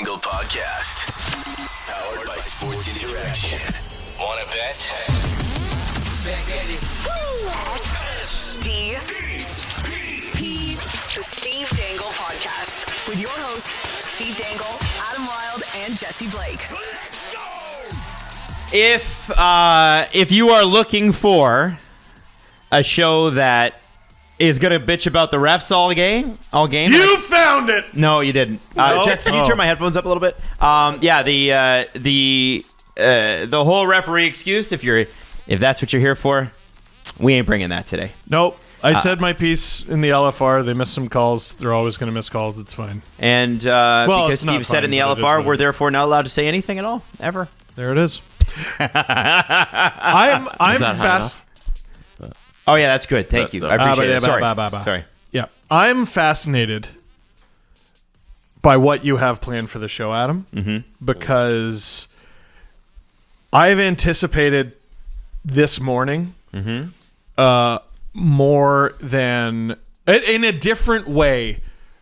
Dangle podcast. Powered by Sports Interaction. Wanna bet? The Steve Dangle Podcast with your hosts, Steve Dangle, Adam Wilde, and Jesse Blake. Let's go! If you are looking for a show that is going to bitch about the refs all game, You found it! No, you didn't. No? Jess, can you turn my headphones up a little bit? The whole referee excuse. If that's what you're here for, we ain't bringing that today. Nope. I said my piece in the LFR. They missed some calls. They're always going to miss calls. It's fine. And because it's not Steve said fine, in the but it is LFR, what we're it is. therefore not allowed to say anything at all, ever. There it is. I'm fast. Oh yeah, that's good. Thank you. I appreciate it. Sorry. Sorry. Yeah, I'm fascinated by what you have planned for the show, Adam, because I've anticipated this morning more than, in a different way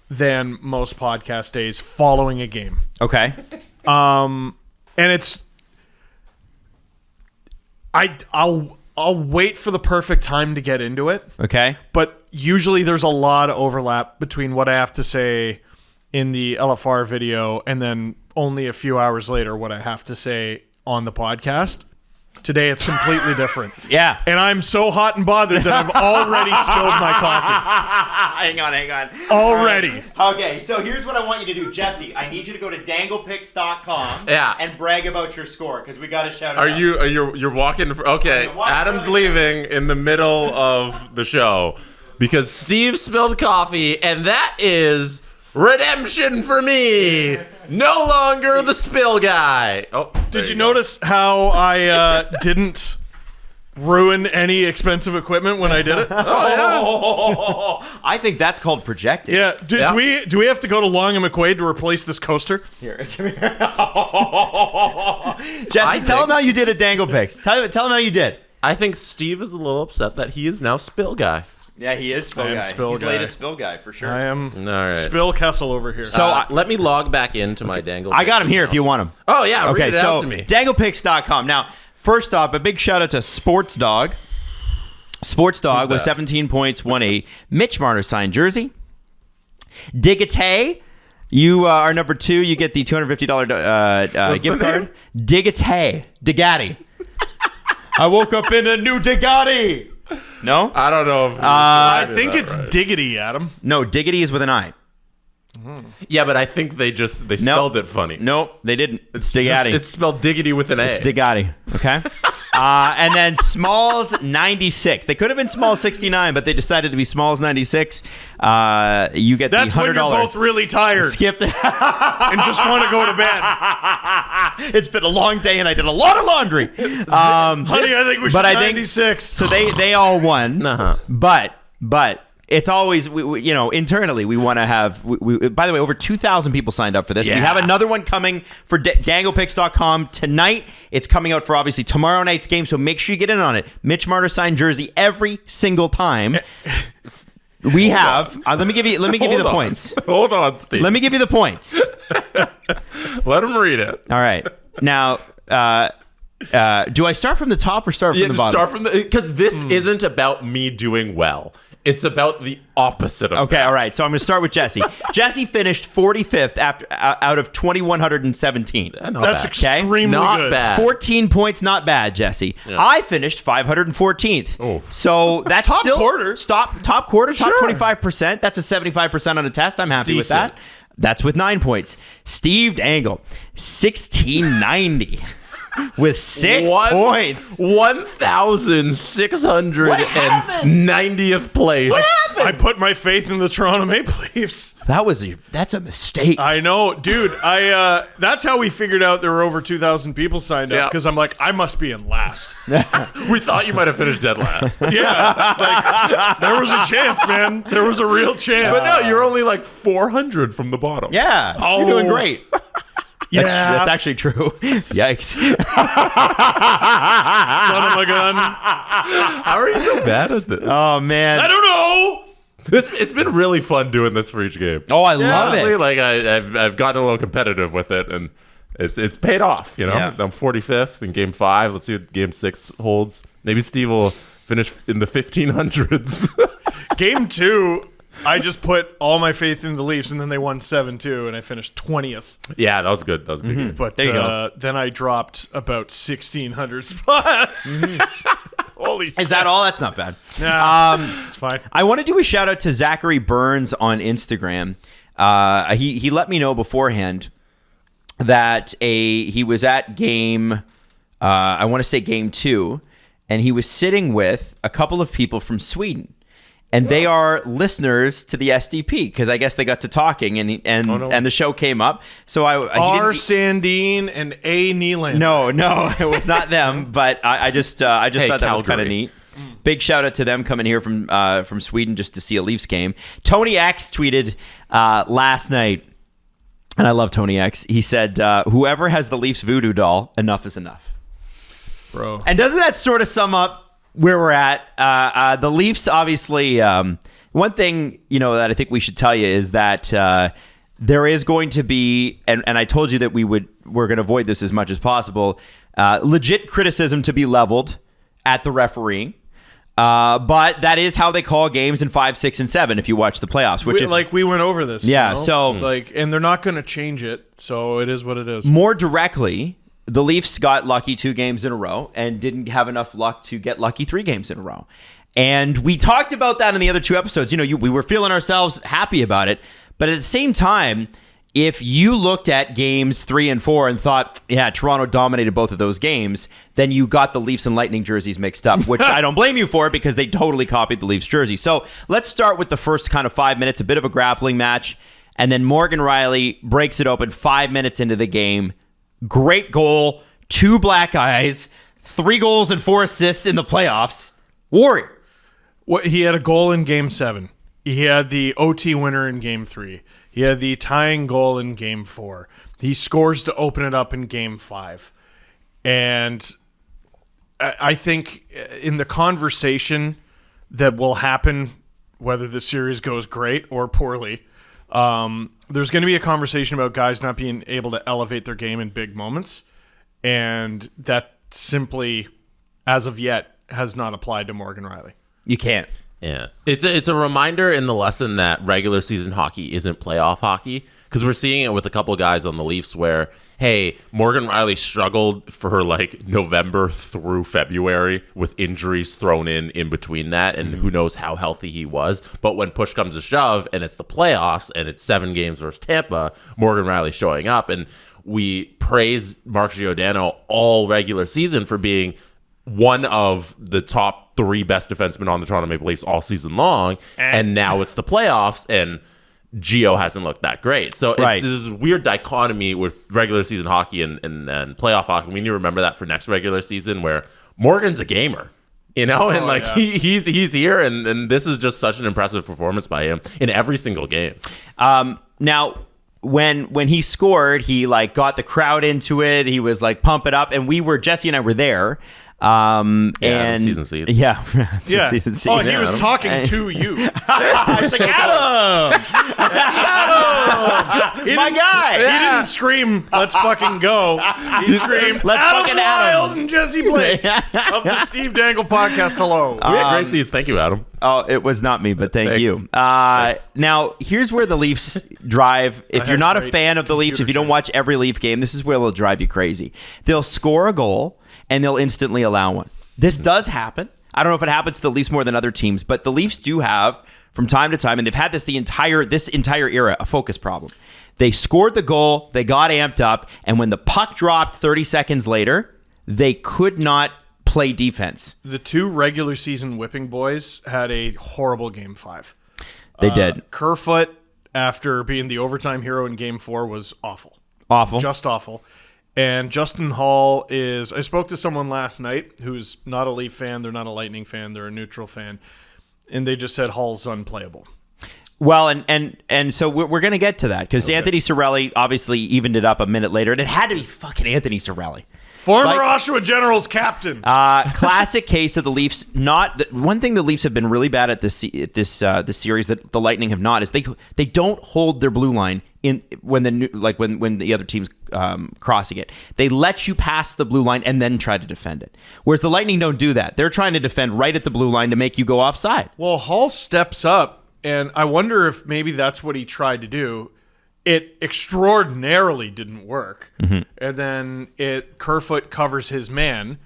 than most podcast days following a game. Okay. And it's, I'll wait for the perfect time to get into it. Okay. But usually there's a lot of overlap between what I have to say in the LFR video and then only a few hours later what I have to say on the podcast. Today it's completely different. Yeah. And I'm so hot and bothered that I've already spilled my coffee. Hang on. Already. Okay, so here's what I want you to do, Jesse. I need you to go to danglepicks.com and brag about your score because we got to shout it out. You're walking? Okay, Adam's leaving in the middle of the show because Steve spilled coffee, and that is redemption for me. No longer the spill guy. Oh, Did you notice how I didn't ruin any expensive equipment when I did it? I think that's called projecting. Yeah. Do we have to go to Long and McQuaid to replace this coaster? Here, come here. Jesse, tell him how you did at Dangle Picks. Tell him how you did. I think Steve is a little upset that he is now spill guy. Yeah, he is spill I am guy. spill He's guy. latest spill guy for sure. I am All right. Spill Kessel over here. So let me log back into my Dangle. I got him here if you want him. Oh yeah. Okay, read it so out to me. danglepicks.com. Now, first off, a big shout out to Sports Dog. Sports Dog with 17 points, 1-8. Mitch Marner signed jersey. Digate, you are number 2. You get the $250 gift card. Digatti. I woke up in a new Digatti. No? I don't know. If I think it's Diggity, Adam. No, Diggity is with an I. Yeah, but I think they spelled it funny. Nope, they didn't. It's Digatti. It's spelled diggity with an A. It's Digatti. Okay. And then Smalls 96. They could have been Smalls 69, but they decided to be Smalls 96. You get That's the $100. when you're both really tired Skip the. and just want to go to bed. It's been a long day, and I did a lot of laundry. Honey, I think we should 96. So they all won. Uh-huh. But it's always, we internally we want to have, by the way, over 2,000 people signed up for this. Yeah. We have another one coming for danglepicks.com tonight. It's coming out for obviously tomorrow night's game, so make sure you get in on it. Mitch Marner signed jersey every single time. We have, let me give you the points. Hold on, Steve. Let me give you the points. Let him read it. All right. Now, do I start from the top or start from the bottom? Start from because this isn't about me doing well. It's about the opposite of Okay, that. all right. So I'm going to start with Jesse. Jesse finished 45th out of 2,117. That's extremely Not good. bad. 14 points, not bad, Jesse. Yeah. I finished 514th. Oh. So that's Top still quarter. Top quarter, top Sure. 25%. That's a 75% on a test. I'm happy with Decent. that. That's with 9 points. Steve Dangle, 1690. With 6 points. 1,690th place. I put my faith in the Toronto Maple Leafs. That's a mistake. I know, dude. That's how we figured out there were over 2,000 people signed Yeah. up because I'm like, I must be in last. We thought you might have finished dead last. Yeah, like there was a chance, man. There was a real chance. But no, you're only like 400 from the bottom. Yeah. You're doing great. yeah, That's actually true. Yikes. son of a gun. How are you so bad at this? Oh, man. I don't know. It's been really fun doing this for each game. Oh, I love Honestly, it. like I've gotten a little competitive with it, and it's paid off. You know, Yeah. I'm 45th in game 5. Let's see what game 6 holds. Maybe Steve will finish in the 1500s. Game 2, I just put all my faith in the Leafs, and then they won 7-2, and I finished 20th. Yeah, that was good. That was a good game. But There you go. then I dropped about 1,600 spots. Holy shit. Is that all? That's not bad. Nah, it's fine. I want to do a shout out to Zachary Burns on Instagram. He let me know beforehand that he was at game, I want to say game 2, and he was sitting with a couple of people from Sweden. And they are listeners to the SDP because I guess they got to talking and the show came up. So R. Sandine and A. Nealon. No, it was not them. But I just thought that was kind of Calgary. neat. Big shout out to them coming here from Sweden just to see a Leafs game. Tony X tweeted last night, and I love Tony X. He said, "Whoever has the Leafs voodoo doll, enough is enough." Bro. And doesn't that sort of sum up where we're at? The Leafs, obviously, one thing that I think we should tell you is that there is going to be, and I told you that we're going to avoid this as much as possible, legit criticism to be leveled at the refereeing. But that is how they call games in 5, 6, and 7. If you watch the playoffs, which we went over this. Yeah, so- and they're not going to change it. So it is what it is. more directly, the Leafs got lucky 2 games in a row and didn't have enough luck to get lucky 3 games in a row. And we talked about that in the other 2 episodes. We were feeling ourselves happy about it. But at the same time, if you looked at games 3 and 4 and thought, yeah, Toronto dominated both of those games, then you got the Leafs and Lightning jerseys mixed up, which I don't blame you for because they totally copied the Leafs jersey. So let's start with the first kind of 5 minutes, a bit of a grappling match. And then Morgan Riley breaks it open 5 minutes into the game. Great goal, 2 black eyes, 3 goals and 4 assists in the playoffs. Warrior. He had a goal in Game 7. He had the OT winner in Game 3. He had the tying goal in Game 4. He scores to open it up in Game 5. And I think in the conversation that will happen, whether the series goes great or poorly, there's going to be a conversation about guys not being able to elevate their game in big moments. And that simply, as of yet, has not applied to Morgan Riley. You can't. Yeah, it's a reminder in the lesson that regular season hockey isn't playoff hockey, because we're seeing it with a couple of guys on the Leafs where, hey, Morgan Riley struggled for like November through February with injuries thrown in between that, and who knows how healthy he was. But when push comes to shove and it's the playoffs and it's 7 games versus Tampa, Morgan Riley showing up, and we praise Mark Giordano all regular season for being one of the top 3 best defensemen on the Toronto Maple Leafs all season long, and now it's the playoffs, and Gio hasn't looked that great. So Right. There's this weird dichotomy with regular season hockey and playoff hockey. We need to remember that for next regular season, where Morgan's a gamer, and yeah. he's here, and this is just such an impressive performance by him in every single game. Now, when he scored, he like got the crowd into it. He was like pump it up, and Jesse and I were there. And season seats. Yeah. Yeah. Season seats. Oh, he was Adam. talking to you. I was like, Adam! My guy! He didn't scream, let's fucking go. He screamed, Let's Adam fucking Wild Adam. and Jesse Blake of the Steve Dangle podcast. Hello. We had great seats. Thank you, Adam. Oh, it was not me, but thank Thanks. you. Now, here's where the Leafs drive. If you're not a great fan of the Leafs, if you don't watch every Leaf game, this is where they'll drive you crazy. They'll score a goal, and they'll instantly allow one. This does happen. I don't know if it happens to the Leafs more than other teams, but the Leafs do have, from time to time, and they've had this entire era, a focus problem. They scored the goal, they got amped up, and when the puck dropped 30 seconds later, they could not play defense. The 2 regular season whipping boys had a horrible Game 5. They did. Kerfoot, after being the overtime hero in Game 4, was awful. Awful. Just awful. And Justin Hall is... I spoke to someone last night who's not a Leaf fan. They're not a Lightning fan. They're a neutral fan. And they just said Hall's unplayable. Well, and so we're going to get to that because Anthony Cirelli obviously evened it up a minute later, and it had to be fucking Anthony Cirelli. Former Oshawa Generals captain. Classic case of the Leafs. One thing the Leafs have been really bad at this series that the Lightning have not is they don't hold their blue line when the other team's crossing it. They let you pass the blue line and then try to defend it. Whereas the Lightning don't do that. They're trying to defend right at the blue line to make you go offside. Well, Hall steps up, and I wonder if maybe that's what he tried to do. It extraordinarily didn't work. And then Kerfoot covers his man,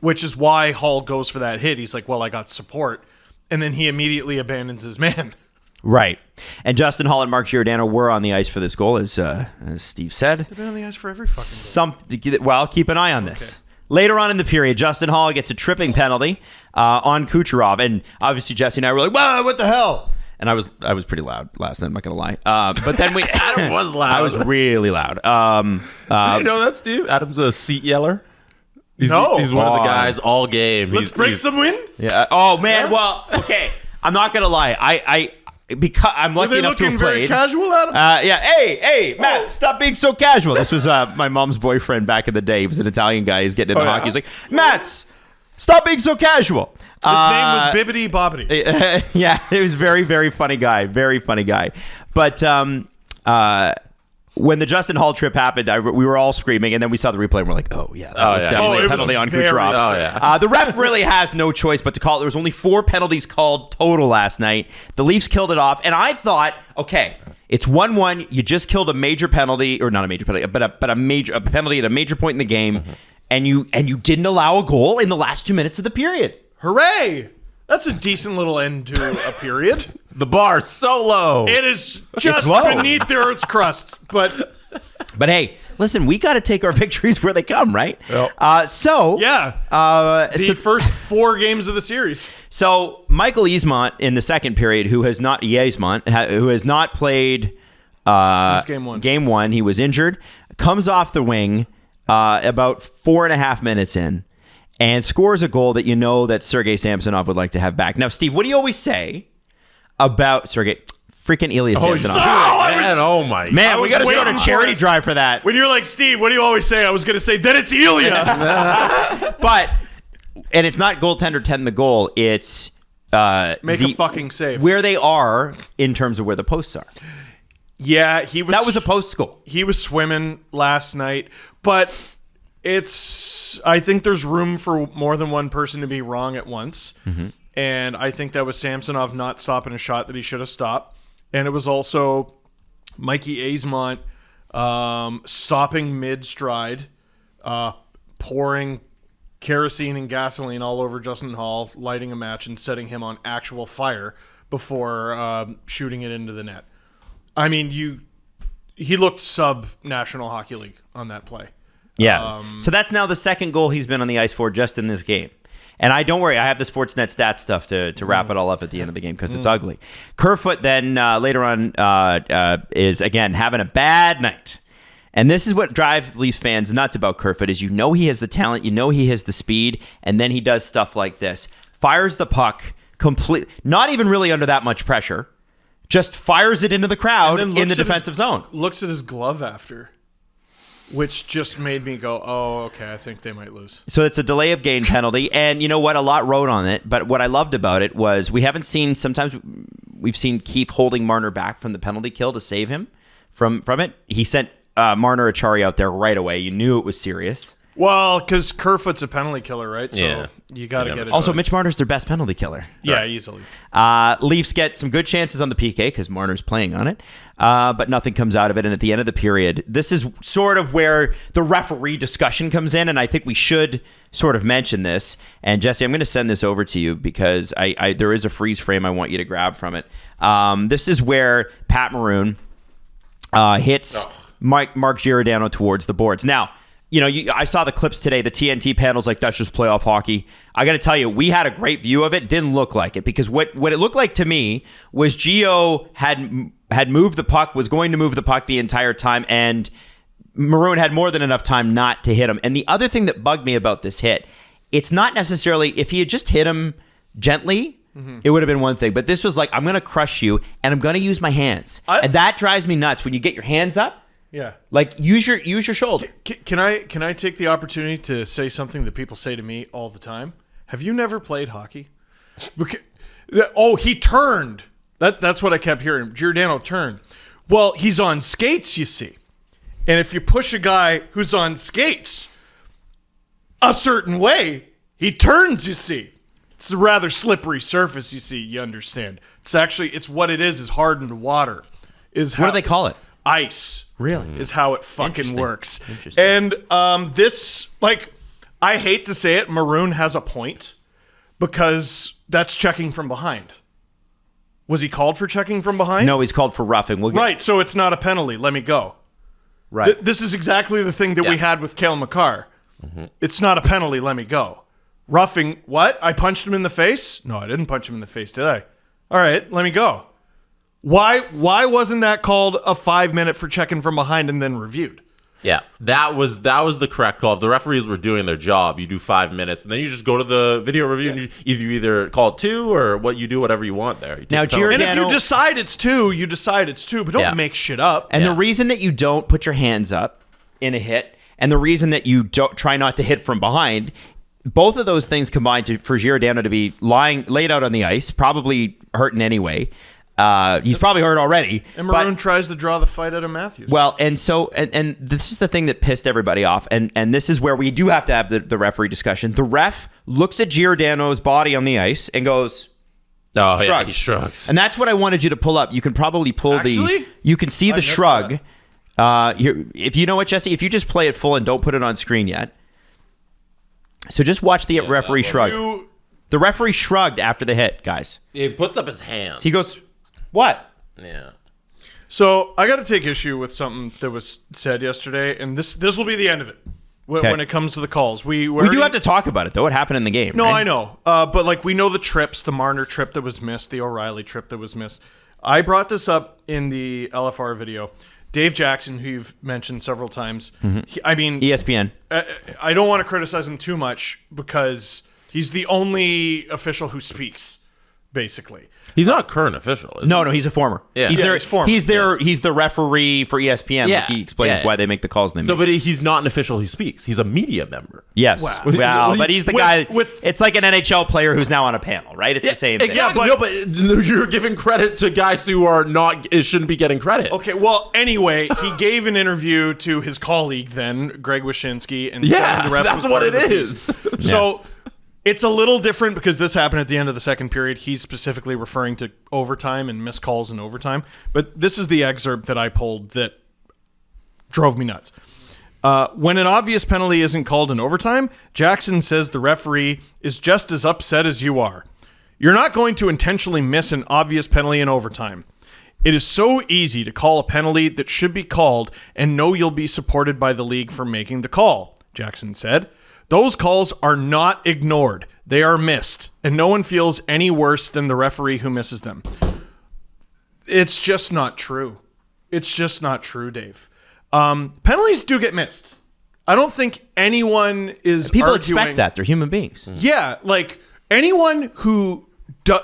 which is why Hall goes for that hit. He's like, well, I got support. And then he immediately abandons his man. Right. And Justin Hall and Mark Giordano were on the ice for this goal, as Steve said. They've been on the ice for every fucking goal. Well, keep an eye on this. Later on in the period, Justin Hall gets a tripping penalty on Kucherov. And obviously, Jesse and I were like, "Whoa, what the hell?" And I was pretty loud last night, I'm not going to lie. But then Adam was loud. I was really loud. You know that, Steve? Adam's a seat yeller. He's one of the guys all game. Let's break some wind. Yeah. Oh, man. Yeah. Well, okay. I'm not going to lie. Because I'm lucky enough to have played. Very casual, Adam? Yeah. Hey, Matt, stop being so casual. This was my mom's boyfriend back in the day. He was an Italian guy. He's getting into hockey. He's like, Mats, stop being so casual. His name was Bibbidi Bobbidi. Yeah, it was very, very funny guy. Very funny guy. But when the Justin Hall trip happened, we were all screaming, and then we saw the replay, and we're like, oh, yeah, that was definitely a penalty on Kucherov. Oh, yeah. The ref really has no choice but to call it. There was only 4 penalties called total last night. The Leafs killed it off, and I thought, okay, it's 1-1. You just killed a major penalty, or not a major penalty, but a penalty at a major point in the game, and you didn't allow a goal in the last 2 minutes of the period. Hooray! That's a decent little end to a period. The bar's so low. It is just beneath the Earth's crust. But hey, listen, we got to take our victories where they come, right? Yep. The first 4 games of the series. So Michael Easmont in the second period, who has not played since game 1. Game 1, he was injured, comes off the wing about 4.5 minutes in, and scores a goal that you know that Sergei Samsonov would like to have back. Now, Steve, what do you always say about Sergei? Freaking Ilya Samsonov. Oh my God. Man, we got to start a charity drive for that. When you're like, Steve, what do you always say? I was going to say, then it's Ilya. But, and it's not goaltender 10 the goal. It's make a fucking save. Where they are in terms of where the posts are. Yeah, that was a post goal. He was swimming last night, but I think there's room for more than one person to be wrong at once. And I think that was Samsonov not stopping a shot that he should have stopped. And it was also Mikey Easmont stopping mid-stride, pouring kerosene and gasoline all over Justin Hall, lighting a match and setting him on actual fire before shooting it into the net. I mean, he looked sub-National Hockey League on that play. Yeah. So that's now the second goal he's been on the ice for just in this game. And don't worry, I have the Sportsnet stat stuff to wrap it all up at the end of the game because it's ugly. Kerfoot then later on is, again, having a bad night. And this is what drives Leafs fans nuts about Kerfoot is he has the talent, he has the speed, and then he does stuff like this. Fires the puck, not even really under that much pressure, just fires it into the crowd in the defensive zone. Looks at his glove after. Which just made me go, oh, okay, I think they might lose. So it's a delay of game penalty. And you know what? A lot wrote on it. But what I loved about it was sometimes we've seen Keefe holding Marner back from the penalty kill to save him from it. He sent Marner Achari out there right away. You knew it was serious. Well, because Kerfoot's a penalty killer, right? So yeah. You got to get it. Also, Mitch Marner's their best penalty killer. Yeah, right. Easily. Leafs get some good chances on the PK because Marner's playing on it, but nothing comes out of it. And at the end of the period, this is sort of where the referee discussion comes in, and I think we should sort of mention this. And Jesse, I'm going to send this over to you because there is a freeze frame I want you to grab from it. This is where Pat Maroon hits Mark Giordano towards the boards. Now, I saw the clips today. The TNT panel's like, that's just playoff hockey. I got to tell you, we had a great view of it. Didn't look like it because what it looked like to me was Gio had moved the puck, was going to move the puck the entire time, and Maroon had more than enough time not to hit him. And the other thing that bugged me about this hit, it's not necessarily, if he had just hit him gently, it would have been one thing. But this was like, I'm going to crush you, and I'm going to use my hands. And that drives me nuts. When you get your hands up, Yeah. Like use your shoulder. Can I take the opportunity to say something that people say to me all the time? Have you never played hockey? He turned. That's what I kept hearing. Giordano turned. Well, he's on skates, you see. And if you push a guy who's on skates a certain way, he turns, you see. It's a rather slippery surface, you see, you understand. It's what it is hardened water. What do they call it? Ice. Really? Is how it fucking works. And this, like, I hate to say it, Maroon has a point because that's checking from behind. Was he called for checking from behind? No, he's called for roughing. Right, so it's not a penalty. Let me go. Right. This is exactly the thing that we had with Cale Makar. It's not a penalty. Let me go. Roughing, what? I punched him in the face? No, I didn't punch him in the face, did I? All right, let me go. Why wasn't that called a 5-minute for checking from behind and then reviewed? Yeah, that was the correct call. If the referees were doing their job, you do 5 minutes, and then you just go to the video review, and you either call it 2 or whatever you want there. Now, Giordano, and if you decide it's 2, you decide it's 2, but don't make shit up. And the reason that you don't put your hands up in a hit, and the reason that you don't try not to hit from behind, both of those things combined for Giordano to be laid out on the ice, probably hurting anyway. He's probably hurt already. And Maroon tries to draw the fight out of Matthews. Well, and so and this is the thing that pissed everybody off, and this is where we do have to have the referee discussion. The ref looks at Giordano's body on the ice and goes, "Oh shrugs." yeah, he shrugs." And that's what I wanted you to pull up. You can probably pull you can see the shrug. If you know what, Jesse, if you just play it full and don't put it on screen yet. So just watch the referee shrug. The referee shrugged after the hit, guys. He puts up his hand. He goes, "What?" Yeah. So I got to take issue with something that was said yesterday, and this will be the end of it when it comes to the calls. We do have to talk about it, though. It happened in the game. No, right? I know. But like we know the trips, the Marner trip that was missed, the O'Reilly trip that was missed. I brought this up in the LFR video. Dave Jackson, who you've mentioned several times. ESPN. I don't want to criticize him too much because he's the only official who speaks, basically. He's not a current official, is he? No, he's a former. Yeah. He's former. He's the referee for ESPN. Yeah. Like he explains Yeah. why they make the calls. But he's not an official who speaks. He's a media member. Yes. Wow. Well, but he's the guy. with- It's like an NHL player who's now on a panel, right? It's the same thing. Exactly. Yeah, but you're giving credit to guys who are shouldn't be getting credit. Okay, well, anyway, he gave an interview to his colleague then, Greg Wyshynski, and Yeah, saying the ref that's was what part of it the is. piece. So it's a little different because this happened at the end of the second period. He's specifically referring to overtime and missed calls in overtime. But this is the excerpt that I pulled that drove me nuts. When an obvious penalty isn't called in overtime, Jackson says the referee is just as upset as you are. You're not going to intentionally miss an obvious penalty in overtime. It is so easy to call a penalty that should be called and know you'll be supported by the league for making the call, Jackson said. Those calls are not ignored. They are missed, and no one feels any worse than the referee who misses them. It's just not true. It's just not true, Dave. Penalties do get missed. I don't think anyone is People arguing, expect that. They're human beings. Yeah, like anyone who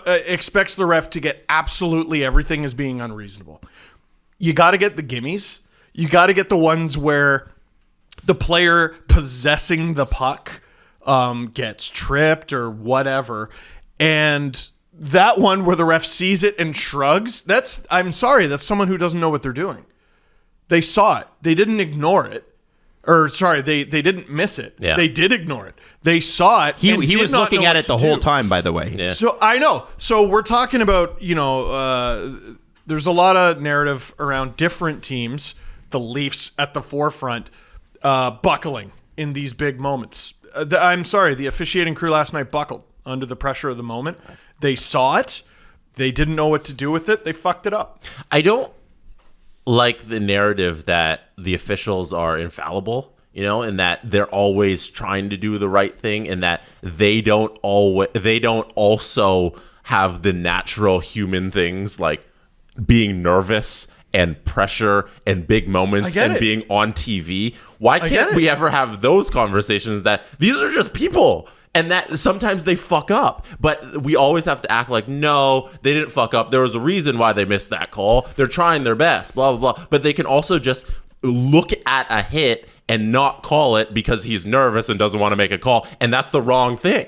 expects the ref to get absolutely everything is being unreasonable. You got to get the gimmies. You got to get the ones where the player possessing the puck gets tripped or whatever. And that one where the ref sees it and shrugs, I'm sorry, that's someone who doesn't know what they're doing. They saw it. They didn't ignore it. Or sorry, they didn't miss it. Yeah. They did ignore it. They saw it. He and did was not looking know at what it the to whole do. time, by the way. Yeah. So I know. So we're talking about, there's a lot of narrative around different teams, the Leafs at the forefront, buckling in these big moments. I'm sorry, the officiating crew last night buckled under the pressure of the moment. They saw it. They didn't know what to do with it. They fucked it up. I don't like the narrative that the officials are infallible, and that they're always trying to do the right thing, and that they don't also have the natural human things like being nervous and pressure and big moments and being on TV. Why can't we ever have those conversations that these are just people? And that sometimes they fuck up, but we always have to act like, no, they didn't fuck up. There was a reason why they missed that call. They're trying their best, blah, blah, blah. But they can also just look at a hit and not call it because he's nervous and doesn't want to make a call, and that's the wrong thing.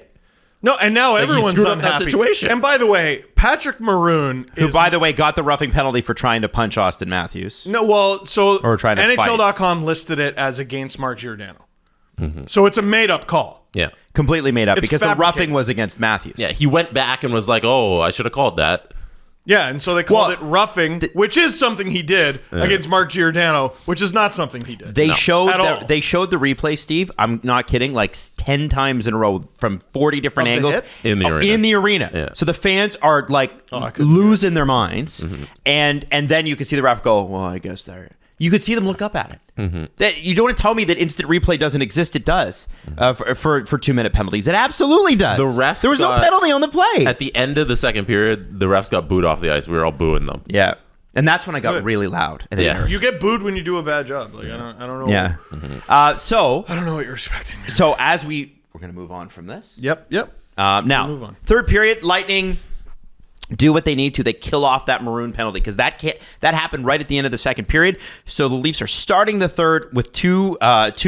No, and now Like, you everyone's screwed up that unhappy. situation. And by the way, Patrick Maroon Who, is... by the way, got the roughing penalty for trying to punch Austin Matthews. No, well, so Or trying to NHL.com listed it as against Mark Giordano. So it's a made-up call. Yeah. Completely made up It's because the fabricated. roughing was against Matthews. Yeah, he went back and was like, oh, I should have called that. Yeah, and so they called Well, it roughing, which is something he did against Mark Giordano, which is not something he did. They showed At all. they showed the replay, Steve. I'm not kidding, like 10 times in a row from 40 different Of the angles hit? In the arena. In the arena. Yeah. So the fans are like I couldn't losing their minds, and then you can see the ref go, well, I guess there. You could see them look up at it. That you don't want to tell me that instant replay doesn't exist. It does for 2-minute penalties. It absolutely does. The refs there was no got- penalty on the play. At the end of the second period, the refs got booed off the ice. We were all booing them. Yeah, and that's when I got Good. really loud. And Yeah. embarrassed. You get booed when you do a bad job. Like I don't know. Yeah. So I don't know what you're expecting. Man. so as we're gonna move on from this. Yep. Now, move on. third period, Lightning do what they need to. They kill off that Maroon penalty because that happened right at the end of the second period. So the Leafs are starting the third with 2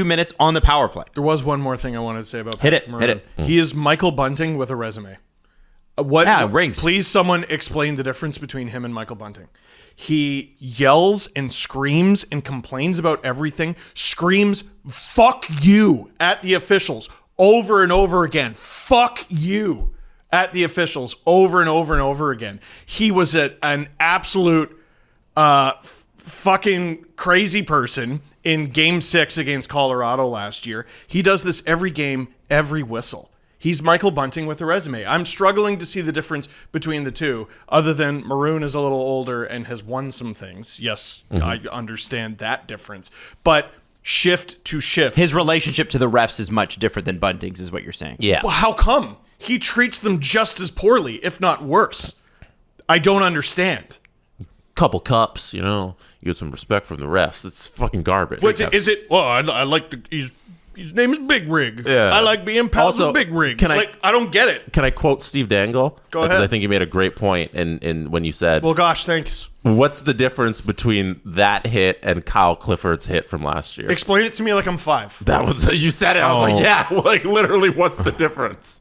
minutes on the power play. There was one more thing I wanted to say about Hit Patrick it, Maroon. hit it. He is Michael Bunting with a resume. What? Yeah, rings. Please, someone explain the difference between him and Michael Bunting. He yells and screams and complains about everything. Screams "fuck you" at the officials over and over again. Fuck you at the officials over and over and over again. He was an absolute fucking crazy person in Game 6 against Colorado last year. He does this every game, every whistle. He's Michael Bunting with a resume. I'm struggling to see the difference between the two, other than Maroon is a little older and has won some things. Yes, I understand that difference. But shift to shift. His relationship to the refs is much different than Bunting's, is what you're saying. Yeah. Well, how come? He treats them just as poorly, if not worse. I don't understand. Couple cups, you get some respect from the refs. It's fucking garbage. What is it? Well, I like the. His name is Big Rig. Yeah. I like being pals Also, with Big Rig. can I- I don't get it. Can I quote Steve Dangle? Go Because ahead. I think he made a great point in when you said, Well, gosh, thanks. what's the difference between that hit and Kyle Clifford's hit from last year? Explain it to me like I'm 5. That was you said it. I was like, yeah, like literally, what's the difference?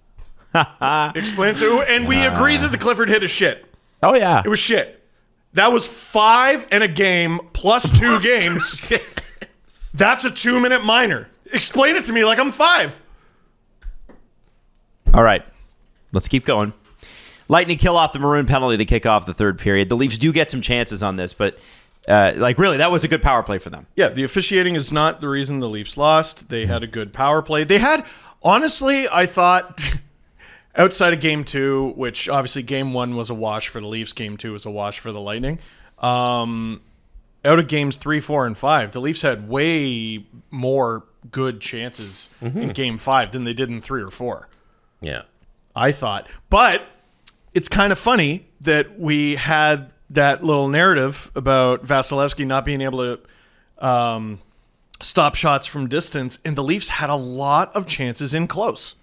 Explain it to and we agree that the Clifford hit is shit. Oh yeah, It was shit. That was 5 in a game plus 2 games. That's a 2-minute minor. Explain it to me like I'm 5. All right, let's keep going. Lightning kill off the Maroon penalty to kick off the third period. The Leafs do get some chances on this, but really, that was a good power play for them. Yeah, the officiating is not the reason the Leafs lost. They had a good power play. They had, honestly, I thought, outside of Game 2, which obviously Game 1 was a wash for the Leafs, Game 2 was a wash for the Lightning. Out of Games 3, 4, and 5, the Leafs had way more good chances in Game 5 than they did in 3 or 4. yeah. I thought. But it's kind of funny that we had that little narrative about Vasilevsky not being able to stop shots from distance, and the Leafs had a lot of chances in close.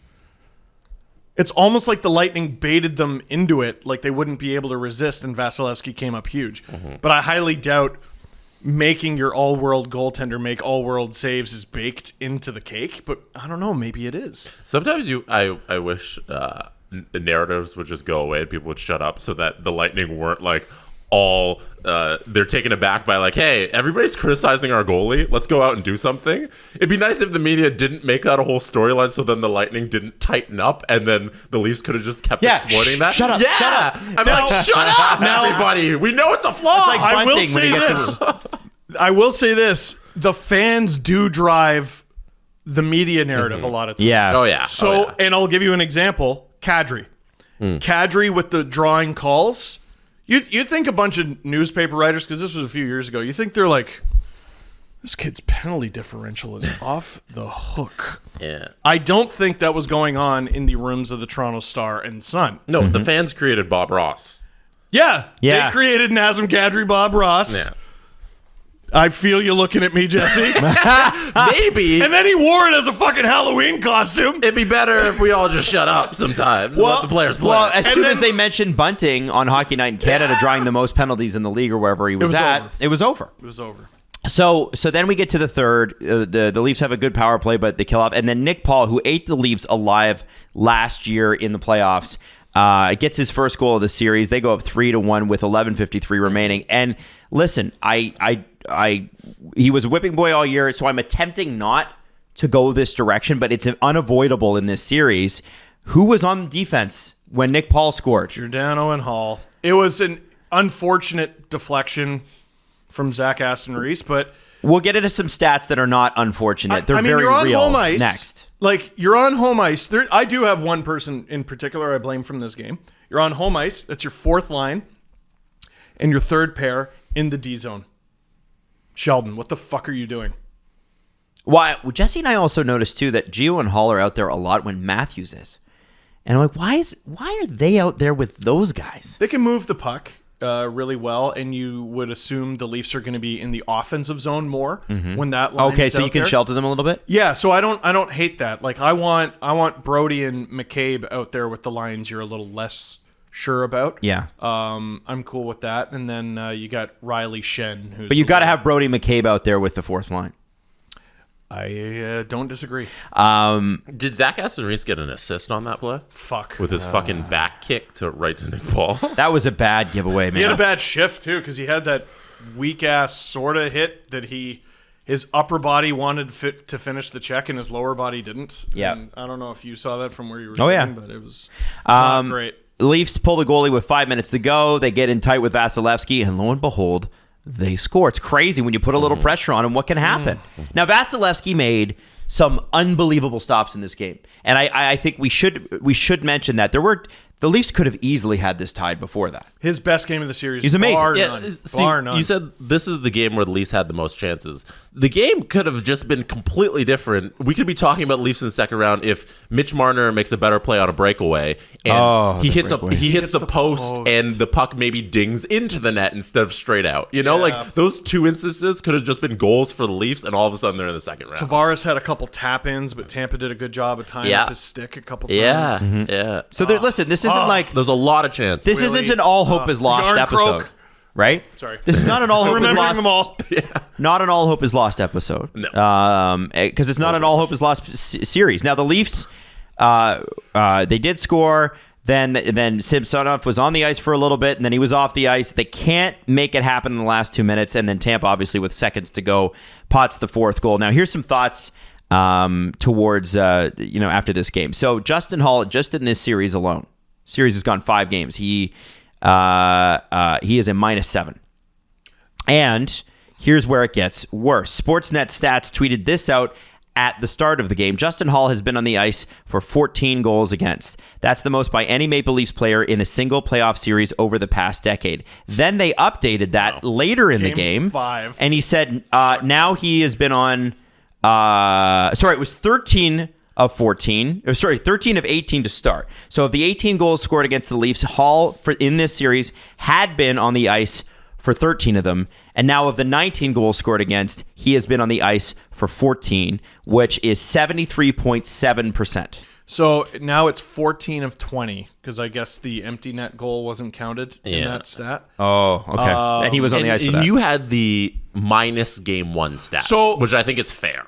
It's almost like the Lightning baited them into it, like they wouldn't be able to resist, and Vasilevsky came up huge. But I highly doubt making your all-world goaltender make all-world saves is baked into the cake, but I don't know, maybe it is. Sometimes I wish narratives would just go away and people would shut up so that the Lightning weren't like all they're taken aback by like, hey, everybody's criticizing our goalie, let's go out and do something. It'd be nice if the media didn't make that a whole storyline so then the Lightning didn't tighten up and then the Leafs could have just kept exploiting that. Shut up, Yeah. shut up. I'm like, shut up, everybody. We know it's a flaw. It's like I will Bunting when he say gets this. I will say this. The fans do drive the media narrative a lot of times. Yeah. Oh yeah. So, Oh, yeah. and I'll give you an example. Kadri. Kadri with the drawing calls. You think a bunch of newspaper writers, because this was a few years ago, you think they're like, this kid's penalty differential is off the hook. Yeah. I don't think that was going on in the rooms of the Toronto Star and Sun. No, the fans created Bob Ross. Yeah. Yeah. They created Nazem Kadri, Bob Ross. Yeah. I feel you looking at me, Jesse. Maybe And then he wore it as a fucking Halloween costume. it'd be better if we all just shut up sometimes and let the players play. Well, as And soon then- as they mentioned Bunting on Hockey Night in Canada drawing the most penalties in the league or wherever he was was at, over. it was over. It was over. So then we get to the third. The Leafs have a good power play, but they kill off. And then Nick Paul, who ate the Leafs alive last year in the playoffs, gets his first goal of the series. They go up 3-1 with 11:53 remaining. And listen, he was a whipping boy all year, so I'm attempting not to go this direction, but it's unavoidable in this series. Who was on defense when Nick Paul scored? Giordano and Hall. It was an unfortunate deflection from Zach Aston Reese, but we'll get into some stats that are not unfortunate. They're very you're on real. home ice. Next. Like, you're on home ice. I do have one person in particular I blame from this game. You're on home ice. That's your fourth line and your third pair in the D zone. Sheldon, what the fuck are you doing? Well, Jesse and I also noticed, too, that Gio and Hall are out there a lot when Matthews is. And I'm like, why are they out there with those guys? They can move the puck really well, and you would assume the Leafs are going to be in the offensive zone more when that line Okay, is so out you can there. shelter them a little bit? Yeah, so I don't hate that. Like, I want Brody and McCabe out there with the lines you're a little less sure about. Yeah. I'm cool with that. And then you got Riley Shen, who's But you got to have Brody McCabe out there with the fourth line. I don't disagree. Did Zach Aston Reese get an assist on that play? Fuck. With his fucking back kick to Nick Paul? That was a bad giveaway, man. He had a bad shift, too, because he had that weak-ass sort of hit that his upper body wanted to finish the check and his lower body didn't. Yeah. And I don't know if you saw that from where you were Oh, sitting, yeah. but it was not great. Leafs pull the goalie with 5 minutes to go. They get in tight with Vasilevsky, and lo and behold, they score. It's crazy when you put a little pressure on him. What can happen? Now, Vasilevsky made some unbelievable stops in this game, and I think we should mention that the Leafs could have easily had this tied before that. His best game of the series. He's amazing. Bar Yeah, none. Steve, Bar none. you said this is the game where the Leafs had the most chances. The game could have just been completely different. We could be talking about Leafs in the second round if Mitch Marner makes a better play on a breakaway and he hits the post and the puck maybe dings into the net instead of straight out. You know, like those two instances could have just been goals for the Leafs, and all of a sudden they're in the second round. Tavares had a couple tap-ins, but Tampa did a good job of tying up his stick a couple times. Yeah. So listen, this isn't like There's a lot of chances. this isn't an all hope is lost Yarn episode, croak. right? Sorry. This is not an all hope is Remembering lost. them all. Not an all hope is lost episode. No. Because it's not an all hope is lost series. Now the Leafs, they did score. Then Samsonov was on the ice for a little bit, and then he was off the ice. They can't make it happen in the last 2 minutes, and then Tampa, obviously, with seconds to go, pots the fourth goal. Now here's some thoughts towards after this game. So Justin Hall, just in this series alone, series has gone 5 games. He is a -7. And here's where it gets worse. Sportsnet Stats tweeted this out at the start of the game. Justin Hall has been on the ice for 14 goals against. That's the most by any Maple Leafs player in a single playoff series over the past decade. Then they updated that later in the game. 5. And he said now he has been on... it was 13 of 14. 13 of 18 to start. So of the 18 goals scored against the Leafs, Hall in this series had been on the ice for 13 of them. And now of the 19 goals scored against, he has been on the ice for 14, which is 73.7%. So now it's 14 of 20, because I guess the empty net goal wasn't counted in that stat. Oh, okay. And he was on the ice for that. You had the minus game 1 stats, So- which I think is fair.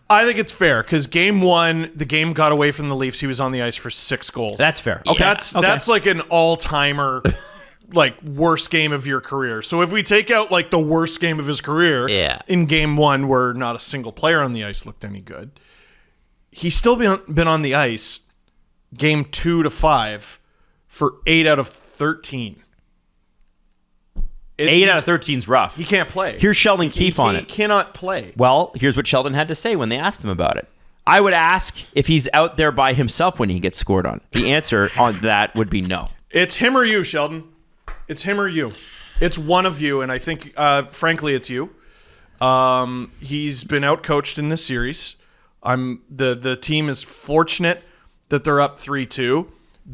I think it's fair, because game 1, the game got away from the Leafs. He was on the ice for 6 goals. That's fair. Okay. That's like an all-timer, like, worst game of your career. So if we take out, like, the worst game of his career, in game 1 where not a single player on the ice looked any good, he's still been on the ice game 2 to 5 for 8 out of 13. 8 out of 13 is rough. He can't play. Here's Sheldon Keefe on He it. cannot play. Well, here's what Sheldon had to say when they asked him about it. I would ask if he's out there by himself when he gets scored on. The answer on that would be no. It's him or you, Sheldon. It's him or you. It's one of you, and I think, frankly, it's you. He's been outcoached in this series. The team is fortunate that they're up 3-2.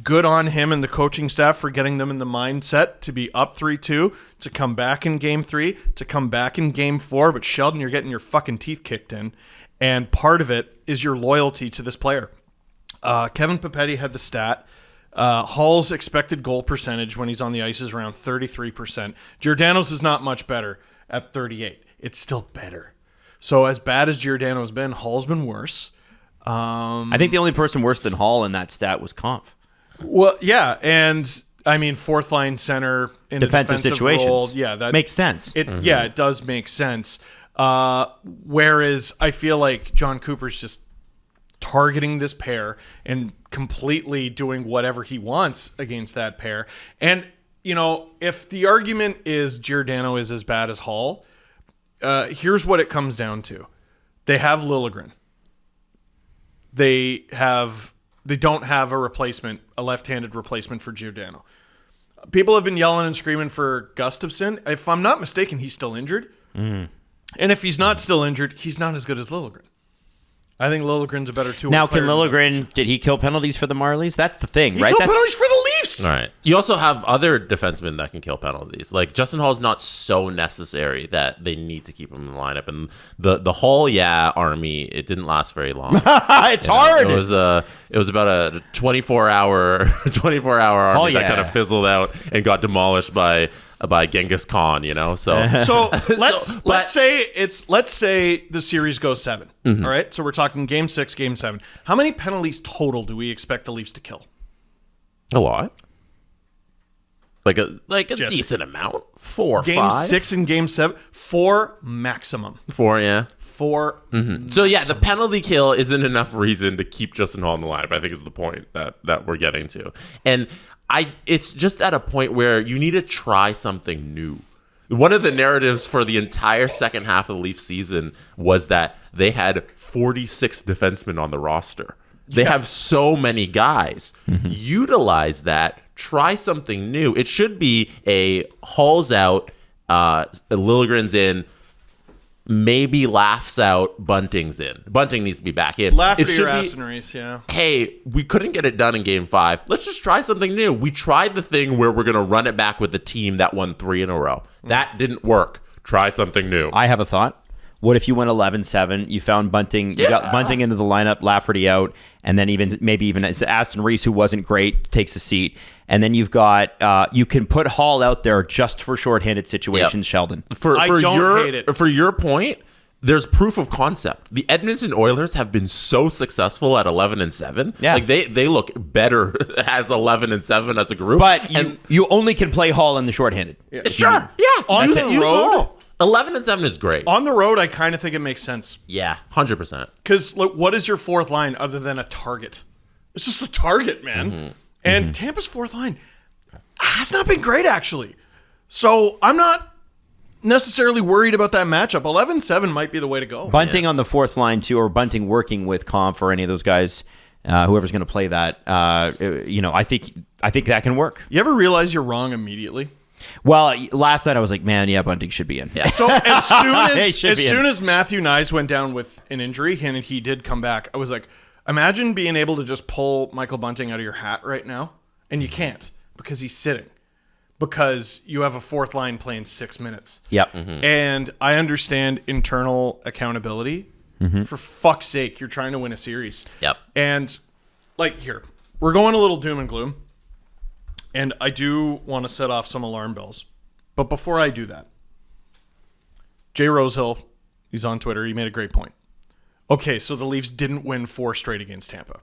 Good on him and the coaching staff for getting them in the mindset to be up 3-2, to come back in game 3, to come back in game 4. But Sheldon, you're getting your fucking teeth kicked in. And part of it is your loyalty to this player. Kevin Papetti had the stat. Hall's expected goal percentage when he's on the ice is around 33%. Giordano's is not much better at 38%. it's still better. So as bad as Giordano's been, Hall's been worse. I think the only person worse than Hall in that stat was Kampf. Well, yeah, and I mean, fourth line center in Defensive a defensive situations. role, yeah, that Makes sense. Yeah, it does make sense. Whereas I feel like John Cooper's just targeting this pair and completely doing whatever he wants against that pair. And you know, if the argument is Giordano is as bad as Hall, here's what it comes down to: they have Liljegren. They don't have a replacement, a left-handed replacement for Giordano. People have been yelling and screaming for Gustafsson. If I'm not mistaken, he's still injured. And if he's not still injured, he's not as good as Liljegren. I think Liljegren's a better two-way Now, player can than Liljegren, did he kill penalties for the Marlies? That's the thing, He right? killed That's, penalties for the Leafs. All right. You also have other defensemen that can kill penalties. Like Justin Hall's not so necessary that they need to keep him in the lineup. And the Hall, army, it didn't last very long. it's hard. It was about a 24-hour army that kind of fizzled out and got demolished by Genghis Khan, you know. So let's say the series goes 7. All right, so we're talking Game 6, Game 7. How many penalties total do we expect the Leafs to kill? a lot. Like a Jesse. decent amount. 4, Game 5. 6 and Game 7, 4 maximum. 4, yeah. 4. So yeah, the penalty kill isn't enough reason to keep Justin Hall in the lineup, I think is the point that we're getting to. And it's just at a point where you need to try something new. One of the narratives for the entire second half of the Leafs season was that they had 46 defensemen on the roster. They have so many guys. Utilize that. Try something new. It should be a Hall's out, Liljegren's in, maybe laughs out, Bunting's in. Bunting needs to be back in. Lafferty or Aston-Reese, yeah. Hey, we couldn't get it done in Game 5. Let's just try something new. We tried the thing where we're going to run it back with the team that won 3 in a row. That didn't work. Try something new. I have a thought. What if you went 11-7? You found Bunting. You got Bunting into the lineup, Lafferty out, and then maybe even it's Aston Reese, who wasn't great, takes a seat. And then you've got you can put Hall out there just for shorthanded situations. Sheldon. I don't hate it. For your point, there's proof of concept. The Edmonton Oilers have been so successful at 11-7. Yeah. Like they look better as 11-7 as a group. But you only can play Hall in the shorthanded. Sure, yeah. On the road, 11-7 is great. on the road, I kind of think it makes sense. Yeah, 100%. Because what is your fourth line other than a target? It's just a target, man. And Tampa's fourth line has not been great, actually. So I'm not necessarily worried about that matchup. 11-7 might be the way to go. Bunting on the fourth line too, or Bunting working with Kampf or any of those guys, whoever's going to play that. I think that can work. You ever realize you're wrong immediately? Well, last night I was like, man, yeah, Bunting should be in. Yeah. So as should be in. soon as Matthew Nyes went down with an injury and he did come back, I was like, imagine being able to just pull Michael Bunting out of your hat right now, and you can't because he's sitting. Because you have a fourth line playing 6 minutes. Yep. And I understand internal accountability. For fuck's sake, you're trying to win a series. Yep. And here, we're going a little doom and gloom. And I do want to set off some alarm bells. But before I do that, Jay Rosehill, he's on Twitter, he made a great point. Okay, so the Leafs didn't win 4 straight against Tampa.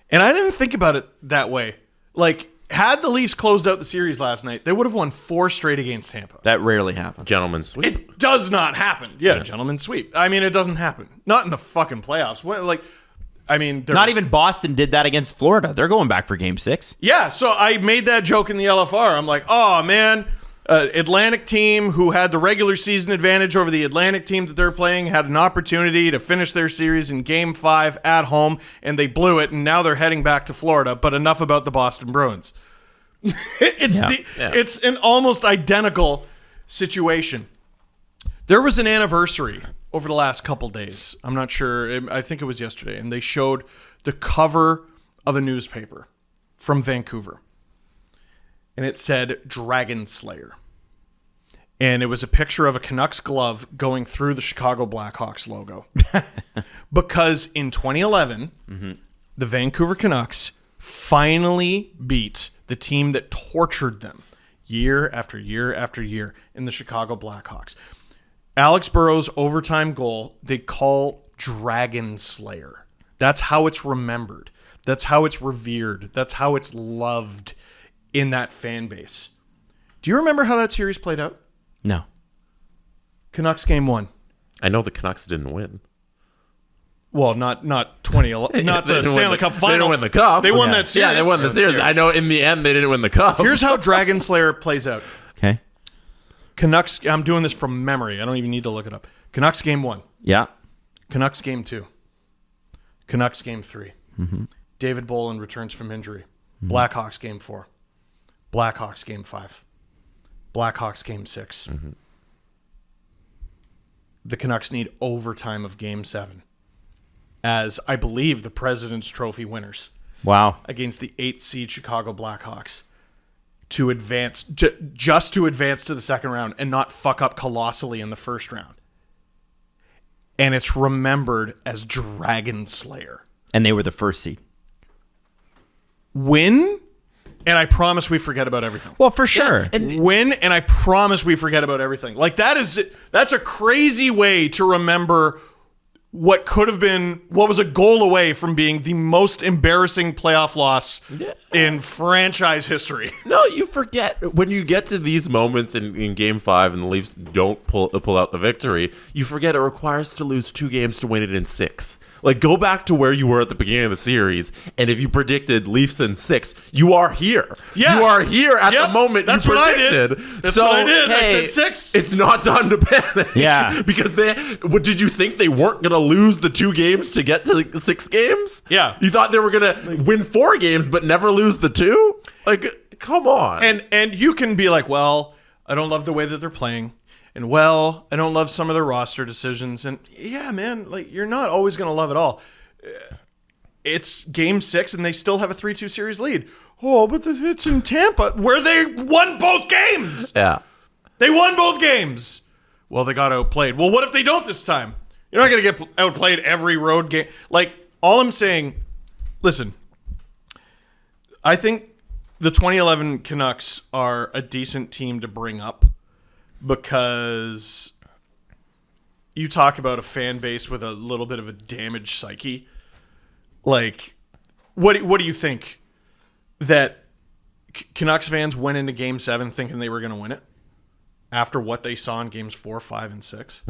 And I didn't think about it that way. Had the Leafs closed out the series last night, they would have won 4 straight against Tampa. That rarely happens. Gentleman's sweep. It does not happen. Yeah, gentleman's sweep. I mean, it doesn't happen. Not in the fucking playoffs. Not even Boston did that against Florida. They're going back for Game 6. Yeah, so I made that joke in the LFR. I'm like, oh, man, Atlantic team who had the regular season advantage over the Atlantic team that they're playing had an opportunity to finish their series in Game 5 at home, and they blew it, and now they're heading back to Florida. But enough about the Boston Bruins. It's an almost identical situation. There was an anniversary over the last couple days. I'm not sure. I think it was yesterday. And they showed the cover of a newspaper from Vancouver. And it said Dragon Slayer. And it was a picture of a Canucks glove going through the Chicago Blackhawks logo. Because in 2011, the Vancouver Canucks finally beat the team that tortured them year after year after year in the Chicago Blackhawks. Alex Burrows' overtime goal, they call Dragon Slayer. That's how it's remembered. That's how it's revered. That's how it's loved in that fan base. Do you remember how that series played out? No. Canucks game 1. I know the Canucks didn't win. Well, not 2011, not the Stanley Cup final. They didn't win the cup. They won that series. Yeah, they won the series. I know in the end they didn't win the cup. Here's how Dragon Slayer plays out. Okay. Canucks, I'm doing this from memory. I don't even need to look it up. Canucks game 1. Yeah. Canucks game 2. Canucks game 3. David Bolin returns from injury. Blackhawks game 4. Blackhawks game 5. Blackhawks game 6. The Canucks need overtime of game 7 as, I believe, the President's Trophy winners Wow. against the 8th seed Chicago Blackhawks to advance, just to advance to the second round and not fuck up colossally in the first round. And it's remembered as Dragon Slayer. And they were the first seed. Win, and I promise we forget about everything. Well, for sure. Win, and I promise we forget about everything. Like, that's a crazy way to remember what could have been, what was a goal away from being the most embarrassing playoff loss in franchise history. No, you forget when you get to these moments in Game 5 and the Leafs don't pull out the victory. You forget it requires to lose 2 games to win it in 6. Like, go back to where you were at the beginning of the series, and if you predicted Leafs in 6, you are here. Yeah. You are here at the moment that's you what predicted. I did. That's what I did. I said 6. It's not time to panic. Yeah. Because did you think they weren't going to lose the 2 games to get to the 6 games? Yeah. You thought they were going to win 4 games but never lose the 2? Like, come on. And you can be like, well, I don't love the way that they're playing. And, well, I don't love some of their roster decisions. And, yeah, man, like, you're not always going to love it all. It's game 6, and they still have a 3-2 series lead. Oh, but it's in Tampa, where they won both games. Yeah. They won both games. Well, they got outplayed. Well, what if they don't this time? You're not going to get outplayed every road game. Like, all I'm saying, listen, I think the 2011 Canucks are a decent team to bring up because you talk about a fan base with a little bit of a damaged psyche. Like, what do you think? That Canucks fans went into Game 7 thinking they were going to win it after what they saw in Games 4, 5, and 6?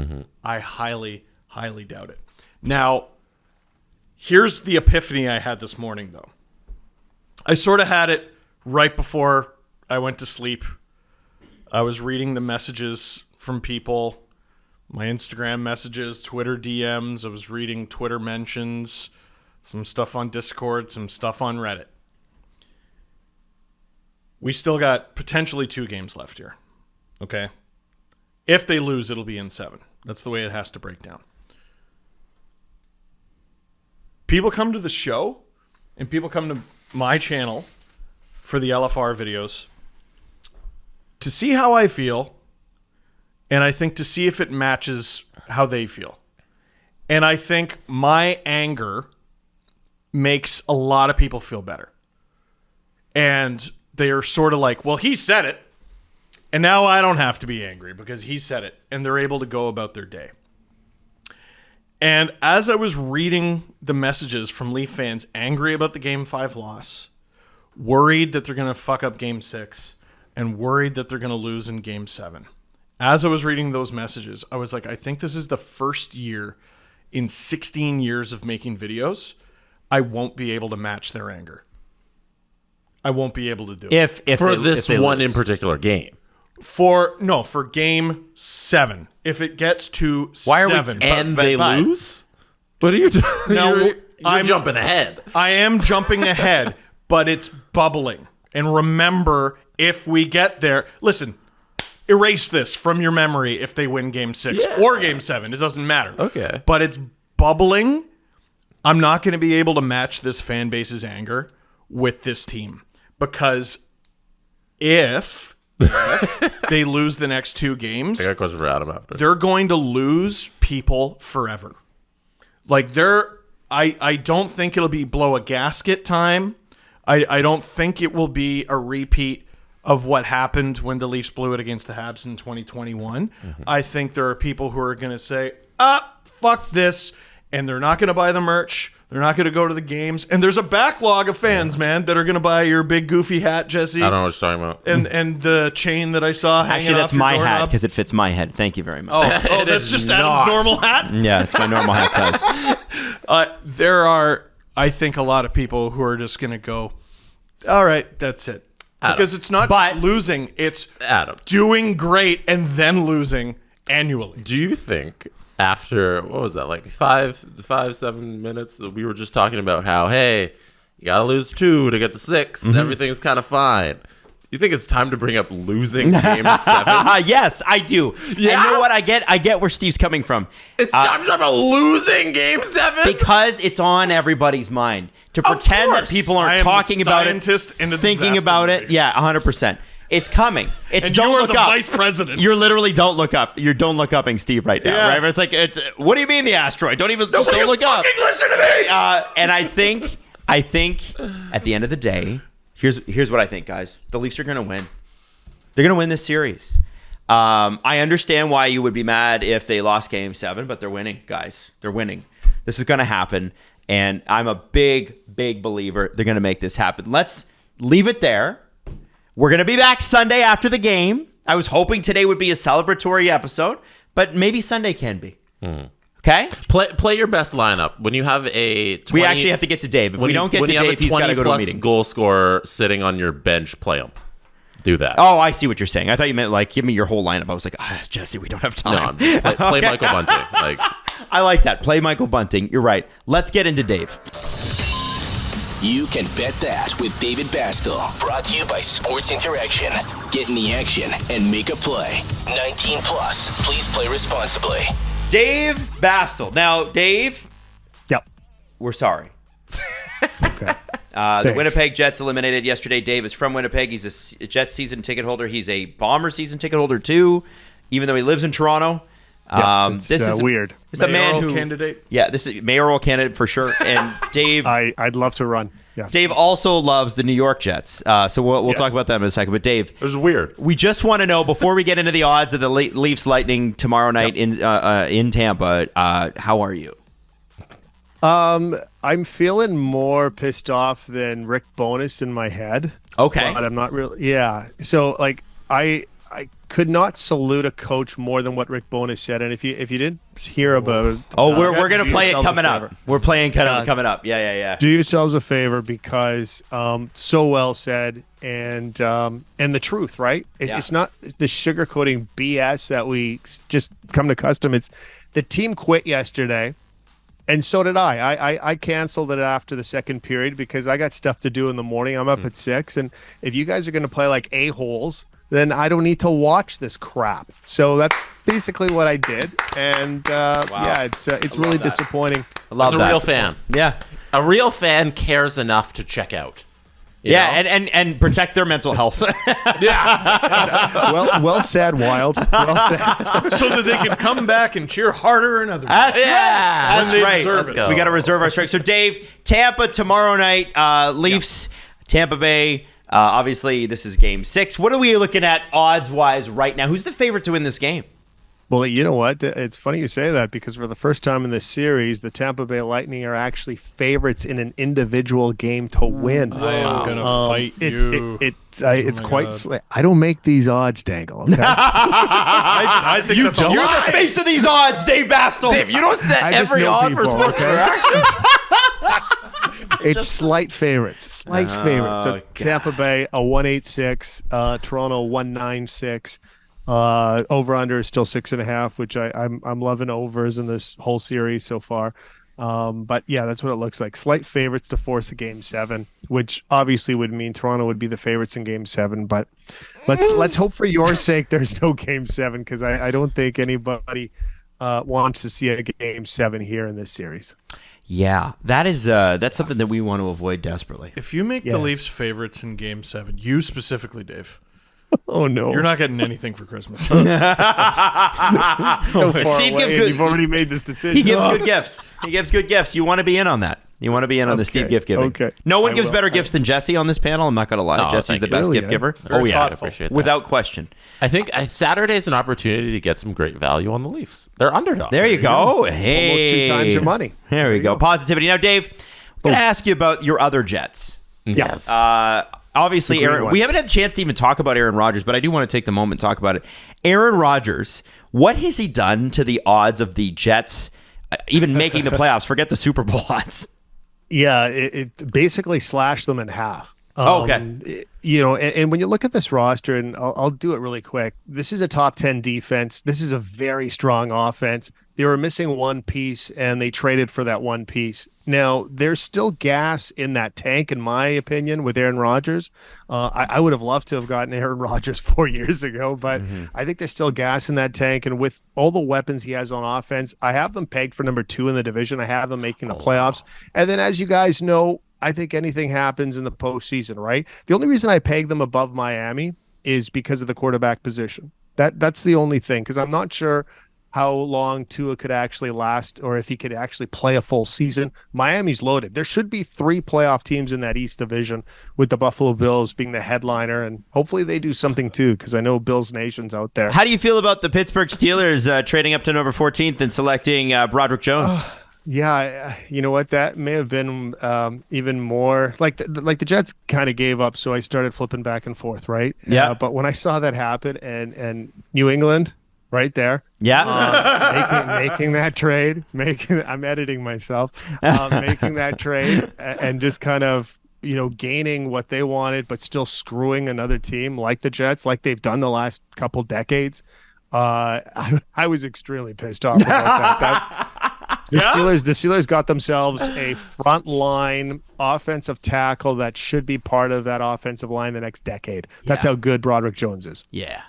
I highly, highly doubt it. Now, here's the epiphany I had this morning, though. I sort of had it right before I went to sleep. I was reading the messages from people, my Instagram messages, Twitter DMs. I was reading Twitter mentions, some stuff on Discord, some stuff on Reddit. We still got potentially 2 games left here. Okay? If they lose, it'll be in 7. That's the way it has to break down. People come to the show, and people come to my channel for the LFR videos to see how I feel, and I think to see if it matches how they feel. And I think my anger makes a lot of people feel better. And they are sort of like, well, he said it, and now I don't have to be angry because he said it, and they're able to go about their day. And as I was reading the messages from Leaf fans angry about the Game 5 loss, worried that they're going to fuck up Game 6, and worried that they're going to lose in Game 7, as I was reading those messages, I was like, I think this is the first year in 16 years of making videos I won't be able to match their anger. I won't be able to do it. If this one lose. in particular game. For Game 7. If it gets to Why are we- 7. And they lose? What are you doing? No, you're I'm jumping ahead. I am jumping ahead, but it's bubbling. And remember, if we get there, listen, erase this from your memory if they win Game 6 or Game 7. It doesn't matter. Okay. But it's bubbling. I'm not going to be able to match this fan base's anger with this team. Because if they lose the next 2 games, I got a question for Adam after. they're going to lose people forever. Like, I don't think it'll be blow a gasket time. I don't think it will be a repeat of what happened when the Leafs blew it against the Habs in 2021. I think there are people who are going to say, fuck this, and they're not going to buy the merch. They're not going to go to the games. And there's a backlog of fans, man, that are going to buy your big goofy hat, Jesse. I don't know what you're talking about. And the chain that I saw hanging Actually, that's off your my hat doorknob. because it fits my head. Thank you very much. Oh, that's just Adam's normal hat? Yeah, it's my normal hat size. There are, I think, a lot of people who are just going to go, all right, that's it. Adam. Because it's not just losing, it's Adam, doing great and then losing annually. do you think after, what was that, like 7 minutes, that we were just talking about how, hey, you got to lose 2 to get to 6. Everything's kind of fine. You think it's time to bring up losing game 7? Yes, I do. Yeah? And you know what? I get where Steve's coming from. It's time to talk about losing game 7? Because it's on everybody's mind. To pretend that course. people I aren't am talking the about it, scientist in a thinking disaster about it. movie. Yeah, 100%. It's coming. It's And don't you are look the up. vice president. You're literally don't look up. You're don't look upping Steve right now, Yeah. right? But it's like, what do you mean the asteroid? Don't even just don't look up. Listen to me! And I think at the end of the day, here's what I think, guys. The Leafs are going to win. They're going to win this series. I understand why you would be mad if they lost game 7, but they're winning, guys. They're winning. This is going to happen. And I'm a big, big believer they're going to make this happen. Let's leave it there. We're going to be back Sunday after the game. I was hoping today would be a celebratory episode, but maybe Sunday can be. Okay? Play your best lineup. When you have a 20, We actually have to get to Dave. If we don't get to Dave, he's got to go to a meeting. goal scorer sitting on your bench, play him. Do that. Oh, I see what you're saying. I thought you meant like give me your whole lineup. I was like, Jesse, we don't have time. No, play Michael Bunting. Like, I like that. Play Michael Bunting. You're right. Let's get into Dave. You can bet that with David Bastel. Brought to you by Sports Interaction. Get in the action and make a play. 19 plus. Please play responsibly. Dave Bastel. Now, Dave, Yep. we're sorry. Okay. The Thanks. Winnipeg Jets eliminated yesterday. Dave is from Winnipeg. He's a Jets season ticket holder. He's a Bomber season ticket holder too, even though he lives in Toronto. Yeah, it's this is weird. It's a man Mayoral who candidate. Yeah, this is mayoral candidate for sure. And Dave, I'd love to run. Yes. Dave also loves the New York Jets. So we'll Yes. talk about them in a second. But Dave, it was weird. we just want to know before we get into the odds of the Leafs Lightning tomorrow night in Tampa. How are you? I'm feeling more pissed off than Rick Bowness in my head. Okay. But I'm not really. Yeah. So like I could not salute a coach more than what Rick Bowness said. And if you didn't hear about it, We're gonna do play it yourselves a coming up. favor. We're playing coming up. Yeah. Do yourselves a favor because so well said and the truth, right? It's not the sugarcoating BS that we just come to custom. It's the team quit yesterday. And so did I. I canceled it after the second period because I got stuff to do in the morning. I'm up at 6. And if you guys are going to play like a-holes, then I don't need to watch this crap. So that's basically what I did. And yeah, it's really that. disappointing. I love As a that. real fan. Yeah. A real fan cares enough to check out. You know? and protect their mental health. Well said, Wild. Well said. So that they can come back and cheer harder and others. That's Yeah. That's When they right. deserve Let's it. go. We got to reserve our strength. So, Dave, Tampa tomorrow night. Leafs, Tampa Bay. Obviously, this is Game 6. What are we looking at odds-wise right now? Who's the favorite to win this game? Well, you know what? It's funny you say that because for the first time in this series, the Tampa Bay Lightning are actually favorites in an individual game to win. I am gonna fight you. It's my quite. God. I don't make these odds, Dangle. Okay? I think that's a You're lie. the face of these odds, Dave Bastel. Dave, you don't set I just every know odd for people, sports okay? interaction. It's slight favorites. Slight favorites. So God. Tampa Bay a 186, Toronto 196. Over under is still 6.5, which I'm loving overs in this whole series so far. But yeah, that's what it looks like. Slight favorites to force a Game 7, which obviously would mean Toronto would be the favorites in Game 7. But let's hope for your sake there's no Game 7 because I don't think anybody wants to see a Game 7 here in this series. Yeah, that's something that we want to avoid desperately. If you make the Yes. Leafs favorites in Game 7, you specifically, Dave, Oh no, you're not getting anything for Christmas. so far Steve away, gives and good- you've already made this decision. He gives good gifts. You want to be in on that. You want to be in on the Steve gift giving. Okay. No one I gives will. better gifts than Jesse on this panel. I'm not going to lie. Oh, Jesse's thank the you. best Really, gift yeah? giver. Very Oh, yeah. thoughtful. Appreciate that. Without question. I think Saturday is an opportunity to get some great value on the Leafs. They're underdogs. There you go. Hey. Almost 2 times your money. There we go. Positivity. Now, Dave, I'm going to ask you about your other Jets. Yes. Obviously, The green Aaron. one. We haven't had a chance to even talk about Aaron Rodgers, but I do want to take the moment and talk about it. Aaron Rodgers, what has he done to the odds of the Jets even making the playoffs? Forget the Super Bowl odds. Yeah, it basically slashed them in half. Okay. You know, and when you look at this roster, and I'll do it really quick. This is a top 10 defense. This is a very strong offense. They were missing one piece, and they traded for that one piece. Now, there's still gas in that tank, in my opinion, with Aaron Rodgers. I would have loved to have gotten Aaron Rodgers 4 years ago, but I think there's still gas in that tank. And with all the weapons he has on offense, I have them pegged for number 2 in the division. I have them making the playoffs. And then, as you guys know, I think anything happens in the postseason, right? The only reason I peg them above Miami is because of the quarterback position. That's the only thing, because I'm not sure how long Tua could actually last or if he could actually play a full season. Miami's loaded. There should be 3 playoff teams in that East Division, with the Buffalo Bills being the headliner, and hopefully they do something too, because I know Bills Nation's out there. How do you feel about the Pittsburgh Steelers trading up to number 14th and selecting Broderick Jones? Yeah, you know what? That may have been even more like the Jets kind of gave up, so I started flipping back and forth, right? Yeah. But when I saw that happen, and New England, right there, making that trade, I'm editing myself, making that trade, and just kind of gaining what they wanted, but still screwing another team like the Jets, like they've done the last couple decades. I was extremely pissed off about that. The Steelers got themselves a frontline offensive tackle that should be part of that offensive line the next decade. That's how good Broderick Jones is. Yeah.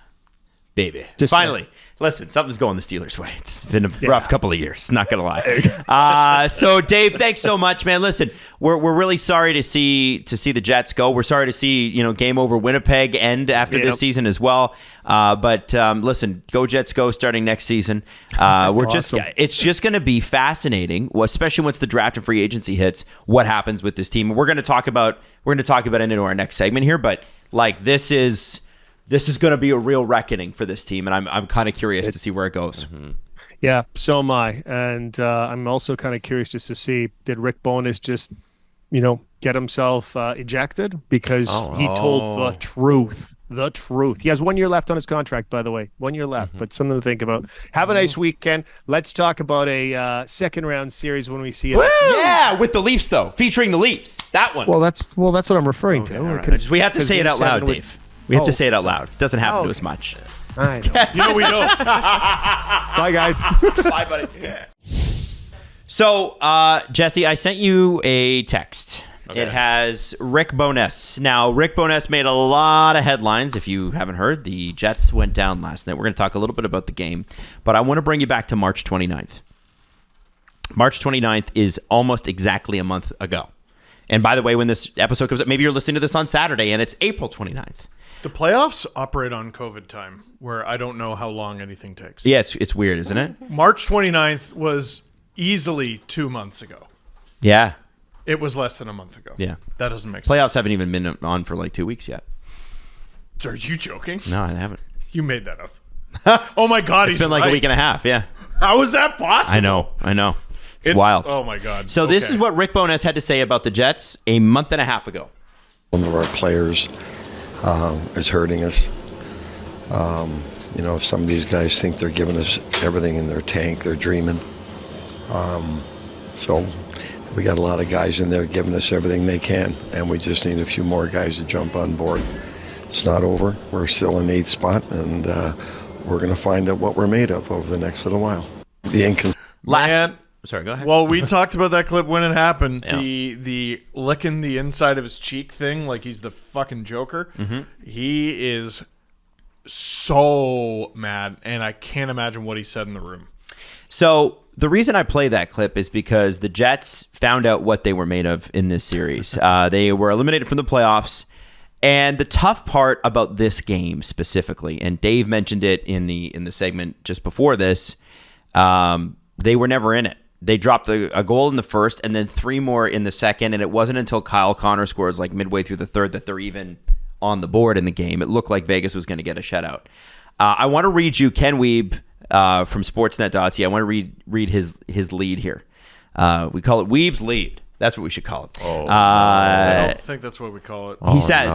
Baby. Just Finally. Listen, something's going the Steelers' way. It's been a rough couple of years, not going to lie. So, Dave, thanks so much, man. Listen, we're really sorry to see the Jets go. We're sorry to see, game over Winnipeg end after this season as well. But listen, go Jets go starting next season. It's just going to be fascinating, especially once the draft and free agency hits, what happens with this team. We're going to talk about it into our next segment here, but this is going to be a real reckoning for this team, and I'm kind of curious to see where it goes. Mm-hmm. Yeah, so am I. And I'm also kind of curious just to see, did Rick Bowness just, get himself ejected? Because he told the truth. The truth. He has 1 year left on his contract, by the way. 1 year left, but something to think about. Have a nice weekend. Let's talk about a second round series when we see it. Yeah, with the Leafs, though. Featuring the Leafs. That one. Well, that's what I'm referring to. Right. We have to say it out loud, Dave. We have to say it out loud. It doesn't happen to us much. I know. We don't. Bye, guys. Bye, buddy. So, Jesse, I sent you a text. Okay. It has Rick Bowness. Now, Rick Bowness made a lot of headlines. If you haven't heard, the Jets went down last night. We're going to talk a little bit about the game, but I want to bring you back to March 29th. March 29th is almost exactly a month ago. And by the way, when this episode comes up, maybe you're listening to this on Saturday, and it's April 29th. The playoffs operate on COVID time, where I don't know how long anything takes. Yeah, it's weird, isn't it? March 29th was easily 2 months ago. Yeah. It was less than a month ago. Yeah. That doesn't make Playoffs sense. haven't even been on for like 2 weeks yet. Are you joking? No, I haven't. You made that up. Oh my God, It's been like a week and a half, yeah. How is that possible? I know. It's wild. Oh my God. So this is what Rick Bowness had to say about the Jets a month and a half ago. One of our players is hurting us. If some of these guys think they're giving us everything in their tank, they're dreaming. So we got a lot of guys in there giving us everything they can, and we just need a few more guys to jump on board. It's not over. We're still in 8th spot, and we're going to find out what we're made of over the next little while. Sorry, go ahead. Well, we talked about that clip when it happened. Yeah. The licking the inside of his cheek thing, like he's the fucking Joker. Mm-hmm. He is so mad, and I can't imagine what he said in the room. So the reason I play that clip is because the Jets found out what they were made of in this series. They were eliminated from the playoffs. And the tough part about this game specifically, and Dave mentioned it in the segment just before this, they were never in it. They dropped a goal in the first and then 3 more in the second, and it wasn't until Kyle Connor scores like midway through the third that they're even on the board in the game. It looked like Vegas was going to get a shutout. I want to read you Ken Wiebe from Sportsnet.ca. I want to read his lead here. We call it Wiebe's lead. That's what we should call it. I don't think that's what we call it. He says,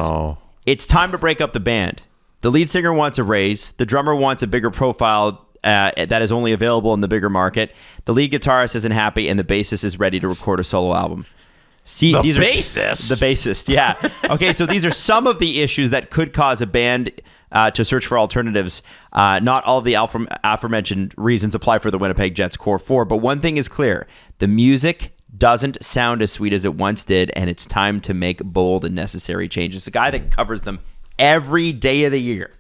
it's time to break up the band. The lead singer wants a raise. The drummer wants a bigger profile that is only available in the bigger market. The lead guitarist isn't happy, and the bassist is ready to record a solo album. See, the bassist, yeah. Okay, so these are some of the issues that could cause a band to search for alternatives. Not all of the aforementioned reasons apply for the Winnipeg Jets core 4, but one thing is clear. The music doesn't sound as sweet as it once did, and it's time to make bold and necessary changes. The guy that covers them every day of the year.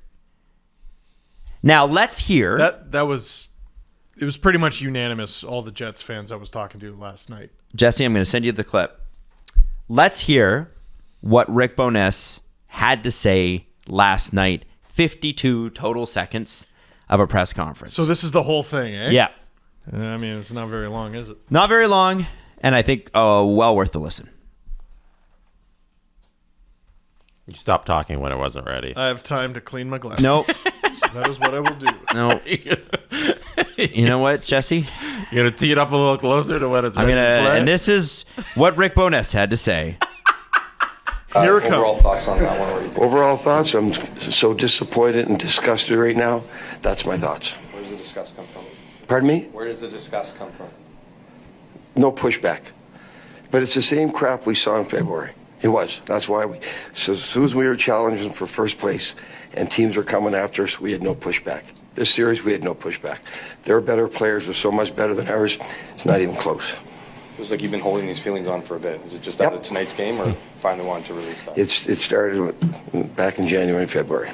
Now, let's hear... It was pretty much unanimous, all the Jets fans I was talking to last night. Jesse, I'm going to send you the clip. Let's hear what Rick Bowness had to say last night. 52 total seconds of a press conference. So this is the whole thing, eh? Yeah. I mean, it's not very long, is it? Not very long, and I think well worth the listen. You stopped talking when it wasn't ready. I have time to clean my glasses. Nope. So that is what I will do. No. You know what, Jesse? You're going to tee it up a little closer to when it's ready to play? And this is what Rick Bowness had to say. Here it comes. Overall thoughts on that one? Overall thoughts? I'm so disappointed and disgusted right now. That's my thoughts. Where does the disgust come from? Pardon me? Where does the disgust come from? No pushback. But it's the same crap we saw in February. It was. That's why so as soon as we were challenging for first place and teams were coming after us, we had no pushback. This series, we had no pushback. Their better players were so much better than ours, it's not even close. Feels like you've been holding these feelings on for a bit. Is it just out of tonight's game or finally wanted to release that? It started back in January and February.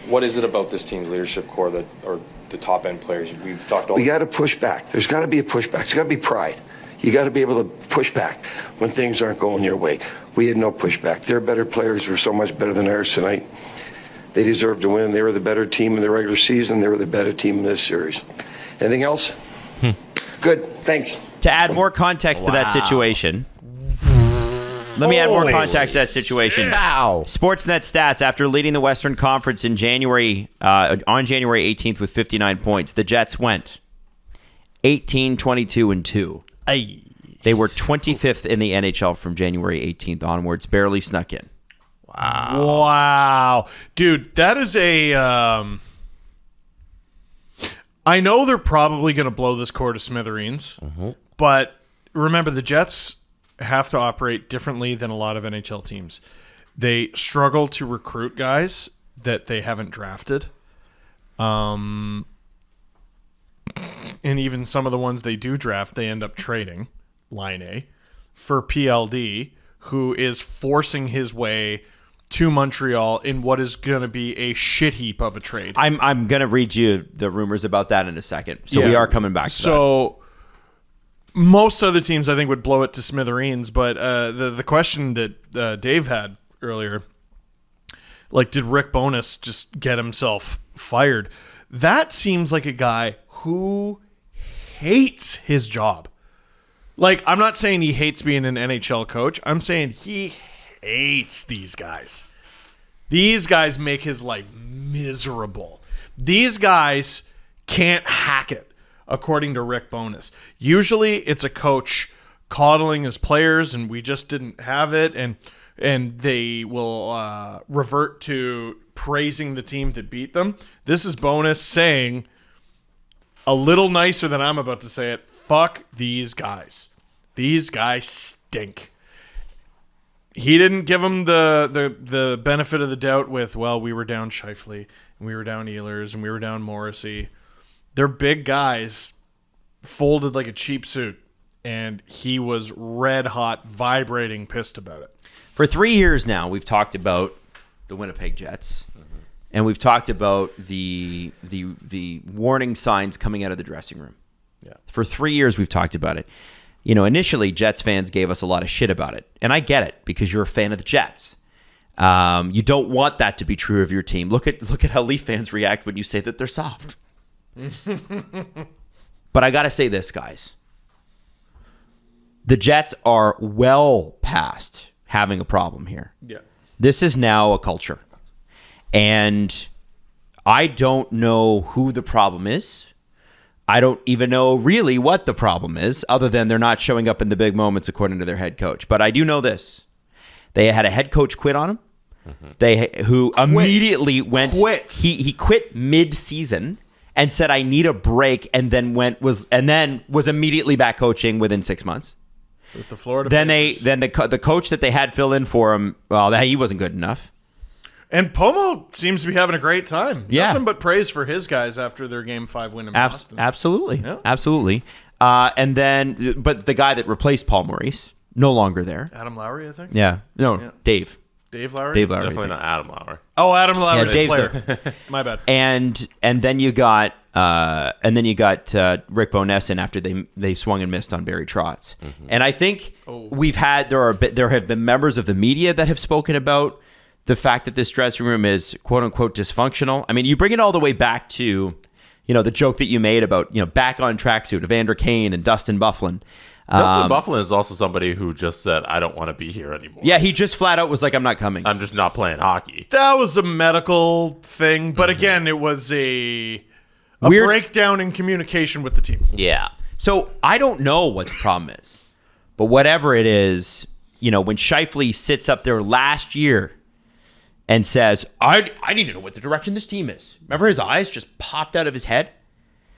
What is it about this team's leadership core or the top end players? We've talked all. We got to push back. There's got to be a pushback. There's got to be pride. You got to be able to push back when things aren't going your way. We had no pushback. Their better players were so much better than ours tonight. They deserved to win. They were the better team in the regular season. They were the better team in this series. Anything else? Good. Thanks. To add more context to that situation, let me add more context to that situation. Wow. Sportsnet stats: after leading the Western Conference in January, on January 18th with 59 points, the Jets went 18, 22, and 2. They were 25th in the NHL from January 18th onwards, barely snuck in. Wow. Dude, that is a... I know they're probably going to blow this core to smithereens, but remember, the Jets have to operate differently than a lot of NHL teams. They struggle to recruit guys that they haven't drafted. And even some of the ones they do draft, they end up trading Line for PLD, who is forcing his way to Montreal in what is going to be a shit heap of a trade. I'm going to read you the rumors about that in a second. So we are coming back to that. So most other teams, I think, would blow it to smithereens. But the question that Dave had earlier, like, did Rick Bowness just get himself fired? That seems like a guy who hates his job. Like, I'm not saying he hates being an NHL coach. I'm saying he hates these guys. These guys make his life miserable. These guys can't hack it, according to Rick Bowness. Usually it's a coach coddling his players, and we just didn't have it, and they will revert to praising the team that beat them. This is Bowness saying, a little nicer than I'm about to say it, fuck these guys. These guys stink. He didn't give them the benefit of the doubt with, well, we were down Scheifele, and we were down Ehlers, and we were down Morrissey. They're big guys, folded like a cheap suit, and he was red hot, vibrating, pissed about it. For 3 years now, we've talked about the Winnipeg Jets, and we've talked about the warning signs coming out of the dressing room. Yeah. For 3 years, we've talked about it. You know, initially, Jets fans gave us a lot of shit about it. And I get it, because you're a fan of the Jets. You don't want that to be true of your team. Look at how Leaf fans react when you say that they're soft. But I got to say this, guys. The Jets are well past having a problem here. Yeah. This is now a culture. And I don't know who the problem is. I don't even know really what the problem is, other than they're not showing up in the big moments according to their head coach. But I do know this. They had a head coach quit on him. Who immediately went. He quit mid-season and said, "I need a break," and then was immediately back coaching within 6 months. With the Florida. Then the coach that they had fill in for him, he wasn't good enough. And Pomo seems to be having a great time. Yeah. Nothing but praise for his guys after their Game 5 win in Boston. Absolutely. Yeah. Absolutely. But the guy that replaced Paul Maurice, no longer there. Adam Lowry, I think. Yeah. No, Dave. Dave Lowry? Definitely not Adam Lowry. Oh, Adam Lowry, the Dave's player. My bad. And then you got Rick Bonesson after they swung and missed on Barry Trotz. And I think there have been members of the media that have spoken about the fact that this dressing room is quote unquote dysfunctional. I mean, you bring it all the way back to, the joke that you made about, back on tracksuit of Evander Kane and Dustin Byfuglien. Dustin Byfuglien is also somebody who just said, I don't want to be here anymore. Yeah, he just flat out was like, I'm not coming. I'm just not playing hockey. That was a medical thing, but again, it was a breakdown in communication with the team. Yeah. So I don't know what the problem is, but whatever it is, when Scheifele sits up there last year and says, I need to know what the direction this team is. Remember his eyes just popped out of his head?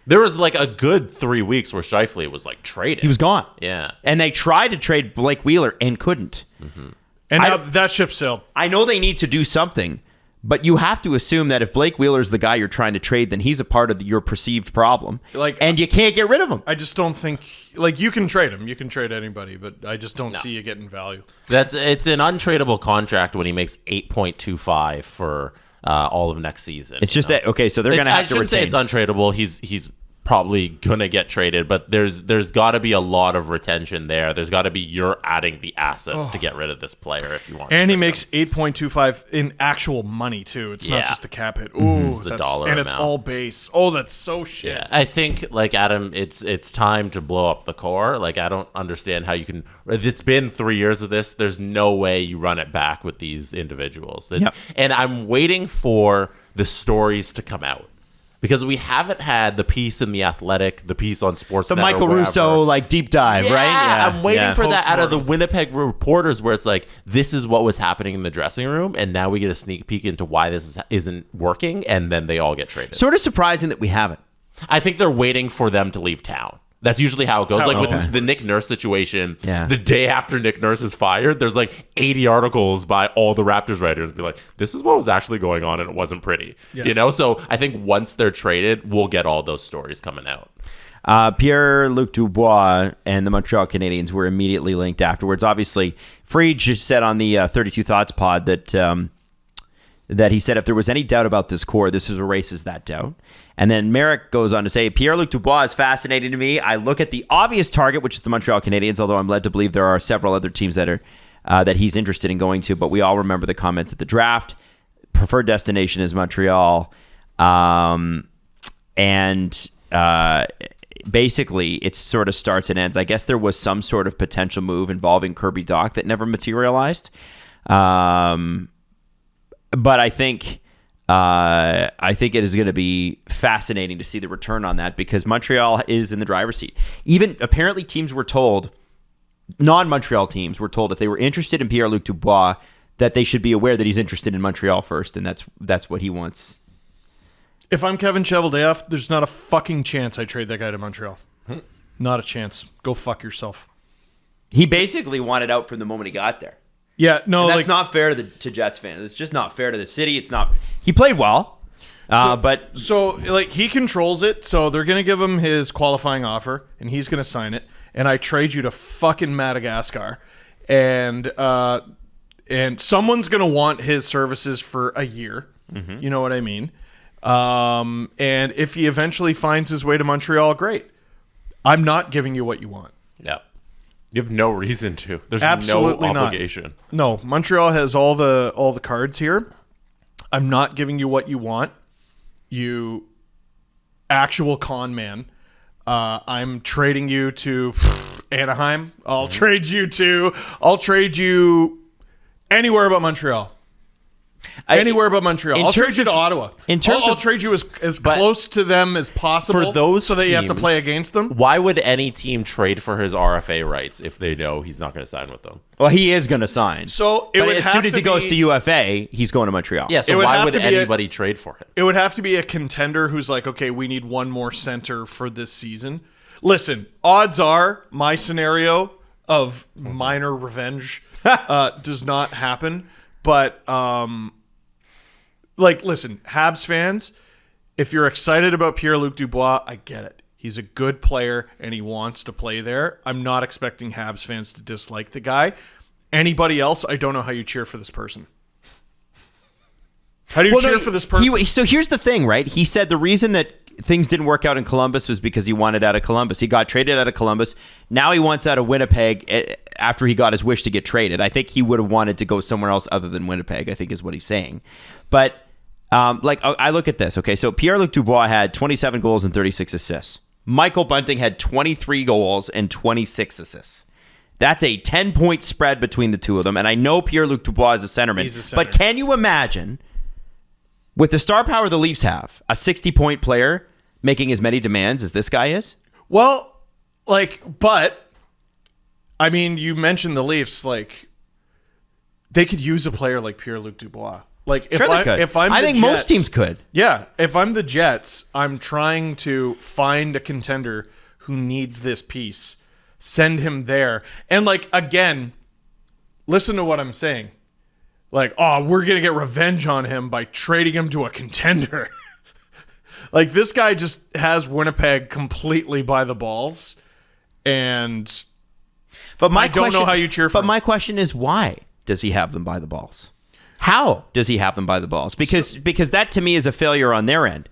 There was like a good 3 weeks where Scheifele was like traded. He was gone. Yeah. And they tried to trade Blake Wheeler and couldn't. And now that ship sailed. I know they need to do something, but you have to assume that if Blake Wheeler's the guy you're trying to trade, then he's a part of your perceived problem. And you can't get rid of him. I just don't think you can trade him. You can trade anybody, but I just don't see you getting value. It's an untradeable contract when he makes $8.25 for all of next season. It's just that so they're going to have to retain. I shouldn't say it's untradeable. He's probably gonna get traded, but there's got to be a lot of retention there. There's got to be you're adding the assets to get rid of this player if you want. And he makes 8.25 in actual money too. It's not just the cap hit. Ooh, it's the dollar and amount. It's all base. Oh, that's so shit. Yeah, I think Adam, it's time to blow up the core. I don't understand how you can. It's been 3 years of this. There's no way you run it back with these individuals. And I'm waiting for the stories to come out. Because we haven't had the piece in The Athletic, the piece on Sportsnet, the Michael Russo deep dive, right? Yeah, I'm waiting for that out of the Winnipeg reporters, where it's like, this is what was happening in the dressing room, and now we get a sneak peek into why this isn't working, and then they all get traded. Sort of surprising that we haven't. I think they're waiting for them to leave town. That's usually how it goes. With the Nick Nurse situation, the day after Nick Nurse is fired, there's 80 articles by all the Raptors writers be like, this is what was actually going on and it wasn't pretty. Yeah. So I think once they're traded, we'll get all those stories coming out. Pierre-Luc Dubois and the Montreal Canadiens were immediately linked afterwards. Obviously, Friedge said on the 32 Thoughts pod that he said if there was any doubt about this core, this erases that doubt. And then Merrick goes on to say, Pierre-Luc Dubois is fascinating to me. I look at the obvious target, which is the Montreal Canadiens, although I'm led to believe there are several other teams that are that he's interested in going to. But we all remember the comments at the draft. Preferred destination is Montreal. Basically, it sort of starts and ends. I guess there was some sort of potential move involving Kirby Dach that never materialized. But I think it is going to be fascinating to see the return on that, because Montreal is in the driver's seat. Even apparently teams were told, non-Montreal teams were told, if they were interested in Pierre-Luc Dubois, that they should be aware that he's interested in Montreal first, and that's what he wants. If I'm Kevin Cheveldayoff, there's not a fucking chance I trade that guy to Montreal. Not a chance. Go fuck yourself. He basically wanted out from the moment he got there. Yeah, no, and that's not fair to Jets fans. It's just not fair to the city. It's not. He played well, but he controls it. So they're gonna give him his qualifying offer, and he's gonna sign it. And I trade you to fucking Madagascar, and someone's gonna want his services for a year. Mm-hmm. You know what I mean? And if he eventually finds his way to Montreal, great. I'm not giving you what you want. Yeah. You have no reason to. There's Absolutely no obligation. No, Montreal has all the cards here. I'm not giving you what you want. You actual con man. I'm trading you to Anaheim. I'll trade you to. I'll trade you anywhere but Montreal. Anywhere but Montreal. I'll trade you to Ottawa. I'll trade you as close to them as possible for those so that you have to teams, play against them. Why would any team trade for his RFA rights if they know he's not going to sign with them? Well, he is going to sign. So but as soon as he goes to UFA, he's going to Montreal. Yeah, so why would anybody trade for him? It would have to be a contender who's like, okay, we need one more center for this season. Listen, odds are my scenario of minor revenge does not happen. But, listen, Habs fans, if you're excited about Pierre-Luc Dubois, I get it. He's a good player, and he wants to play there. I'm not expecting Habs fans to dislike the guy. Anybody else, I don't know how you cheer for this person. How do you cheer for this person? So here's the thing, right? He said the reason that things didn't work out in Columbus was because he wanted out of Columbus. He got traded out of Columbus. Now he wants out of Winnipeg after he got his wish to get traded. I think he would have wanted to go somewhere else other than Winnipeg, I think is what he's saying. But I look at this. Okay, so Pierre-Luc Dubois had 27 goals and 36 assists. Michael Bunting had 23 goals and 26 assists. That's a 10-point spread between the two of them. And I know Pierre-Luc Dubois is a centerman. He's a center. But can you imagine, with the star power the Leafs have, a 60-point player making as many demands as this guy is? Well, I mean, you mentioned the Leafs. They could use a player like Pierre-Luc Dubois. I think most teams could. Yeah, if I'm the Jets, I'm trying to find a contender who needs this piece. Send him there. And again, listen to what I'm saying. We're going to get revenge on him by trading him to a contender. This guy just has Winnipeg completely by the balls. And I don't know how you cheer for him. But my question is, why does he have them by the balls? How does he have them by the balls? Because that to me is a failure on their end.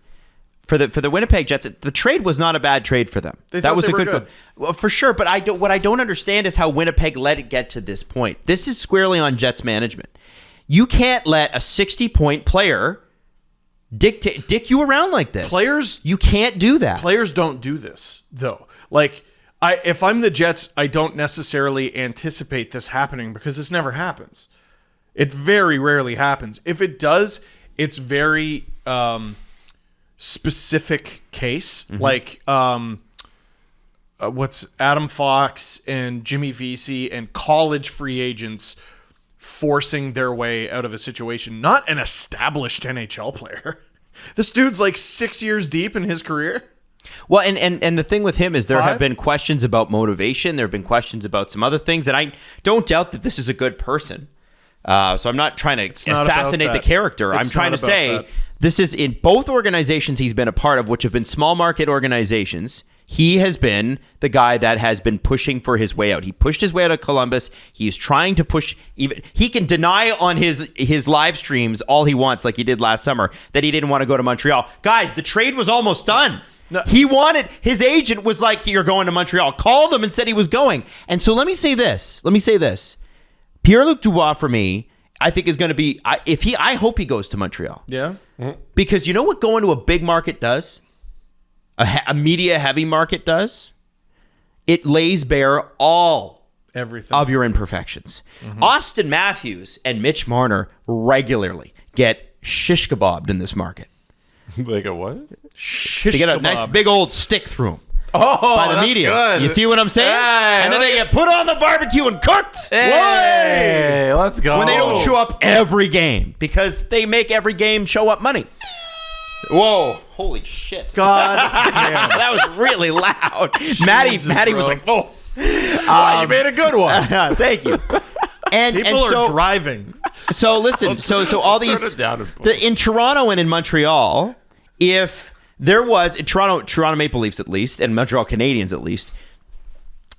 For the Winnipeg Jets, the trade was not a bad trade for them. That was a good. Well, for sure. But what I don't understand is how Winnipeg let it get to this point. This is squarely on Jets management. You can't let a 60-point player dick you around like this. You can't do that. Players don't do this though. If I'm the Jets, I don't necessarily anticipate this happening because this never happens. It very rarely happens. If it does, it's very specific case. What's Adam Fox and Jimmy Vesey and college free agents forcing their way out of a situation, not an established NHL player. This dude's 6 years deep in his career. Well, and the thing with him is there have been questions about motivation. There have been questions about some other things, and I don't doubt that this is a good person. So I'm not trying to assassinate the character. I'm trying to say this is in both organizations he's been a part of, which have been small market organizations. He has been the guy that has been pushing for his way out. He pushed his way out of Columbus. He is trying to push. Even he can deny on his live streams all he wants, like he did last summer, that he didn't want to go to Montreal. Guys, the trade was almost done. No. His agent was like, "You're going to Montreal." Called him and said he was going. And so let me say this. Pierre-Luc Dubois for me, I think is going to be. I hope he goes to Montreal. Yeah. Because you know what going to a big market does? A media heavy market does? It lays bare everything of your imperfections. Mm-hmm. Austin Matthews and Mitch Marner regularly get shish kebabbed in this market. Like a what? They get a nice big old stick through them. By the media. Good. You see what I'm saying? Hey, and then they get put on the barbecue and cooked. Hey, let's go. When they don't show up every game because they make every game show up money. Whoa. Holy shit. God damn. That was really loud. Maddie was like, oh. You made a good one. Thank you. And people are driving. So listen, so all these in Toronto and in Montreal, if there was in Toronto Maple Leafs at least, and Montreal Canadiens at least,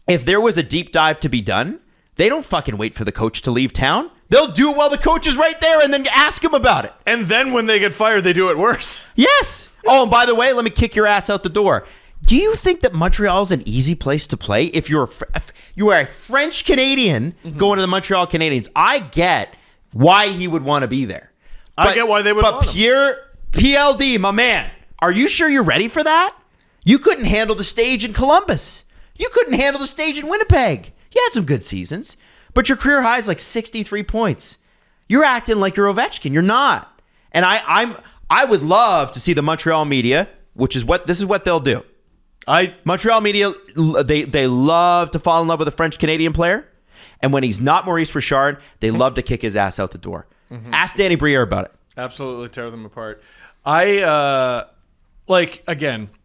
if there was a deep dive to be done, they don't fucking wait for the coach to leave town. They'll do it while the coach is right there and then ask him about it. And then when they get fired, they do it worse. Yes. Oh, and by the way, let me kick your ass out the door. Do you think that Montreal is an easy place to play if you are a French Canadian going to the Montreal Canadiens? I get why he would want to be there. I get why they would want him. But PLD, my man, are you sure you're ready for that? You couldn't handle the stage in Columbus. You couldn't handle the stage in Winnipeg. You had some good seasons, but your career high is like 63 points. You're acting like you're Ovechkin. You're not. And I would love to see the Montreal media, this is what they'll do. Montreal media, they love to fall in love with a French Canadian player, and when he's not Maurice Richard, they love to kick his ass out the door. Ask Danny Briere about it. Absolutely tear them apart. Again,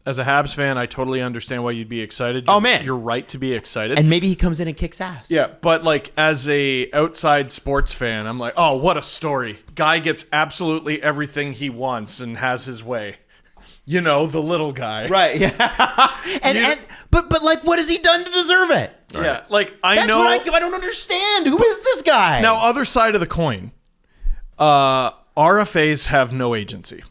as a Habs fan, I totally understand why you'd be excited. You're right to be excited. And maybe he comes in and kicks ass. Yeah, but as a outside sports fan, I'm like, oh, what a story. Guy gets absolutely everything he wants and has his way. The little guy. Right, yeah. But what has he done to deserve it? Right. Yeah, I don't understand. Who is this guy? Now, other side of the coin, RFAs have no agency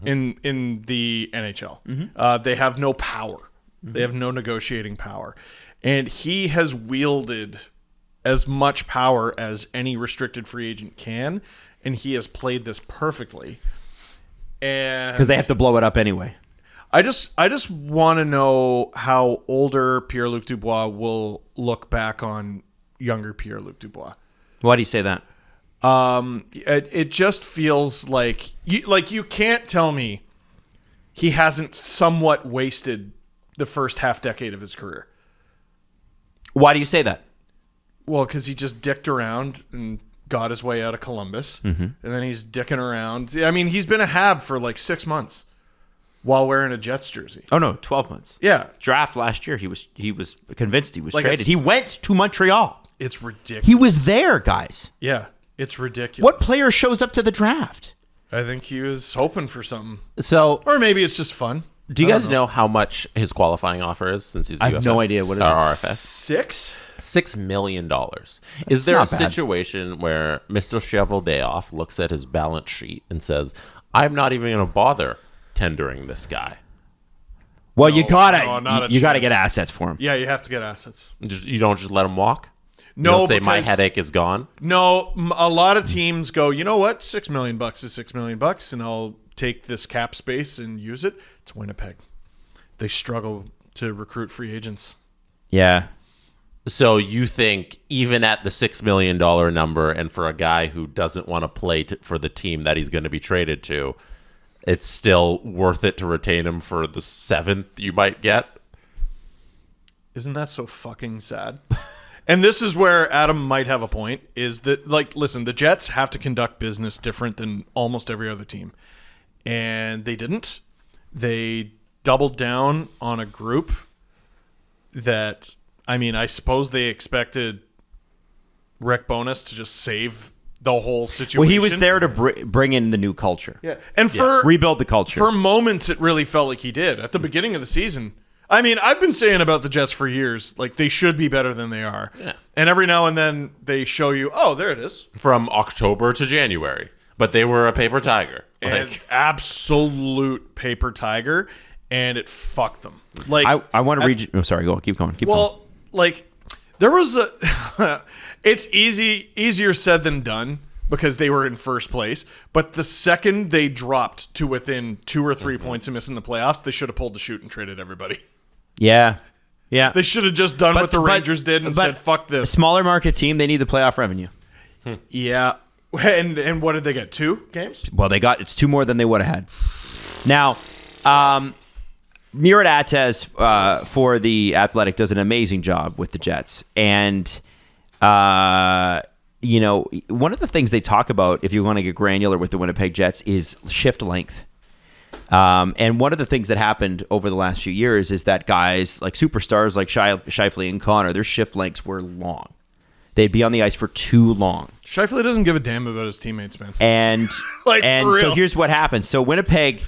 in the NHL. They have no power. They have no negotiating power. And he has wielded as much power as any restricted free agent can, and he has played this perfectly. And because they have to blow it up anyway. I just want to know how older Pierre-Luc Dubois will look back on younger Pierre-Luc Dubois. Why do you say that? It just feels like you can't tell me he hasn't somewhat wasted the first half decade of his career. Why do you say that? Well, because he just dicked around and got his way out of Columbus, and then he's dicking around. I mean, he's been a Hab for 6 months while wearing a Jets jersey. Oh no, 12 months. Yeah, draft last year. He was convinced he was traded. He went to Montreal. It's ridiculous. He was there, guys. Yeah, it's ridiculous. What player shows up to the draft? I think he was hoping for something. So, or maybe it's just fun. Do you guys know how much his qualifying offer is since he's? I have no idea what it is. $6 million. Is there a situation where Mr. Cheveldayoff looks at his balance sheet and says, "I'm not even going to bother tendering this guy"? Well, you gotta get assets for him. Yeah, you have to get assets. You don't just let him walk. No, you don't say my headache is gone. No, a lot of teams go, you know what? $6 million is $6 million, and I'll take this cap space and use it. It's Winnipeg. They struggle to recruit free agents. Yeah. So you think even at the $6 million number, and for a guy who doesn't want to play for the team that he's going to be traded to, it's still worth it to retain him for the 7th you might get? Isn't that so fucking sad? And this is where Adam might have a point, is that, listen, the Jets have to conduct business different than almost every other team. And they didn't. They doubled down on a group that, I suppose they expected Rick Bowness to just save the whole situation. Well, he was there to bring in the new culture. Yeah. And rebuild the culture. For moments, it really felt like he did. At the beginning of the season, I've been saying about the Jets for years, they should be better than they are. Yeah. And every now and then they show you, oh, there it is. From October to January. But they were a paper tiger. An absolute paper tiger, and it fucked them. I want to read you. Oh, sorry, go on. Keep going. Well, there was it's easier said than done because they were in first place. But the second they dropped to within 2 or 3 points of missing the playoffs, they should have pulled the chute and traded everybody. Yeah. They should have just done what the Rangers did and said, fuck this. A smaller market team, they need the playoff revenue. Yeah. And what did they get? 2 games? Well, it's 2 more than they would have had. Now, Murat Ates for the Athletic does an amazing job with the Jets. And, one of the things they talk about, if you want to get granular with the Winnipeg Jets, is shift length. And one of the things that happened over the last few years is that guys like superstars like Scheifele and Connor, their shift lengths were long. They'd be on the ice for too long. Scheifele doesn't give a damn about his teammates, man. And so here's what happened. So Winnipeg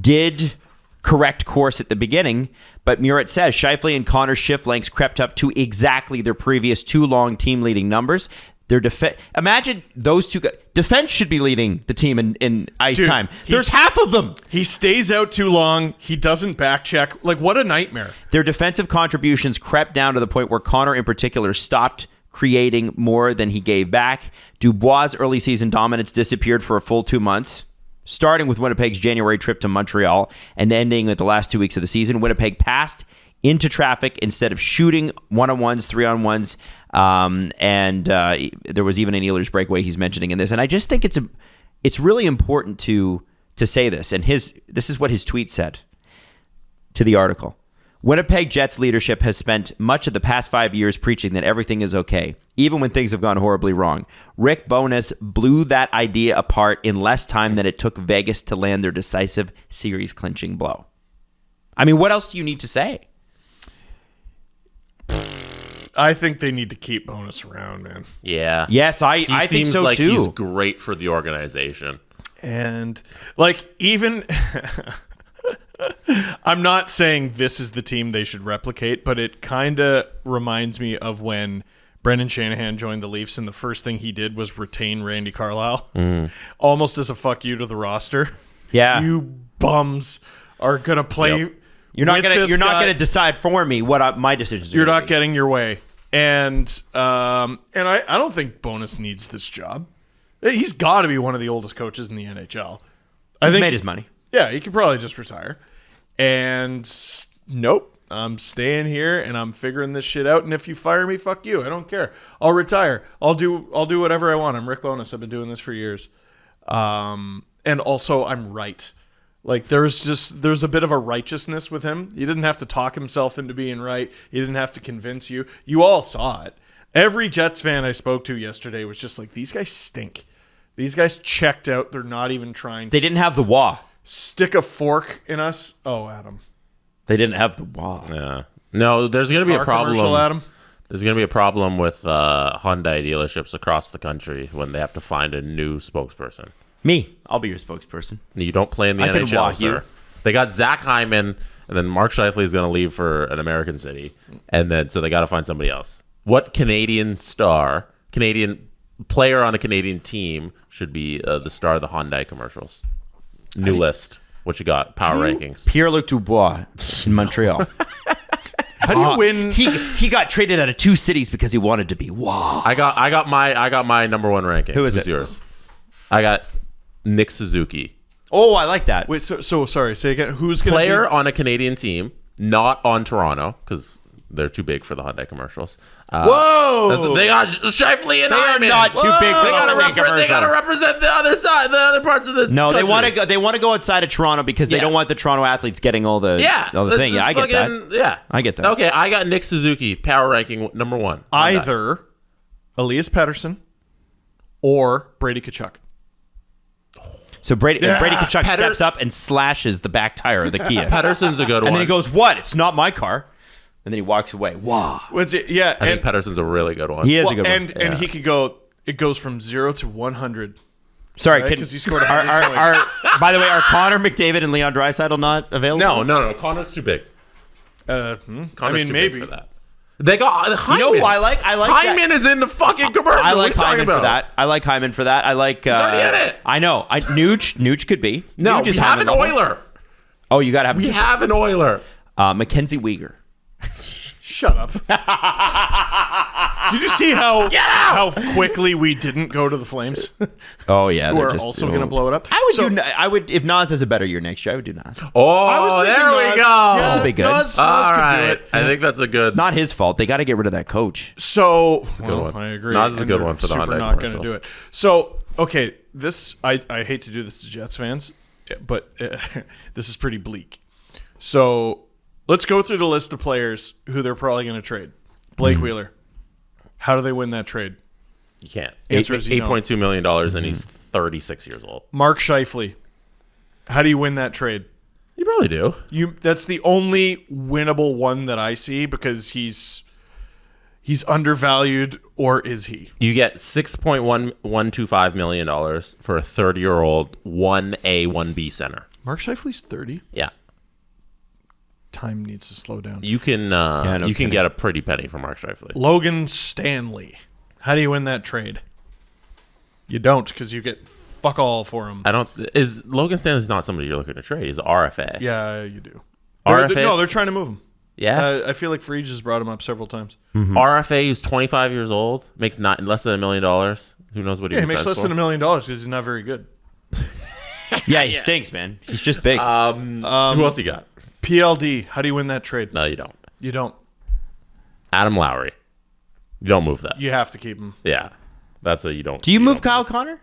did correct course at the beginning, but Murat says Scheifele and Connor's shift lengths crept up to exactly their previous 2 long team leading numbers. Their imagine those 2 guys. Defense should be leading the team in ice time. There's half of them. He stays out too long. He doesn't back check. What a nightmare. Their defensive contributions crept down to the point where Connor in particular stopped creating more than he gave back. Dubois' early season dominance disappeared for a full 2 months, starting with Winnipeg's January trip to Montreal and ending with the last 2 weeks of the season. Winnipeg passed into traffic instead of shooting one-on-ones, three-on-ones. And there was even an Ehlers breakaway he's mentioning in this. And I just think it's really important to say this. And this is what his tweet said to the article. Winnipeg Jets leadership has spent much of the past 5 years preaching that everything is okay, even when things have gone horribly wrong. Rick Bowness blew that idea apart in less time than it took Vegas to land their decisive series-clinching blow. I mean, what else do you need to say? I think they need to keep Bowness around, man. Yeah. Yes, I think so like too. He's great for the organization. And like even I'm not saying this is the team they should replicate, but it kind of reminds me of when Brendan Shanahan joined the Leafs and the first thing he did was retain Randy Carlyle, almost as a fuck you to the roster. Yeah. You bums are going to play. Yep. You're not gonna decide for me what my decisions are. You're gonna not be. getting your way. And I don't think Bowness needs this job. He's got to be one of the oldest coaches in the NHL. He's made his money. Yeah, he could probably just retire. And nope, I'm staying here and I'm figuring this shit out. And if you fire me, fuck you. I don't care. I'll retire. I'll do whatever I want. I'm Rick Bowness. I've been doing this for years. And also, I'm right. Like there's a bit of a righteousness with him. He didn't have to talk himself into being right. He didn't have to convince you. You all saw it. Every Jets fan I spoke to yesterday was just like, these guys stink. These guys checked out. They're not even trying. They didn't have the wah. Stick a fork in us. Oh, Adam. They didn't have the wah. Yeah. No, there's going to be a problem. Adam. There's going to be a problem with Hyundai dealerships across the country when they have to find a new spokesperson. Me. I'll be your spokesperson. You don't play in the I can NHL, wah sir. you. They got Zach Hyman, and then Mark Scheifele is going to leave for an American city, and then so they got to find somebody else. What Canadian player on a Canadian team should be the star of the Hyundai commercials? New list. What you got? Power rankings. Pierre-Luc Dubois in Montreal. How do you win? He got traded out of two cities because he wanted to be wah. I got my number one ranking. Who is Who's it? yours? I got Nick Suzuki. Oh, I like that. Wait, so sorry. Say again. Who's going to Player on a Canadian team, not on Toronto, because they're too big for the Hyundai commercials. Whoa! They got Scheifele and They are Hyman. not too big for They the Hyundai commercials. They got to represent the other side, the other parts of the No, country. they want to go outside of Toronto because they Yeah. don't want the Toronto athletes getting all the thing. Yeah, I get that. Yeah, I get that. Okay, I got Nick Suzuki, power ranking number one. either Elias Pettersson or Brady Tkachuk. So Brady Tkachuk Petter- steps up and slashes the back tire of the Kia. Pedersen's a good one. And then he goes, "What? It's not my car." And then he walks away. Wow. What's it? Yeah, I think Pedersen's a really good one. He is a good and one. and he could go. It goes from 0 to 100. Sorry, Right? can, 'Cause he scored 100 by the way, are Connor McDavid and Leon Draisaitl not available? No. Connor's too big. I Connor's mean, too maybe. big for that. They got Hyman. You know who I like? I like Hyman is in the fucking commercial. I like What are you talking Hyman for about? that. I like Hyman for that. I like. already in it. I know. Nuge could be. No, Nuge we is have Hyman an level. Oiler. Oh, you gotta have. We have an Oiler. Mackenzie Weegar. Shut up. Did you see how quickly we didn't go to the Flames? Oh yeah, Who they're are just- also going to blow it up? I would if Nas has a better year next year. I would do Nas. Oh, there we go. Nas would be good. Nas All could right. do it. I think that's a good. It's not his fault. They got to get rid of that coach. So, a good one. I agree. Nas is a And good they're one for the super Hyundai not going to commercials. do it. So, okay, this I hate to do this to Jets fans, but this is pretty bleak. So, let's go through the list of players who they're probably going to trade. Blake Wheeler. How do they win that trade? You can't. Answer is you don't. $8.2 million, and he's 36 years old. Mark Scheifele. How do you win that trade? You probably do. That's the only winnable one that I see because he's undervalued, or is he? You get $6.125 million for a 30-year-old 1A, 1B center. Mark Scheifele's 30. Yeah. Time needs to slow down. You can no you can kidding. get a pretty penny for Mark Scheifele. Logan Stanley. How do you win that trade? You don't, because you get fuck all for him. Is Logan Stanley's not somebody you're looking to trade? He's RFA. Yeah, you do. RFA? They're trying to move him. Yeah. I feel like Frege has brought him up several times. RFA who's 25 years old, makes not less than $1 million. Who knows what he Yeah, he makes less for? than $1 million because he's not very good. Yeah, he stinks, man. He's just big. Who else you got? PLD. How do you win that trade? No, you don't. You don't. Adam Lowry. You don't move that. You have to keep him. Yeah. That's a you don't. Do you move don't Kyle Connor?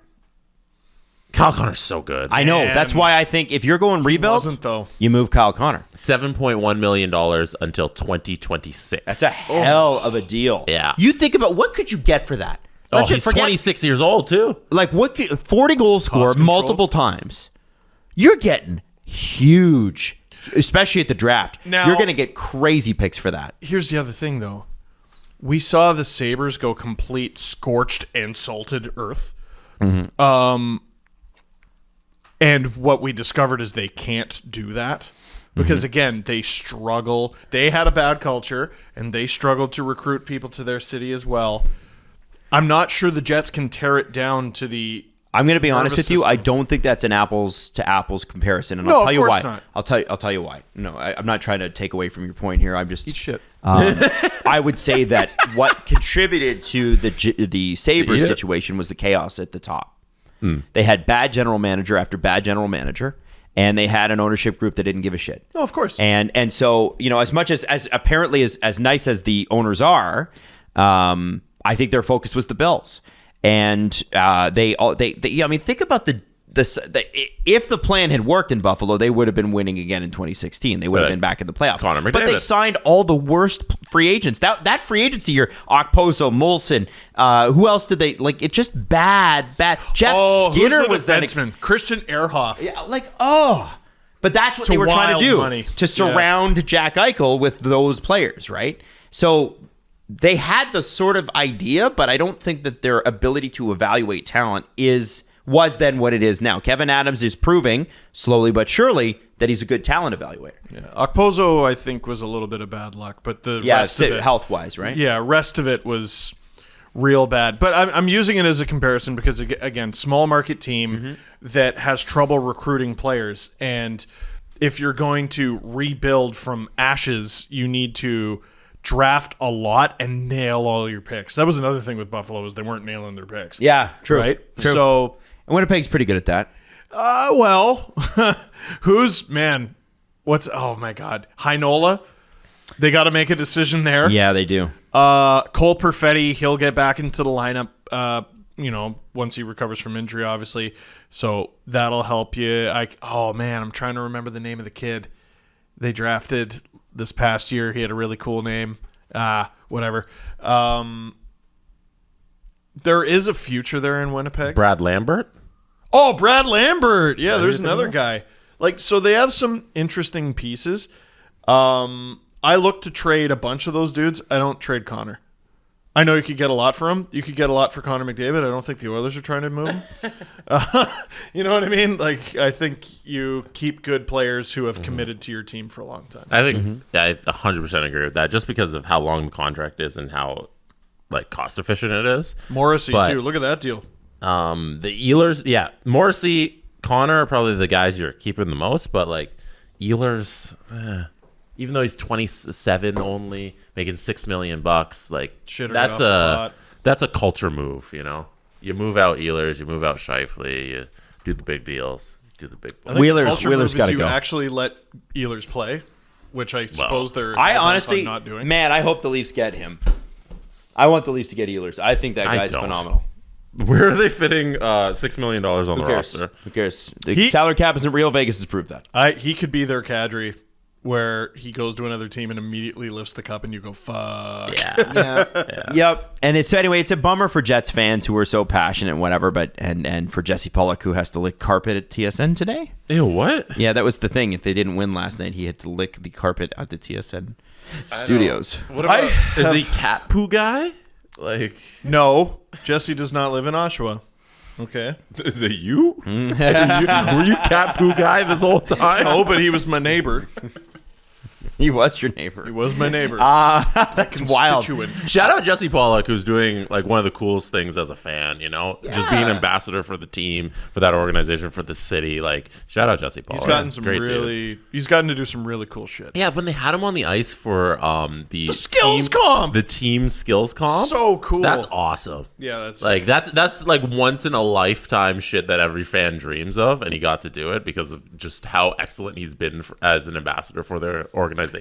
Kyle Connor's so good. I know. Man. That's why I think if you're going rebuild, Wasn't though. you move Kyle Connor. $7.1 million until 2026. That's a hell of a deal. Yeah. You think about what could you get for that? Oh, he's 26 years old too. Like 40 goal scorer control. multiple times. You're getting huge, especially at the draft. Now- You're going to get crazy picks for that. Here's the other thing, though. We saw the Sabres go complete scorched and salted earth. And what we discovered is they can't do that. Because, again, they struggle. They had a bad culture, and they struggled to recruit people to their city as well. I'm not sure the Jets can tear it down to the... I'm going to be honest with nervous you. I system. don't think that's an apples to apples comparison, and No, I'll of tell you course why. not. I'll tell you why. No, I'm not trying to take away from your point here. I'm just Eat shit. I would say that what contributed to the Sabres Yeah. situation was the chaos at the top. They had bad general manager after bad general manager, and they had an ownership group that didn't give a shit. No, of course. And so, you know, as much as apparently as nice as the owners are, I think their focus was the Bills. And they I mean, think about the if the plan had worked in Buffalo, they would have been winning again in 2016. They would have been back in the playoffs. Connor But they McDavid. signed all the worst free agents. That free agency year, Okposo, Molson, who else did they like? It's just bad. Jeff Skinner was then defenseman? Christian Ehrhoff. yeah, like but that's what To they were trying to wild do money. to surround Jack Eichel with those players, right? So they had the sort of idea, but I don't think that their ability to evaluate talent was then what it is now. Kevin Adams is proving slowly but surely that he's a good talent evaluator. Yeah. Okposo, I think, was a little bit of bad luck, but the rest of it, health wise, right? yeah, rest of it was real bad. But I'm using it as a comparison because, again, small market team that has trouble recruiting players, and if you're going to rebuild from ashes, you need to draft a lot and nail all your picks. That was another thing with Buffalo, is they weren't nailing their picks. Yeah, true. Right? True. So, And Winnipeg's pretty good at that. well, oh my God, Heinola? They got to make a decision there. Yeah, they do. Cole Perfetti, he'll get back into the lineup, once he recovers from injury, obviously. So that'll help you. I'm trying to remember the name of the kid they drafted this past year. He had a really cool name. Whatever. There is a future there in Winnipeg. Brad Lambert. Oh, Brad Lambert. Yeah, there's anything another else? guy. Like, so they have some interesting pieces. I look to trade a bunch of those dudes. I don't trade Connor. I know you could get a lot for him. You could get a lot for Connor McDavid. I don't think the Oilers are trying to move him. You know what I mean? Like, I think you keep good players who have committed to your team for a long time. I think I 100% agree with that, just because of how long the contract is and how like cost efficient it is. Morrissey, But- too. Look at that deal. The Ehlers, yeah, Morrissey, Connor are probably the guys you're keeping the most, but like Ehlers, even though he's 27 only, making $6 million, like Shitter that's off the lot. that's a culture move, you know. You move out Ehlers, you move out Scheifele, you do the big deals, do the big. I think Wheeler's- the culture Wheeler's move is gotta you go. actually let Ehlers play, which I suppose they're I adamant on honestly, not doing. man, I hope the Leafs get him. I want the Leafs to get Ehlers. I think that I guy's don't. phenomenal. Where are they fitting $6 million on the Who cares? roster? Who cares? The salary cap isn't real. Vegas has proved that. He could be their Kadri, where he goes to another team and immediately lifts the cup, and you go, "Fuck." Yeah. Yep. And it's a bummer for Jets fans who are so passionate and whatever, but and for Jesse Pollock, who has to lick carpet at TSN today. Ew, what? Yeah, that was the thing. If they didn't win last night, he had to lick the carpet at the TSN studios. What about, is he cat poo guy? Like, No, Jesse does not live in Oshawa. Okay. is it you? Were you cat poo guy this whole time? No, but he was my neighbor. He was your neighbor. He was my neighbor. That's wild. Constituent. Shout out Jesse Pollock, who's doing like one of the coolest things as a fan, you know, just being an ambassador for the team, for that organization, for the city. Like, shout out Jesse Pollock. He's gotten some Great dude. he's gotten to do some really cool shit. Yeah, when they had him on the ice for the skills team, comp! the team skills comp, So cool. That's awesome. Yeah, that's Like that's like once in a lifetime shit that every fan dreams of, and he got to do it because of just how excellent he's been as an ambassador for their organization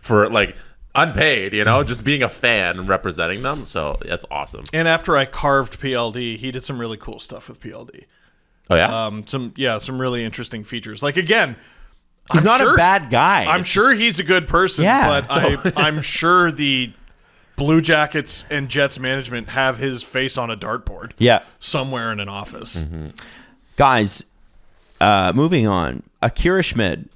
for like unpaid, just being a fan and representing them. So that's awesome. And after I carved PLD, he did some really cool stuff with PLD. Oh yeah, some really interesting features. Like again, he's not a bad guy. I'm sure he's a good person, Yeah. but I'm sure the Blue Jackets and Jets management have his face on a dartboard. Yeah. Somewhere in an office. Guys, moving on. Akira Schmid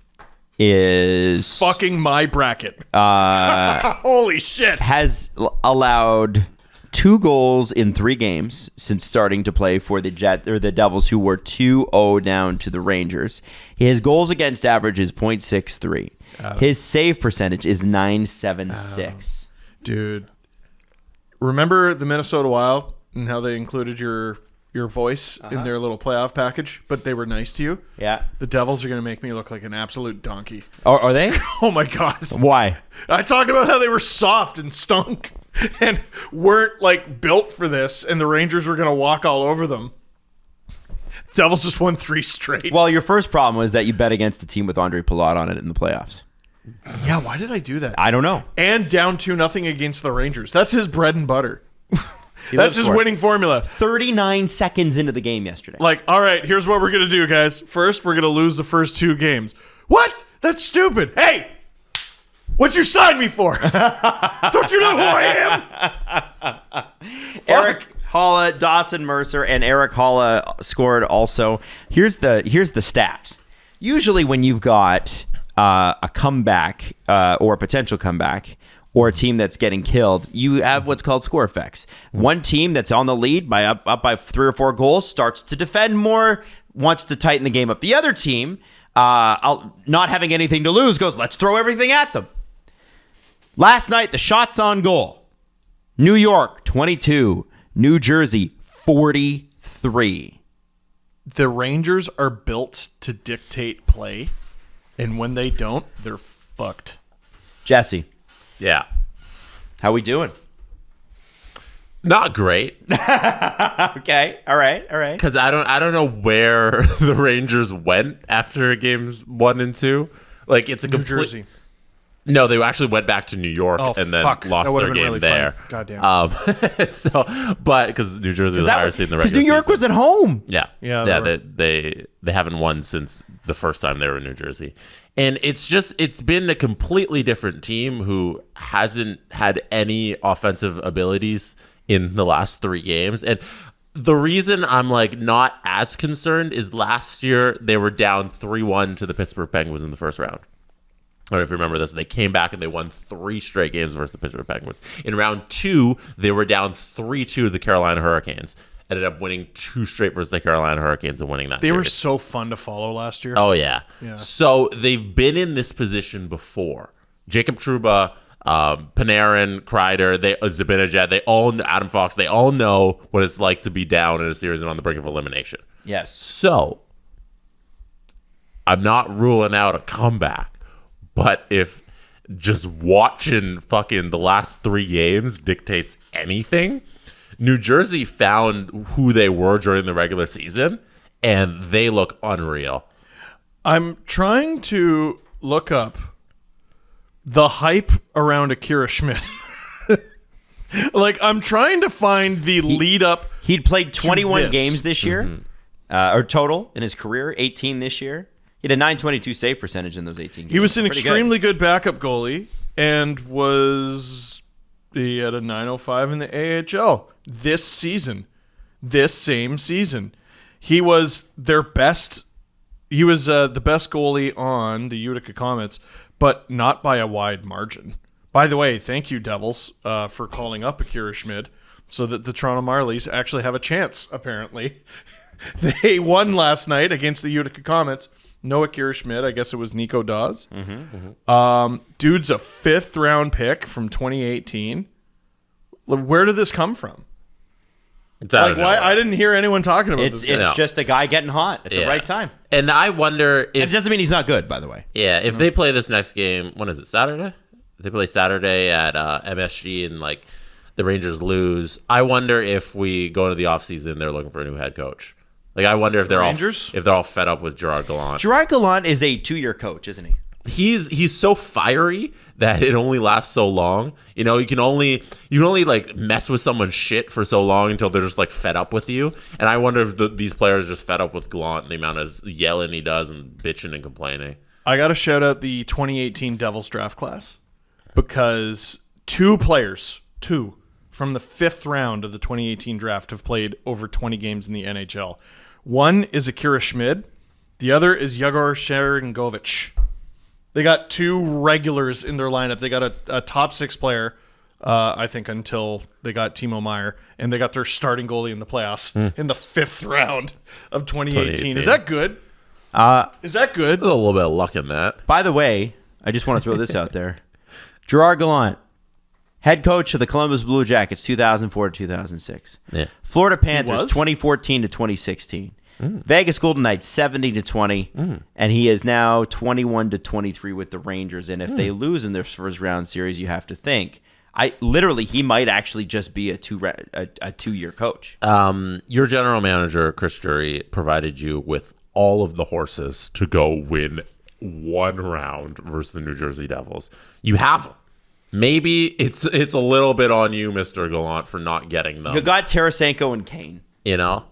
is Fucking my bracket. Holy shit. has allowed 2 goals in 3 games since starting to play for the Devils, who were 2-0 down to the Rangers. His goals against average is .63. His save percentage is .976. Dude. Remember the Minnesota Wild and how they included your voice in their little playoff package, but they were nice to you? Yeah. The Devils are going to make me look like an absolute donkey. Are they? Oh my God. Why? I talked about how they were soft and stunk and weren't like built for this, and the Rangers were going to walk all over them. Devils just won 3 straight. Well, your first problem was that you bet against a team with Andre Palat on it in the playoffs. yeah, why did I do that? I don't know. And down 2-0 against the Rangers. That's his bread and butter. That's lives his for it. winning formula. 39 seconds into the game yesterday. Like, all right, here's what we're going to do, guys. First, we're going to lose the first 2 games. What? That's stupid. Hey, what'd you sign me for? Don't you know who I am? Eric Holla, Dawson Mercer, and Eric Holla scored also. Here's the stat. Usually when you've got a comeback or a potential comeback or a team that's getting killed, you have what's called score effects. One team that's on the lead by up by 3 or 4 goals starts to defend more, wants to tighten the game up. The other team, not having anything to lose, goes, let's throw everything at them. Last night, the shots on goal. New York, 22. New Jersey, 43. The Rangers are built to dictate play, and when they don't, they're fucked. Jesse, yeah, how we doing? not great. Okay, all right. Because I don't know where the Rangers went after games 1 and 2. Like it's a New complete. Jersey. No, they actually went back to New York Oh, and then fuck. lost That would've their been game really there. fun. Goddamn. But because New Jersey was the higher seed in the regular Because New York season. was at home. Yeah, Yeah, They haven't won since the first time they were in New Jersey, and it's been a completely different team who hasn't had any offensive abilities in the last 3 games. And the reason I'm like not as concerned is last year they were down 3-1 to the Pittsburgh Penguins in the first round. I don't know if you remember this. They came back and they won 3 straight games versus the Pittsburgh Penguins. In round 2, they were down 3-2 to the Carolina Hurricanes. Ended up winning 2 straight versus the Carolina Hurricanes and winning that They were series. so fun to follow last year. Oh, yeah. So they've been in this position before. Jacob Trouba, Panarin, Kreider, Zibanejad, they all know, Adam Fox, they all know what it's like to be down in a series and on the brink of elimination. Yes. So I'm not ruling out a comeback. But if just watching fucking the last 3 games dictates anything, New Jersey found who they were during the regular season, and they look unreal. I'm trying to look up the hype around Akira Schmid. Like, I'm trying to find the lead up. He'd played 21 this. games this year, or total in his career, 18 this year. He had a .922 save percentage in those 18 games. He was an Pretty extremely good backup goalie and he had a .905 in the AHL this season. This same season. He was their best. He was the best goalie on the Utica Comets, but not by a wide margin. By the way, thank you, Devils, for calling up Akira Schmid so that the Toronto Marlies actually have a chance, apparently. They won last night against the Utica Comets. No Akira Schmid. I guess it was Nico Dawes. Dude's a 5th round pick from 2018. Where did this come from? It's out of Why? nowhere. I didn't hear anyone talking about It's this. just a guy getting hot at the Yeah. right time. And I wonder It if doesn't mean he's not good, by the way. if they play this next game, when is it, Saturday? They play Saturday at MSG and like the Rangers lose. I wonder if we go into the offseason, they're looking for a new head coach. Like I wonder if they're Rangers? all fed up with Gerard Gallant. Gerard Gallant is a 2-year coach, isn't he? he's so fiery that it only lasts so long. You know, you can only like mess with someone's shit for so long until they're just like fed up with you. And I wonder if these players are just fed up with Gallant and the amount of yelling he does and bitching and complaining. I got to shout out the 2018 Devils draft class because two players from the 5th round of the 2018 draft have played over 20 games in the NHL. One is Akira Schmid. The other is Yegor Sharangovich. They got 2 regulars in their lineup. They got a top 6 player, I think, until they got Timo Meier, and they got their starting goalie in the playoffs in the 5th round of 2018. Is that good? Is that good? There's a little bit of luck in that. By the way, I just want to throw this out there. Gerard Gallant, head coach of the Columbus Blue Jackets, 2004 to 2006. Yeah. Florida Panthers, 2014 to 2016. Vegas Golden Knights 70 to 20, and he is now 21 to 23 with the Rangers. And if they lose in their first round series, you have to think he might actually just be a 2-year coach. Your general manager Chris Drury provided you with all of the horses to go win one round versus the New Jersey Devils. You have them. Maybe it's a little bit on you, Mr. Gallant, for not getting them. You got Tarasenko and Kane. You know?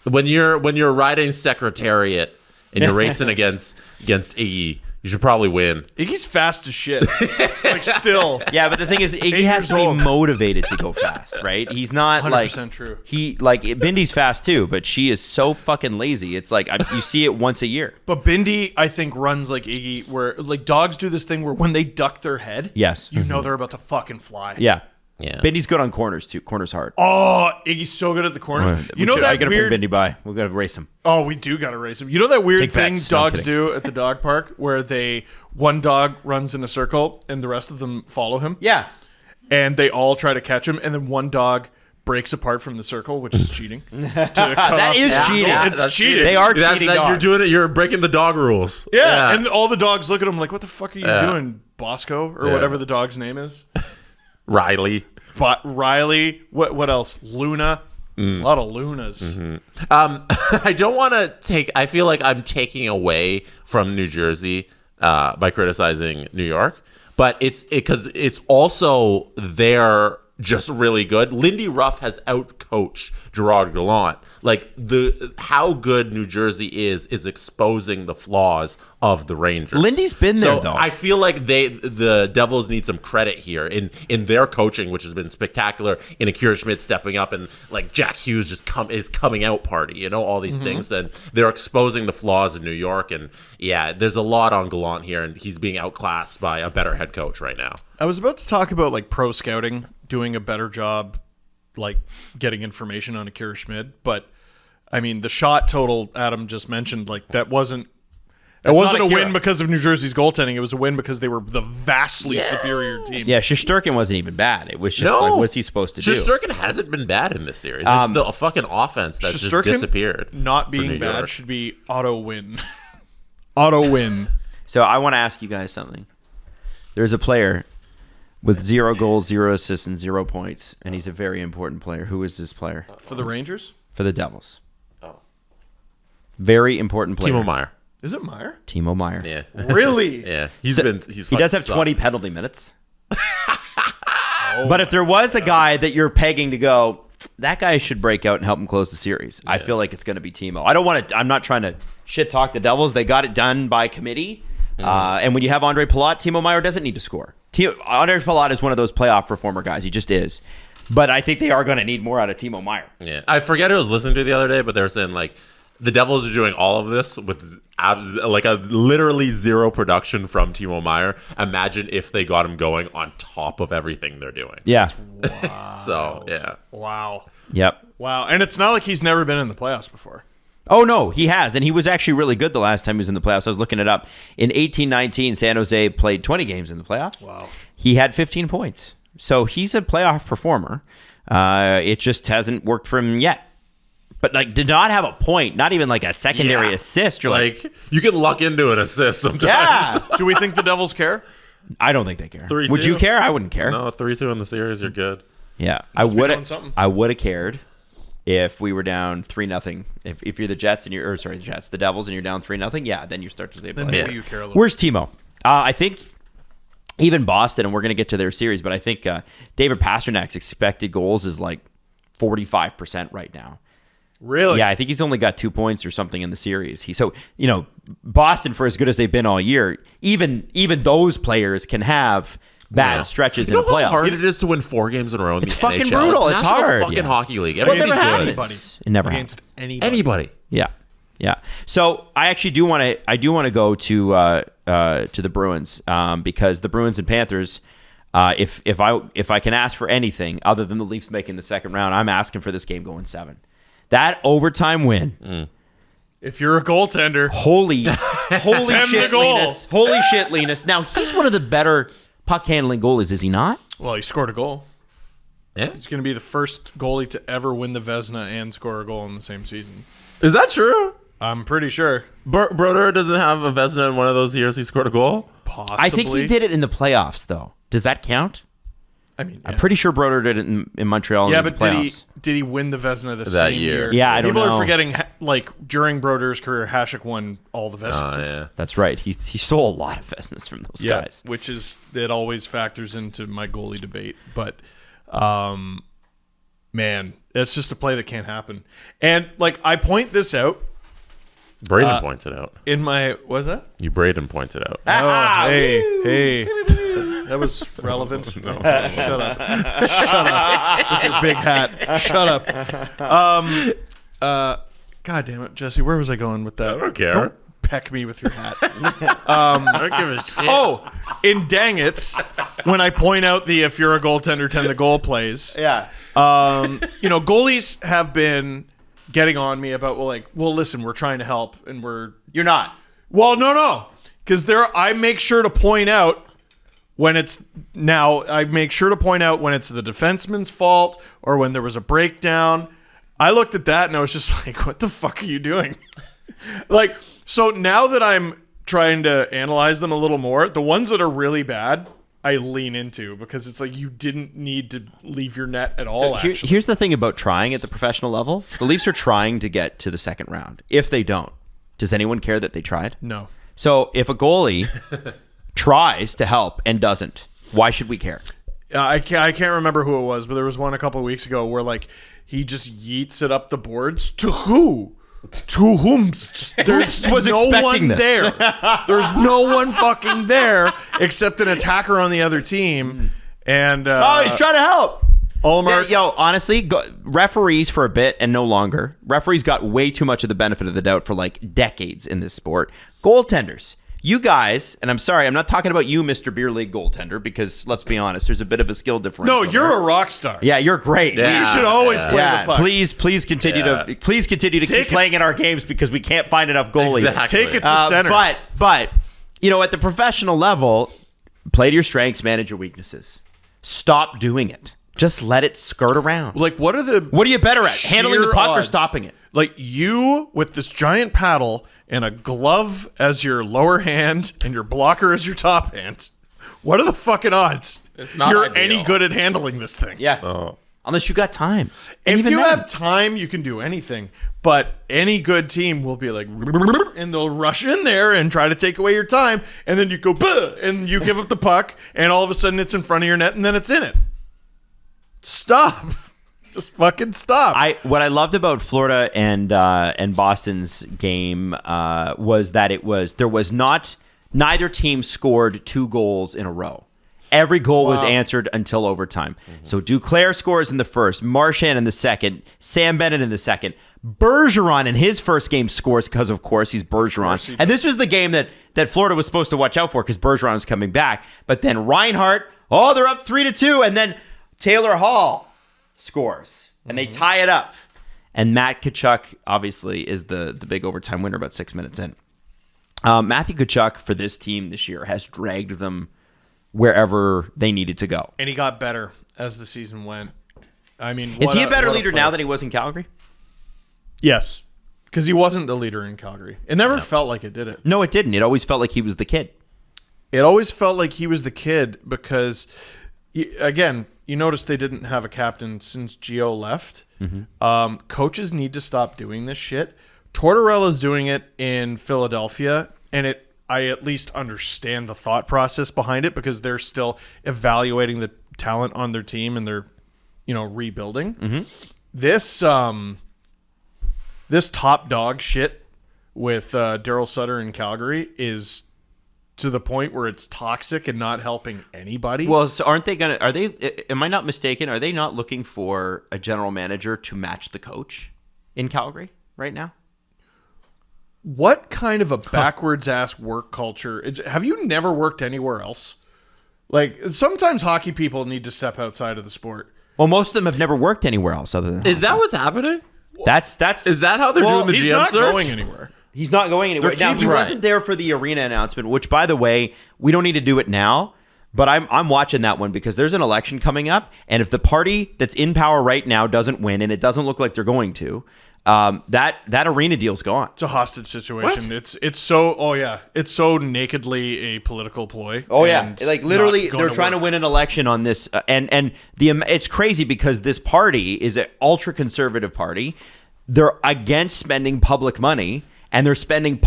When you're riding Secretariat and you're racing against Iggy, you should probably win. Iggy's fast as shit. Like, still. Yeah, but the thing is, Iggy has to be motivated to go fast, right? He's not 100% true. Bindy's fast too, but she is so fucking lazy. It's like you see it once a year. But Bindy, I think, runs like Iggy, where like dogs do this thing where when they duck their head, yes, you know they're about to fucking fly. Yeah. Yeah. Bindy's good on corners too. Corners hard. Oh, Iggy's so good at the corners. You know that I gotta weird. bring Bindy by. We gotta race him. Oh, we do gotta race him. You know that weird Take thing bets. No, I'm dogs kidding. do at the dog park where one dog runs in a circle and the rest of them follow him? Yeah. And they all try to catch him, and then one dog breaks apart from the circle, which is cheating. That is cheating. It's cheating. They are cheating dogs. You're doing it. You're breaking the dog rules. Yeah, and all the dogs look at him like, "What the fuck are you doing, Bosco?" Or whatever the dog's name is. Riley. But Riley, what else? Luna. A lot of Lunas. I don't want to take. I feel like I'm taking away from New Jersey by criticizing New York, but it's because it's also they're just really good. Lindy Ruff has outcoached Gerard Gallant. Like how good New Jersey is exposing the flaws of the Rangers. Lindy's been there though. I feel like the Devils need some credit here in their coaching, which has been spectacular. In Akira Schmid stepping up, and like Jack Hughes is coming out party. You know, all these things, and they're exposing the flaws of New York. And yeah, there's a lot on Gallant here, and he's being outclassed by a better head coach right now. I was about to talk about like pro scouting doing a better job, like getting information on Akira Schmid, but I mean the shot total Adam just mentioned, like that wasn't a win because of New Jersey's goaltending. It was a win because they were the vastly superior team. Yeah, Shesterkin wasn't even bad. It was just like, what's he supposed to do? Shesterkin hasn't been bad in this series. It's the fucking offense that just disappeared. Not being bad should be auto win. Auto win. So I want to ask you guys something. There's a player with 0 goals, 0 assists, and 0 points, and he's a very important player. Who is this player? For the Rangers? For the Devils. Oh. Very important player. Timo Meier. Is it Meier? Timo Meier. Yeah. Really? Yeah. He does have 20 penalty minutes. But if there was a guy that you're pegging to go, that guy should break out and help him close the series. Yeah. I feel like it's going to be Timo. I'm not trying to shit talk the Devils. They got it done by committee. And when you have Andre Palat, Timo Meier doesn't need to score. Andre Palat is one of those playoff performer guys. He just is. But I think they are going to need more out of Timo Meier. Yeah, I forget who I was listening to the other day, but they were saying like the Devils are doing all of this with like a literally zero production from Timo Meier. Imagine if they got him going on top of everything they're doing. Yeah. Wow. So yeah. Wow. Yep. Wow. And it's not like he's never been in the playoffs before. Oh, no, he has. And he was actually really good the last time he was in the playoffs. I was looking it up. In 18-19, San Jose played 20 games in the playoffs. Wow. He had 15 points. So he's a playoff performer. It just hasn't worked for him yet. But like, did not have a point, not even like a secondary assist. You're like, you can luck into an assist sometimes. Yeah. Do we think the Devils care? I don't think they care. 3-2? Would you care? I wouldn't care. No, 3-2 in the series, you're good. Yeah. I would have cared if we were down 3-0. If you're the Jets and the Devils and you're down 3-0, yeah, then you start to say, then maybe you care a little. Where's Timo? I think even Boston, and we're going to get to their series, but I think David Pasternak's expected goals is like 45% right now. Really? Yeah, I think he's only got 2 points or something in the series. Boston, for as good as they've been all year, even those players can have bad stretches in a You know how playoff. hard it is to win 4 games in a row in It's the fucking NHL? brutal. It's National hard. fucking Yeah. hockey league. It Everybody's never good. happens. It never Against happens. Anybody. Yeah. So I actually do want to go to the Bruins because the Bruins and Panthers. If I can ask for anything other than the Leafs making the second round, I'm asking for this game going 7. That overtime win. If you're a goaltender, Holy Attempt shit, the goal. Linus. Holy shit, Linus. Now, he's one of the better puck handling goalies, is he not? well, he scored a goal. Yeah. He's going to be the first goalie to ever win the Vezina and score a goal in the same season. Is that true? I'm pretty sure. Brodeur doesn't have a Vezina in one of those years he scored a goal? Possibly. I think he did it in the playoffs, though. Does that count? I mean, I'm pretty sure Brodeur did it in Montreal yeah, in the but playoffs. did he win the Vezina the That same year. year? Yeah, I don't People know. are forgetting, during Brodeur's career, Hasek won all the Vezinas. Yeah. That's right. He stole a lot of Vezinas from those Yeah, guys. which is, it always factors into my goalie debate. But, man, it's just a play that can't happen. And, I point this out Braden points it out. in my, what was that? Braden points it out. Oh, hey. That was relevant. Shut up. Shut up. With your big hat. Shut up. God damn it, Jesse. Where was I going with that? I don't care. Don't peck me with your hat. I don't give a shit. Oh, in Dang It's, when I point out the if you're a goaltender, 10 the goal plays. Yeah. Goalies have been getting on me about, well, listen, we're trying to help, and You're not. Well, no. Because I make sure to point out when it's the defenseman's fault or when there was a breakdown. I looked at that and I was just like, what the fuck are you doing? So now that I'm trying to analyze them a little more, the ones that are really bad, I lean into because it's like you didn't need to leave your net at all, actually. Here's the thing about trying at the professional level. The Leafs are trying to get to the second round. If they don't, does anyone care that they tried? No. So if a goalie tries to help and doesn't, why should we care? I can't remember who it was, but there was one a couple of weeks ago where he just yeets it up the boards. To who? To whomst? There's was no expecting one this. there. There's no one fucking there except an attacker on the other team. And He's trying to help. Ullmark. Honestly, referees for a bit and no longer. Referees got way too much of the benefit of the doubt for decades in this sport. Goaltenders. You guys, and I'm sorry, I'm not talking about you, Mr. Beer League goaltender, because let's be honest, there's a bit of a skill differential. No, you're a rock star. Yeah, you're great. Yeah. You should always play the puck. Please continue to Take keep playing in our games because we can't find enough goalies. Exactly. Take it to center. But at the professional level, play to your strengths, manage your weaknesses. Stop doing it. Just let it skirt around. What What are you better at? Handling the sheer puck or odds? stopping it? You with this giant paddle and a glove as your lower hand and your blocker as your top hand. What are the fucking odds? It's not You're ideal. any good at handling this thing. Yeah. Oh. Unless you got time. And If even you then- have time, you can do anything. But any good team will be like, and they'll rush in there and try to take away your time. And then you go, "Buh," and you give up the puck, and all of a sudden it's in front of your net, and then it's in it. Stop. Just fucking stop. What I loved about Florida and Boston's game was that neither team scored 2 goals in a row. Every goal was answered until overtime. So Duclair scores in the first, Marchand in the second, Sam Bennett in the second. Bergeron in his first game scores because, of course, he's Bergeron. And this was the game that Florida was supposed to watch out for because Bergeron was coming back. But then Reinhart, they're up 3-2. And then Taylor Hall scores. And they tie it up. And Matt Tkachuk, obviously, is the big overtime winner about 6 minutes in. Matthew Tkachuk, for this team this year, has dragged them wherever they needed to go. And he got better as the season went. I mean, Is he a better what leader player. now than he was in Calgary? Yes. Because he wasn't the leader in Calgary. It never felt like it, did it? No, it didn't. It always felt like he was the kid. It always felt like he was the kid because, again, you notice they didn't have a captain since Gio left. Coaches need to stop doing this shit. Tortorella's doing it in Philadelphia, and I at least understand the thought process behind it because they're still evaluating the talent on their team and they're, rebuilding. Mm-hmm. This top dog shit with Daryl Sutter in Calgary is to the point where it's toxic and not helping anybody. Well, so am I not mistaken? Are they not looking for a general manager to match the coach in Calgary right now? What kind of a backwards ass work culture? Have you never worked anywhere else? Like, sometimes hockey people need to step outside of the sport. Well, most of them have never worked anywhere else other than Is that what's happening? That's Is that how they're doing the he's GM not search? going anywhere. He's not going anywhere. Now, he wasn't there for the arena announcement, which, by the way, we don't need to do it now, but I'm watching that one because there's an election coming up, and if the party that's in power right now doesn't win, and it doesn't look like they're going to, that arena deal's gone. It's a hostage situation. What? It's so nakedly a political ploy. Oh yeah, like literally, they're trying to win an election on this, it's crazy because this party is an ultra conservative party. They're against spending public money, and they're spending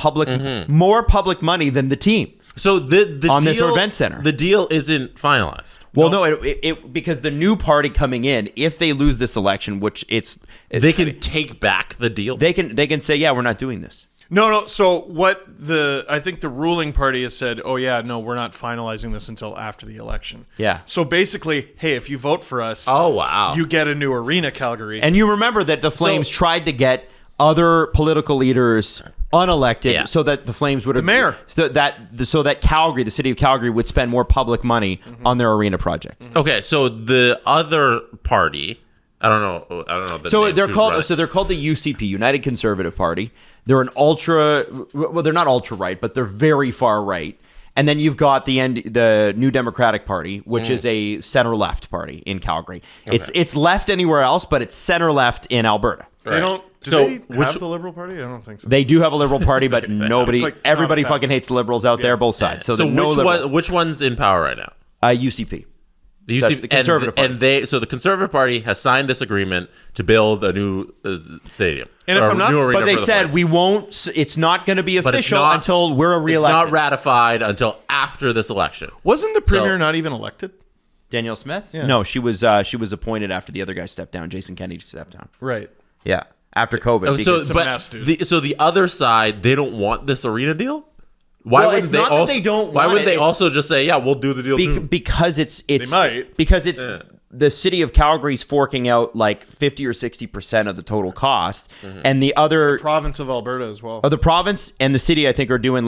more public money than the team. So the on deal, this event center, the deal isn't finalized. Well, no, it because the new party coming in, if they lose this election, which they can take back the deal. They can say, yeah, we're not doing this. No. So I think the ruling party has said, oh yeah, no, we're not finalizing this until after the election. Yeah. So basically, hey, if you vote for us, oh wow, you get a new arena, Calgary. And you remember that the Flames tried to get other political leaders unelected so that the Flames would have mayor so that Calgary, the city of Calgary, would spend more public money on their arena project. Okay, so the other party, I don't know. So they're called the UCP, United Conservative Party. They're an they're not ultra right, but they're very far right. And then you've got the New Democratic Party, which is a center left party in Calgary. Okay. It's left anywhere else, but it's center left in Alberta. They don't. Do they have the Liberal Party? I don't think so. They do have a Liberal Party, but everybody fucking hates the Liberals out there, both sides. So which one's in power right now? UCP. The UCP, That's the Conservative Party. So the Conservative Party has signed this agreement to build a new stadium. And if I'm not, but they said we won't. It's not going to be official until we're reelected. It's not ratified until after this election. Wasn't the premier not even elected? Danielle Smith? Yeah. No, she was appointed after the other guy stepped down. Jason Kennedy stepped down. Right. Yeah. After COVID. So the other side, they don't want this arena deal? Why wouldn't they also? They don't. Why would they also just say, "Yeah, we'll do the deal"? Because it's they might. Because it's the city of Calgary's forking out like 50 or 60% of the total cost, and the province of Alberta as well. The province and the city, I think, are doing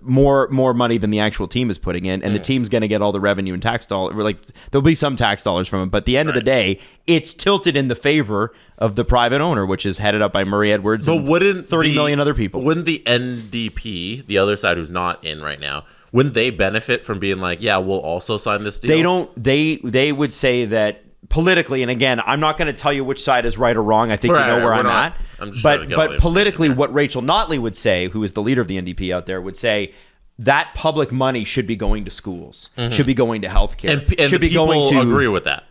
more money than the actual team is putting in, and the team's going to get all the revenue and tax dollars. Like there'll be some tax dollars from it, but at the end of the day, it's tilted in the favor of the private owner, which is headed up by Murray Edwards. But wouldn't 30 million other people? Wouldn't the NDP, the other side who's not in right now, wouldn't they benefit from being like, yeah, we'll also sign this deal? They don't. They would say that politically, and again, I'm not going to tell you which side is right or wrong. I think you know where I'm at. But politically, what Rachel Notley would say, who is the leader of the NDP out there, would say that public money should be going to schools, should be going to healthcare, and should be people going to agree with that.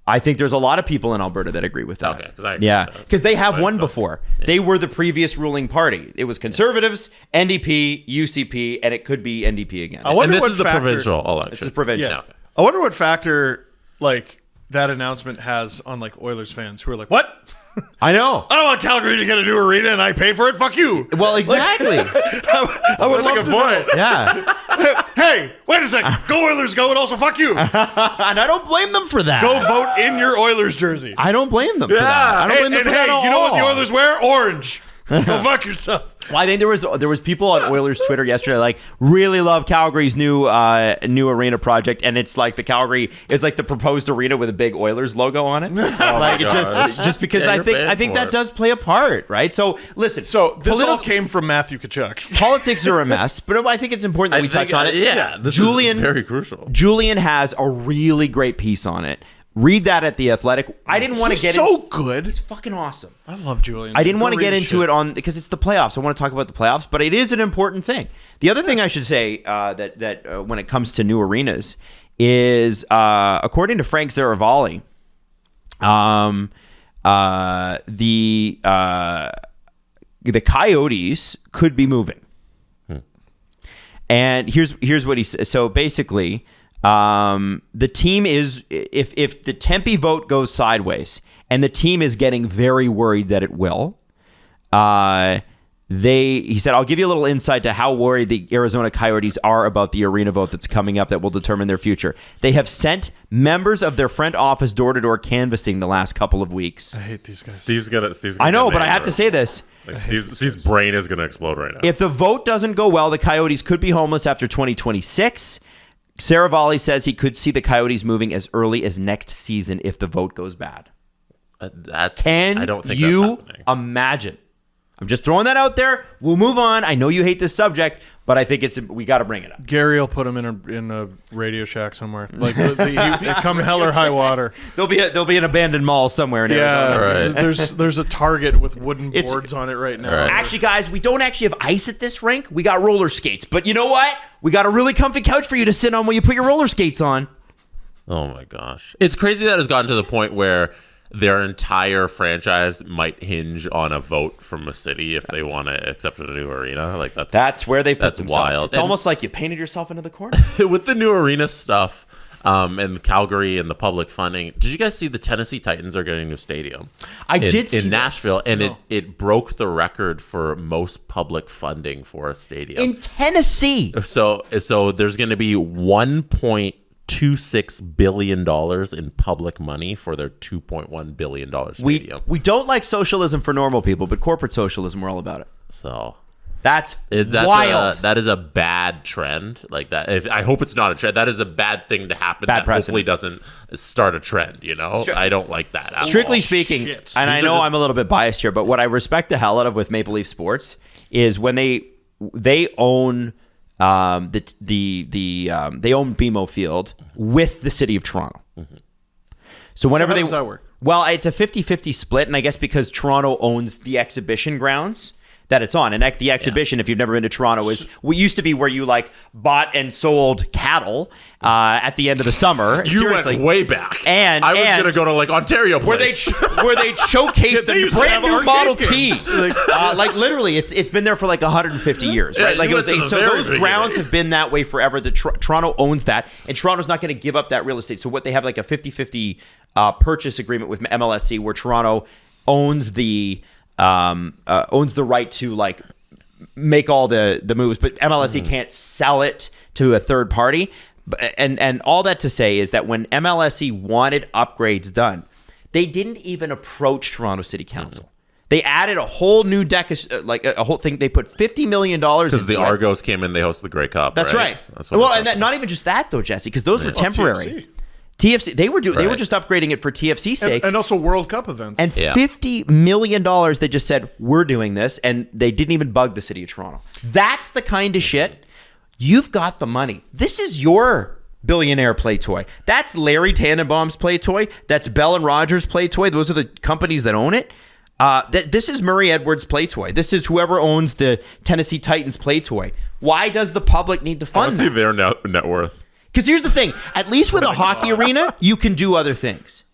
I think there's a lot of people in Alberta that agree with that. Okay, because they have won before. Yeah. They were the previous ruling party. It was Conservatives, NDP, UCP, and it could be NDP again. And this is the provincial election. This is provincial. Yeah. I wonder what factor that announcement has on Oilers fans who are like, "What? I know. I don't want Calgary to get a new arena and I pay for it. Fuck you." Well, exactly. I would love to know. Yeah. Hey, wait a second. Go Oilers, go, and also fuck you. And I don't blame them for that. Go vote in your Oilers jersey. I don't blame them for that. I don't blame them for that at all. You know what the Oilers wear? Orange. Go fuck yourself. Well, I think there was people on Oilers Twitter yesterday really love Calgary's new arena project, and it's like the proposed arena with a big Oilers logo on it. Just because I think that does play a part, right? So listen, this all came from Matthew Tkachuk. Politics are a mess, but I think it's important that we touch on it. Yeah, this is very crucial. Julian has a really great piece on it. Read that at The Athletic. I didn't want to get so good. He's fucking awesome. I love Julian. I didn't want to get into it because it's the playoffs. I want to talk about the playoffs, but it is an important thing. The other thing I should say that when it comes to new arenas is, according to Frank Zaravalli, the Coyotes could be moving. And here's what he says. So basically, the team is if the Tempe vote goes sideways, and the team is getting very worried that it will. He said, I'll give you a little insight to how worried the Arizona Coyotes are about the arena vote that's coming up that will determine their future. They have sent members of their front office door-to-door canvassing the last couple of weeks. I hate these guys. Steve's gonna I know, but I have to say this. Like Steve's brain is gonna explode right now. If the vote doesn't go well, the Coyotes could be homeless after 2026. Saravalli says he could see the Coyotes moving as early as next season if the vote goes bad. I don't think you that's happening. Imagine? I'm just throwing that out there. We'll move on. I know you hate this subject, but I think we got to bring it up. Gary will put him in a Radio Shack somewhere. Like come hell or high water. There'll be an abandoned mall somewhere in Arizona. Right. There's a Target with wooden boards on it right now. Right. Actually, guys, we don't actually have ice at this rink. We got roller skates, but you know what? We got a really comfy couch for you to sit on when you put your roller skates on. Oh my gosh, it's crazy that it's gotten to the point where their entire franchise might hinge on a vote from a city if they want to accept a new arena. Like that's where they put that's themselves. wild. It's almost like you painted yourself into the corner. With the new arena stuff and Calgary and the public funding, did you guys see the Tennessee Titans are getting a new stadium? I did see in Nashville, this. and it broke the record for most public funding for a stadium in Tennessee. So there's going to be $1.26 billion in public money for their $2.1 billion stadium. We don't like socialism for normal people, but corporate socialism, we're all about it. So that's wild. That is a bad trend. Like that. I hope it's not a trend. That is a bad thing to happen. Bad that precedent. hopefully doesn't start a trend. You know, I don't like that. Strictly speaking, and I know I'm a little bit biased here, but what I respect the hell out of with Maple Leaf Sports is when they own they own BMO Field with the city of Toronto. Mm-hmm. So whenever how does that work? Well, it's a 50-50 split, and I guess because Toronto owns the exhibition grounds that it's on. And the exhibition, if you've never been to Toronto, is what used to be where you like bought and sold cattle at the end of the summer. You Seriously. went way back. And I was going to go to like Ontario Place. where they showcased They the used to brand have new arcade Model games. T. Like literally, it's been there for like 150 years, right? Yeah, Like you went to the so very those beginning. grounds have been that way forever. Toronto owns that, and Toronto's not going to give up that real estate. So what they have like a 50-50 purchase agreement with MLSE, where Toronto owns the right to like make all the moves, but MLSE can't sell it to a third party. And all that to say is that when MLSE wanted upgrades done, they didn't even approach Toronto City Council. They added a whole new deck, like a whole thing. They put $50 million Because the Argos came in, they hosted the Grey Cup. That's right. That's what Well, and not even just that though, Jesse, because those were temporary. TFC, they were just upgrading it for TFC's sakes, and also World Cup events. and $50 million. They just said we're doing this, and they didn't even bug the city of Toronto. That's the kind of shit. You've got the money. This is your billionaire play toy. That's Larry Tannenbaum's play toy. That's Bell and Rogers play toy. Those are the companies that own it. This is Murray Edwards' play toy. This is whoever owns the Tennessee Titans play toy. Why does the public need to I fund want to see that? their net worth. Because here's the thing. At least with a hockey arena, you can do other things,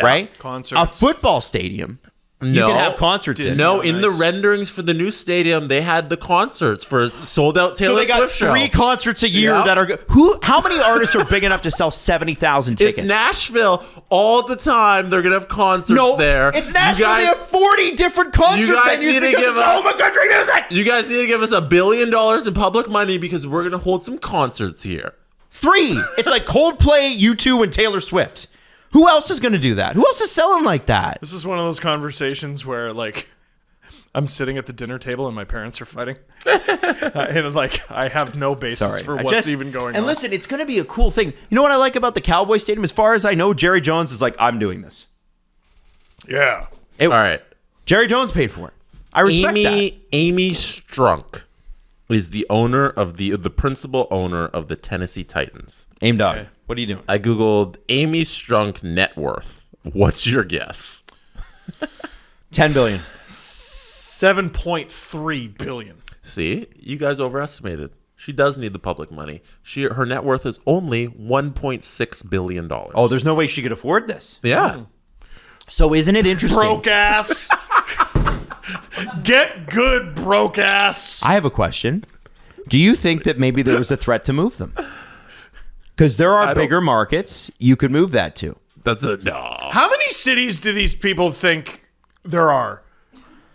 right? Concerts. A football stadium, you can have concerts in. No, in the renderings for the new stadium, they had the concerts for a sold-out Taylor So they got Swift show. 3 concerts a year Yeah. that are how many artists are big enough to sell 70,000 tickets? It's Nashville all the time. They're gonna have concerts No, there. it's Nashville. You guys- They have 40 different concert you guys venues need to because give it's all us- the country music. You guys need to give us $1 billion in public money because we're gonna hold some concerts here. 3. It's like Coldplay, U2, and Taylor Swift. Who else is going to do that? Who else is selling like that? This is one of those conversations where, like, I'm sitting at the dinner table and my parents are fighting, and like I have no basis for what's even going on. And listen, it's going to be a cool thing. You know what I like about the Cowboy Stadium? As far as I know, Jerry Jones is like, I'm doing this. Yeah. All right. Jerry Jones paid for it. I respect that. Amy Strunk is the owner of the principal owner of the Tennessee Titans. Aim dog. What are you doing? I googled Amy Strunk net worth. What's your guess? $10 billion. 7.3 billion. See, you guys overestimated. She does need the public money. Her net worth is only $1.6 billion. Oh, there's no way she could afford this. Yeah. So isn't it interesting? Broke ass. Get good, broke ass. I have a question. Do you think that maybe there was a threat to move them? Because there are bigger markets you could move that to. That's a no. How many cities do these people think there are?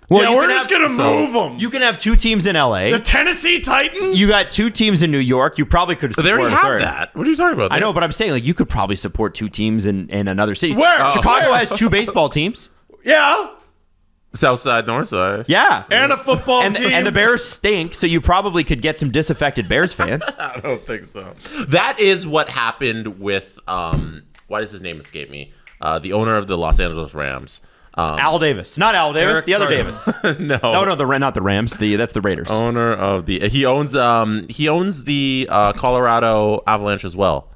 Well, yeah, you we're can just going to move them. You can have 2 teams in LA. The Tennessee Titans? You got 2 teams in New York. You probably could support They already a have third. that. What are you talking about? I know, but I'm saying like you could probably support 2 teams in another city. Where? Chicago has 2 baseball teams. Yeah. South side, north side. Yeah. And a football and, team. And the Bears stink, so you probably could get some disaffected Bears fans. I don't think so. That is what happened with why does his name escape me? The owner of the Los Angeles Rams. Al Davis. Not Al Davis, Eric the other Carter. Davis. No, not the Rams. That's the Raiders. Owner of the he owns the Colorado Avalanche as well.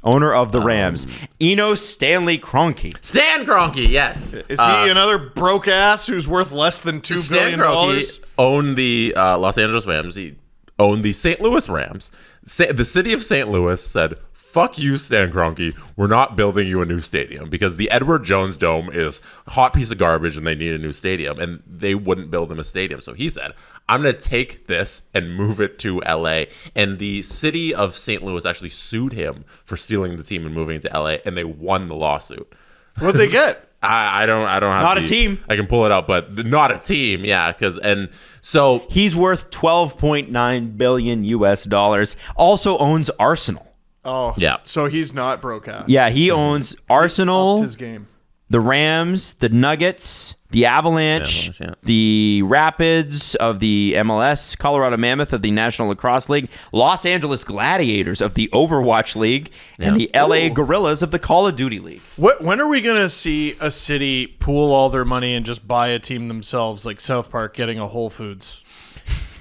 Owner of the Rams. Eno Stanley Kroenke. Stan Kroenke, yes. Is he another broke ass who's worth less than $2 billion? Kroenke owned the Los Angeles Rams. He owned the St. Louis Rams. The city of St. Louis said, "Fuck you, Stan Kroenke. We're not building you a new stadium because the Edward Jones Dome is a hot piece of garbage and they need a new stadium." And they wouldn't build him a stadium. So he said, "I'm going to take this and move it to LA." And the city of St. Louis actually sued him for stealing the team and moving it to LA, and they won the lawsuit. What'd they get? I don't have Not a team. I can pull it up, but not a team. Yeah, so He's worth $12.9 billion US. Also owns Arsenal. Oh, yeah. So he's not broke ass. Yeah, he owns Arsenal, Upped his game. the Rams, the Nuggets, the Avalanche, Avalanche, yeah. the Rapids of the MLS, Colorado Mammoth of the National Lacrosse League, Los Angeles Gladiators of the Overwatch League, and the LA Gorillas of the Call of Duty League. When are we going to see a city pool all their money and just buy a team themselves, like South Park getting a Whole Foods?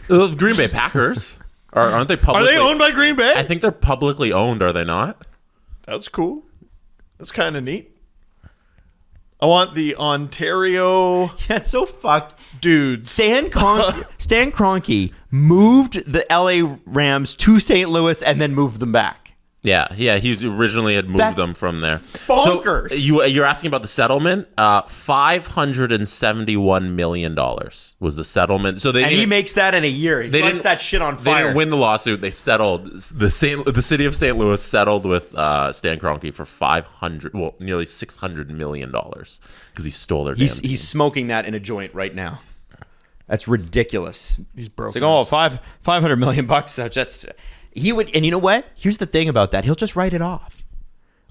The Green Bay Packers aren't they publicly? Are they owned by Green Bay? I think they're publicly owned. Are they not? That's cool. That's kind of neat. I want the Ontario That's so fucked. dudes. Stan Kroenke moved the LA Rams to St. Louis and then moved them back. Yeah. He's originally had moved That's them from there. bonkers. So you're asking about the settlement? $571 million was the settlement. So they And he makes that in a year. He lights that shit on They fire. didn't win the lawsuit. They settled. The city of St. Louis settled with Stan Kroenke for nearly $600 million because he stole their. He's smoking that in a joint right now. That's ridiculous. He's broke. It's like, $500 million. That's he would. And you know what? Here's the thing about that. He'll just write it off.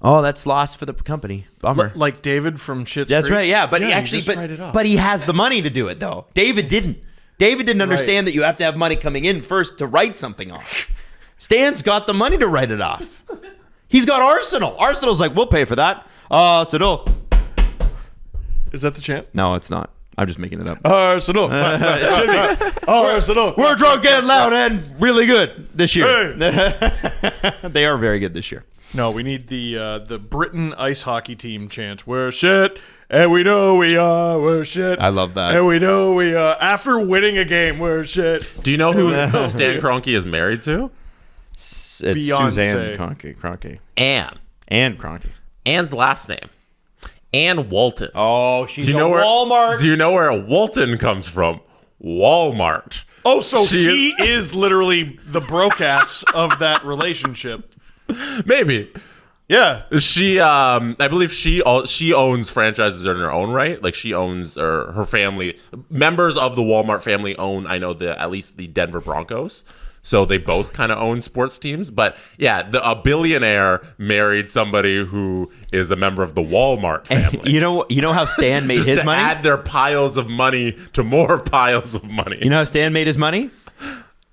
Oh, that's loss for the company. Bummer. Like David from Schitt's That's Creek? right. Yeah, but he you actually, just write it off. but he has the money to do it though. David didn't. David didn't understand that you have to have money coming in first to write something off. Stan's got the money to write it off. He's got Arsenal. Arsenal's like, we'll pay for that. Arsenal. Is that the chant? No, it's not. I'm just making it up. Arsenal. It should be. Arsenal. We're drunk and loud and really good this year. They are very good this year. No, we need the Britain ice hockey team chant. We're shit, and we know we are. We're shit. I love that. And we know we are. After winning a game, we're shit. Do you know who Stan Kroenke is married to? It's Beyonce. Suzanne Kroenke. Anne. Anne Kroenke. Anne's last name. Ann Walton. Oh, she's Do you know Walmart. Do you know where Walton comes from? Walmart. Oh, so he is literally the broke ass of that relationship. Maybe. Yeah. She, I believe she owns franchises in her own right. Like she owns, or her family, members of the Walmart family own, I know, at least the Denver Broncos. So they both kind of own sports teams. But yeah, a billionaire married somebody who is a member of the Walmart family. You know how Stan made Just his to money? add their piles of money to more piles of money. You know how Stan made his money?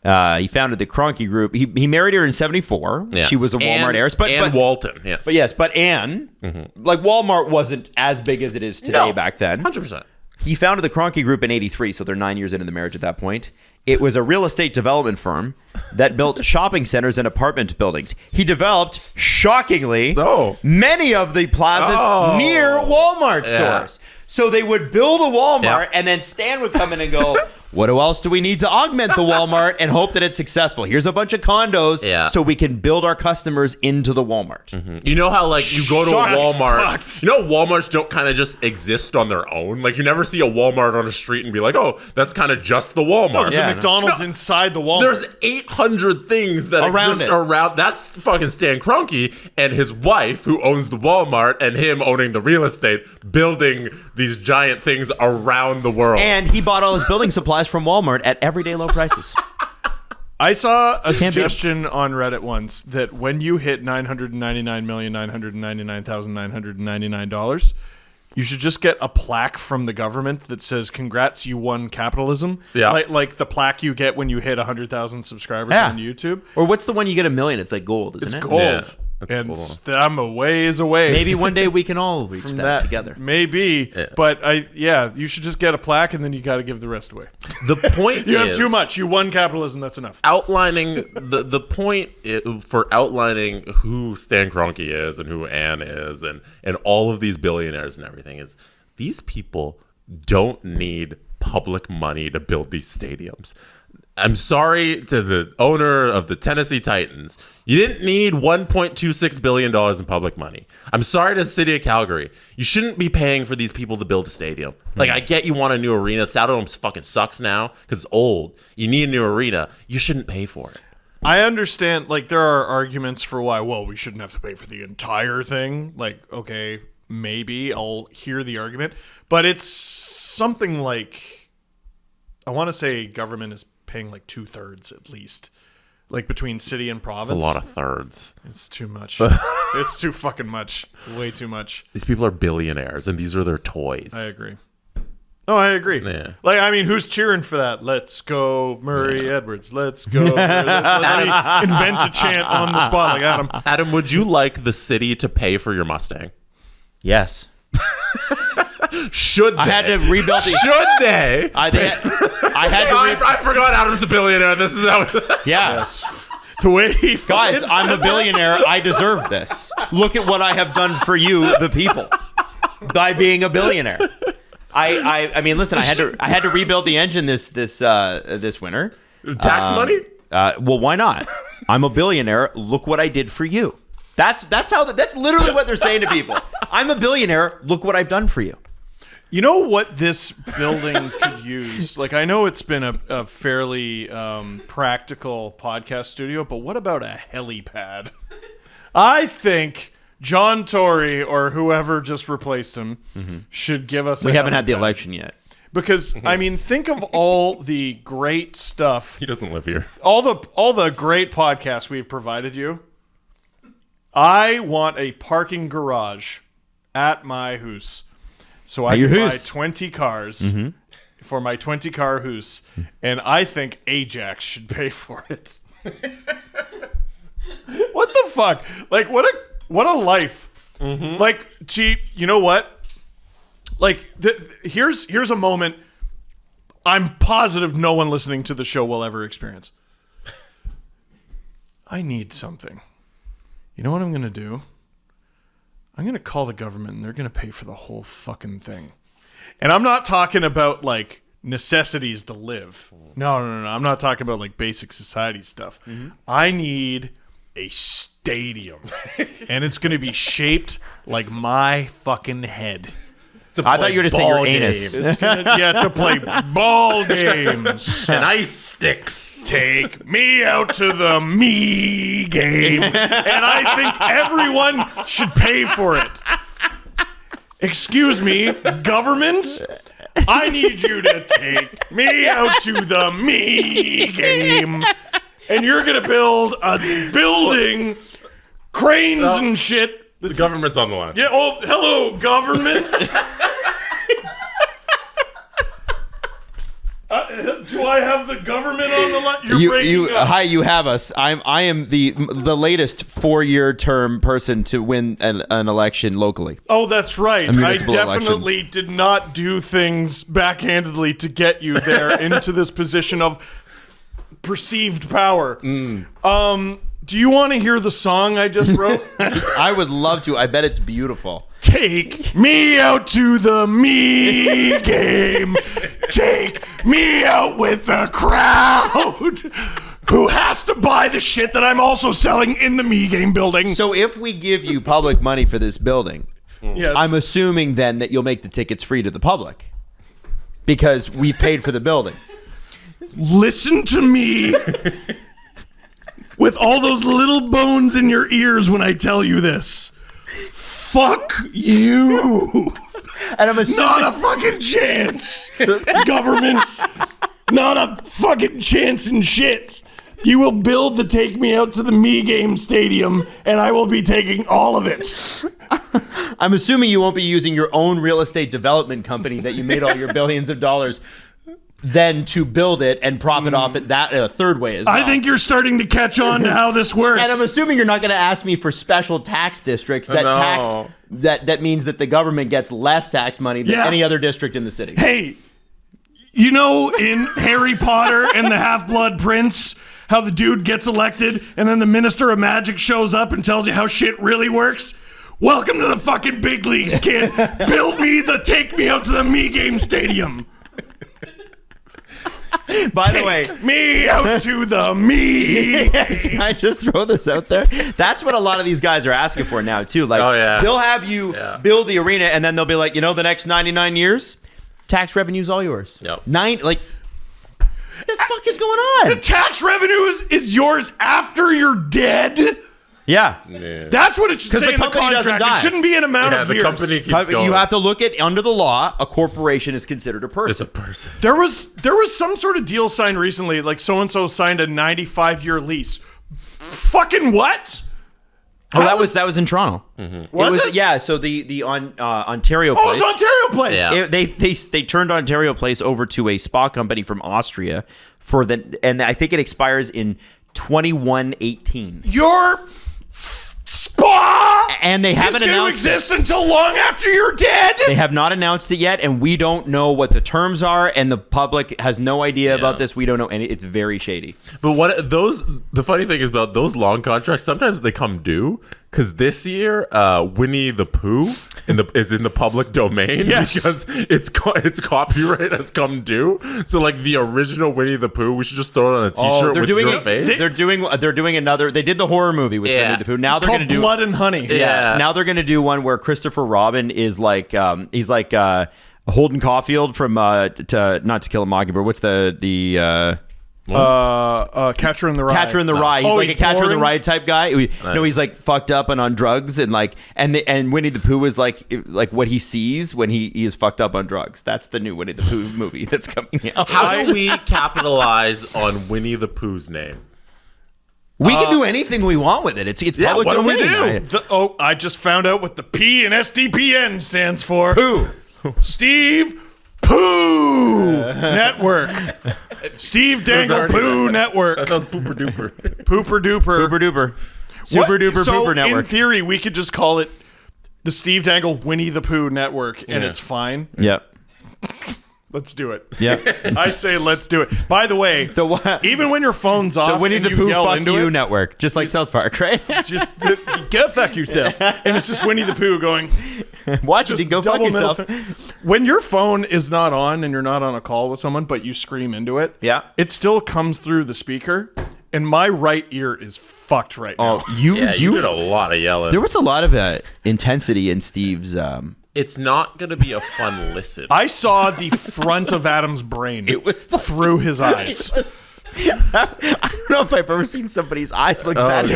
He founded the Kroenke Group. He married her in 1974. Yeah. She was a Walmart heiress. Ann Walton, yes. But Anne, like Walmart wasn't as big as it is today back then. 100%. He founded the Kroenke Group in 1983, so they're 9 years into the marriage at that point. It was a real estate development firm that built shopping centers and apartment buildings. He developed, shockingly, many of the plazas near Walmart stores. So they would build a Walmart, and then Stan would come in and go, what else do we need to augment the Walmart and hope that it's successful? Here's a bunch of condos so we can build our customers into the Walmart. You know how like you go to a Walmart, you know Walmarts don't kind of just exist on their own. Like you never see a Walmart on a street and be like, oh, that's kind of just the Walmart. No, there's a McDonald's inside the Walmart. There's 800 things that exist around. That's fucking Stan Kroenke and his wife who owns the Walmart and him owning the real estate, building these giant things around the world. And he bought all his building supplies from Walmart at everyday low prices. I saw a suggestion on Reddit once that when you hit $999,999,999, you should just get a plaque from the government that says, "Congrats, you won capitalism." Yeah. Like the plaque you get when you hit 100,000 subscribers on YouTube. Or what's the one you get $1 million? It's like gold, isn't it? It's gold. Yeah. And I'm a ways away. Maybe one day we can all reach from that together. Maybe. Yeah. But you should just get a plaque and then you got to give the rest away. The point you have too much. You won capitalism. That's enough. Outlining the point for outlining who Stan Kroenke is and who Ann is and all of these billionaires and everything is these people don't need public money to build these stadiums. I'm sorry to the owner of the Tennessee Titans. You didn't need $1.26 billion in public money. I'm sorry to the city of Calgary. You shouldn't be paying for these people to build a stadium. Like, I get you want a new arena. Saddledome fucking sucks now because it's old. You need a new arena. You shouldn't pay for it. I understand, like, there are arguments for why, well, we shouldn't have to pay for the entire thing. Like, okay, maybe I'll hear the argument. But it's something like, I want to say government is paying like 2/3 at least, like between city and province. It's a lot of thirds. It's too much. It's too fucking much. Way too much. These people are billionaires and these are their toys. I agree. Oh, I agree. Yeah. Like, I mean, who's cheering for that? Let's go Murray Edwards. Let's go. Let me invent a chant on the spot like Adam. Adam, would you like the city to pay for your Mustang? Yes. Should they? I had to rebuild the... Should they? I forgot Adam's a billionaire. This is how... Yeah. Yes. The way he Guys, I'm a billionaire. I deserve this. Look at what I have done for you, the people, by being a billionaire. I mean, listen. I had to rebuild the engine this winter. Tax money? Well, why not? I'm a billionaire. Look what I did for you. That's literally what they're saying to people. I'm a billionaire. Look what I've done for you. You know what this building could use? Like, I know it's been a fairly practical podcast studio, but what about a helipad? I think John Tory or whoever just replaced him should give us We haven't had the election yet. Because, I mean, think of all the great stuff. He doesn't live here. All the great podcasts we've provided you. I want a parking garage at my house. So I can buy 20 cars for my 20-car house, and I think Ajax should pay for it. What the fuck? Like, what a life. Like, gee, you know what? Like, here's a moment I'm positive no one listening to the show will ever experience. I need something. You know what I'm going to do? I'm going to call the government and they're going to pay for the whole fucking thing. And I'm not talking about like necessities to live. No. I'm not talking about like basic society stuff. I need a stadium. And it's going to be shaped like my fucking head. I thought you were going to say your anus. Yeah, to play ball games. And ice sticks. Take me out to the me game. And I think everyone should pay for it. Excuse me, government? I need you to take me out to the me game. And you're going to build a building, cranes and shit. The government's on the line. Yeah, oh, hello, government. Do I have the government on the line? You're breaking up. Hi, you have us. I am the latest 4-year term person to win an election locally. Oh, that's right. I definitely election. did not do things backhandedly to get you there into this position of perceived power. Do you want to hear the song I just wrote? I would love to. I bet it's beautiful. Take me out to the me game. Take me out with the crowd who has to buy the shit that I'm also selling in the me game building. So if we give you public money for this building, Yes. I'm assuming then that you'll make the tickets free to the public because we've paid for the building. Listen to me with all those little bones in your ears when I tell you this. Fuck you. And I'm assuming Not a fucking chance. Governments, not a fucking chance in shit. You will build the Take Me Out to the Me Game Stadium, and I will be taking all of it. I'm assuming you won't be using your own real estate development company that you made all your billions of dollars then to build it and profit off it that a third way as well. I think you're starting to catch on to how this works. And I'm assuming you're not going to ask me for special tax districts that means that the government gets less tax money than any other district in the city. Hey, you know in Harry Potter and the Half-Blood Prince, how the dude gets elected and then the Minister of Magic shows up and tells you how shit really works? Welcome to the fucking big leagues, kid. Build me the Take Me Out to the Me Game Stadium. By the way, me out to the me. Can I just throw this out there? That's what a lot of these guys are asking for now too. Like, they'll have you build the arena, and then they'll be like, the next 99 years, tax revenue's all yours. Yep. What the fuck is going on? The tax revenue is yours after you're dead. Yeah. That's what it should say the in the company doesn't contract. die. It shouldn't be an amount of the years. company keeps going. You have to look at, under the law, a corporation is considered a person. It's a person. There was some sort of deal signed recently, like so-and-so signed a 95-year lease. Fucking what? Oh, that was in Toronto. Mm-hmm. Was it? Yeah, so the Ontario place. Oh, it's Ontario Place. Yeah. They turned Ontario Place over to a spa company from Austria and I think it expires in 2118. Your spa and they haven't is going to announced exist until long after you're dead. They have not announced it yet, and we don't know what the terms are, and the public has no idea about this. We don't know any. It's very shady. But the funny thing is about those long contracts, sometimes they come due because this year Winnie the Pooh is in the public domain because its copyright has come due. So like the original Winnie the Pooh, we should just throw it on a t-shirt with your face. They're doing another. They did the horror movie with Winnie the Pooh. Now they're going to do Blood and Honey. Yeah. Now they're going to do one where Christopher Robin is like Holden Caulfield from not To Kill a Mockingbird. What's the Catcher in the Rye. Catcher in the Rye. He's like a Catcher in the Rye type guy. Nice. He's like fucked up and on drugs and and Winnie the Pooh is like what he sees when he is fucked up on drugs. That's the new Winnie the Pooh movie that's coming out. How do we capitalize on Winnie the Pooh's name? We can do anything we want with it. It's public what do we domain. do? I just found out what the P in SDPN stands for. Pooh. Steve Pooh Network. Steve Dangle Pooh Network. That was Pooper Duper. Pooper Duper. Pooper Duper. Super Duper Pooper Network. In theory, we could just call it the Steve Dangle Winnie the Pooh Network, and it's fine. Yep. Let's do it. Yeah. I say let's do it. By the way, even when your phone's off, the Winnie and the you Pooh yell fuck into you it, network, just like South Park, right? just go fuck yourself. And it's just Winnie the Pooh going, watch it, go fuck yourself. When your phone is not on and you're not on a call with someone, but you scream into it, it still comes through the speaker, and my right ear is fucked right now. Oh, you did a lot of yelling. There was a lot of intensity in Steve's. It's not going to be a fun listen. I saw the front of Adam's brain. It was through his eyes. I don't know if I've ever seen somebody's eyes look that.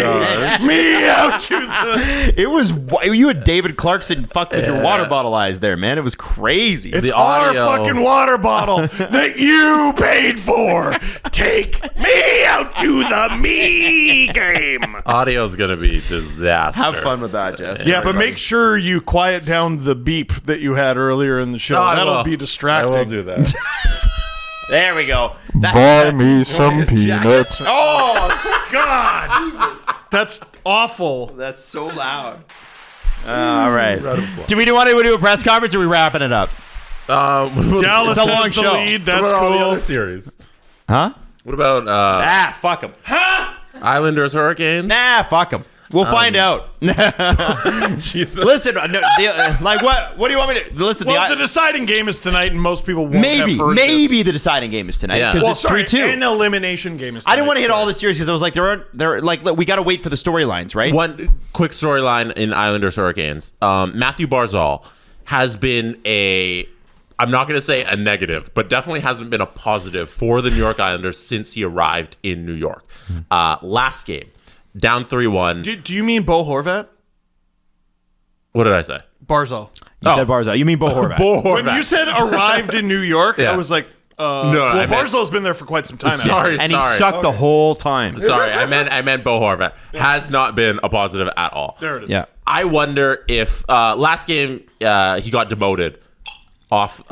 Me out to the. It was you had David Clarkson fucked with your water bottle eyes there, man. It was crazy. It's our fucking water bottle that you paid for. Take me out to the me game. Audio's gonna be disaster. Have fun with that, Jess. Yeah, but make sure you quiet down the beep that you had earlier in the show. That'll be distracting. I will do that. There we go. Buy me some peanuts. Oh, God. Jesus. That's awful. That's so loud. All right. Do we want to do a press conference or are we wrapping it up? Dallas it's a long has the show. lead. That's what about all the cool. other series? Huh? What about... fuck them. Huh? Islanders, Hurricanes. Nah, fuck them. We'll find out. Listen, like what? What do you want me to listen? Well, the deciding game is tonight, and most people won't have heard maybe this. the deciding game is tonight Yeah. because Well, it's 3-2. An elimination game is tonight. I didn't want to hit all the series because I was like, they're like we got to wait for the storylines, right? One quick storyline in Islanders Hurricanes. Matthew Barzal has been I'm not going to say a negative, but definitely hasn't been a positive for the New York Islanders since he arrived in New York. Last game, down 3-1. Do you mean Bo Horvat? What did I say? Barzal. You said Barzal. You mean Bo Horvat? Bo Horvat. When you said arrived in New York, Yeah. I was like, No, I meant- Barzal's been there for quite some time. Sorry, and he sucked the whole time. Sorry, I meant Bo Horvat. Has not been a positive at all. There it is. Yeah. I wonder if last game he got demoted off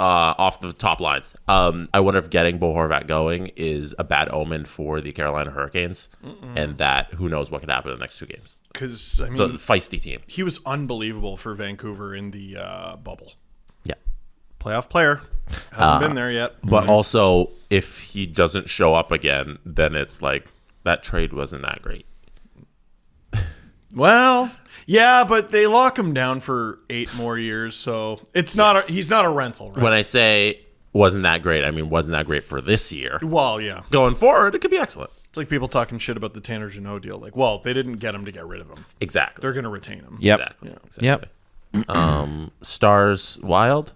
the top lines. I wonder if getting Bo Horvat going is a bad omen for the Carolina Hurricanes, and that who knows what could happen in the next 2 games. Because, I mean, It's a feisty team. he was unbelievable for Vancouver in the bubble. Yeah. Playoff player. Hasn't been there yet. But also, if he doesn't show up again, then it's like that trade wasn't that great. Well, yeah, but they lock him down for 8 more years, so it's not. He's not a rental, right? When I say wasn't that great, I mean wasn't that great for this year. Well, yeah. Going forward, it could be excellent. It's like people talking shit about the Tanner Jeannot deal. Like, well, they didn't get him to get rid of him. Exactly. They're going to retain him. Yep. Exactly. Yep. Stars Wild.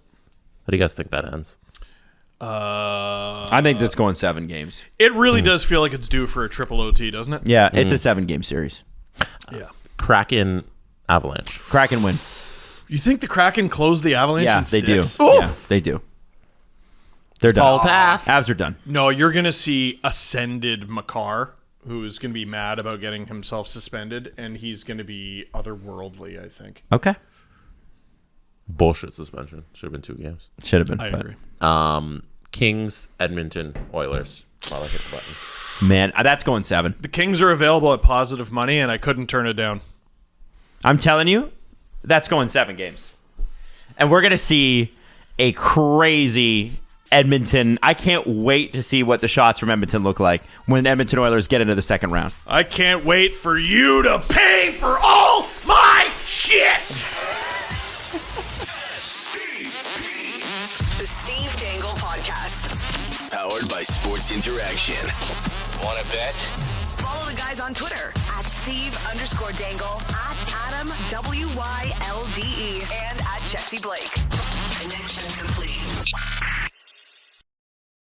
How do you guys think that ends? I think that's going 7 games. It really does feel like it's due for a triple OT, doesn't it? Yeah, it's a 7-game series. Yeah. Kraken Avalanche. Kraken win. You think the Kraken closed the Avalanche Yeah, in they 6? do. Yeah, they do. They're done. Tall task. Avs are done. No, you're going to see ascended Makar, who is going to be mad about getting himself suspended, and he's going to be otherworldly, I think. Okay. Bullshit suspension. Should have been 2 games. Should have been. I but- agree. Kings, Edmonton, Oilers. While I hit the button. Man, that's going 7. The Kings are available at positive money, and I couldn't turn it down. I'm telling you, that's going 7 games. And we're going to see a crazy Edmonton. I can't wait to see what the shots from Edmonton look like when Edmonton Oilers get into the second round. I can't wait for you to pay for all my shit! The Steve Dangle Podcast. Powered by Sports Interaction. Want to bet? Follow the guys on Twitter at Steve_Dangle, at Adam WYLDE, and at Jesse Blake. Connection complete.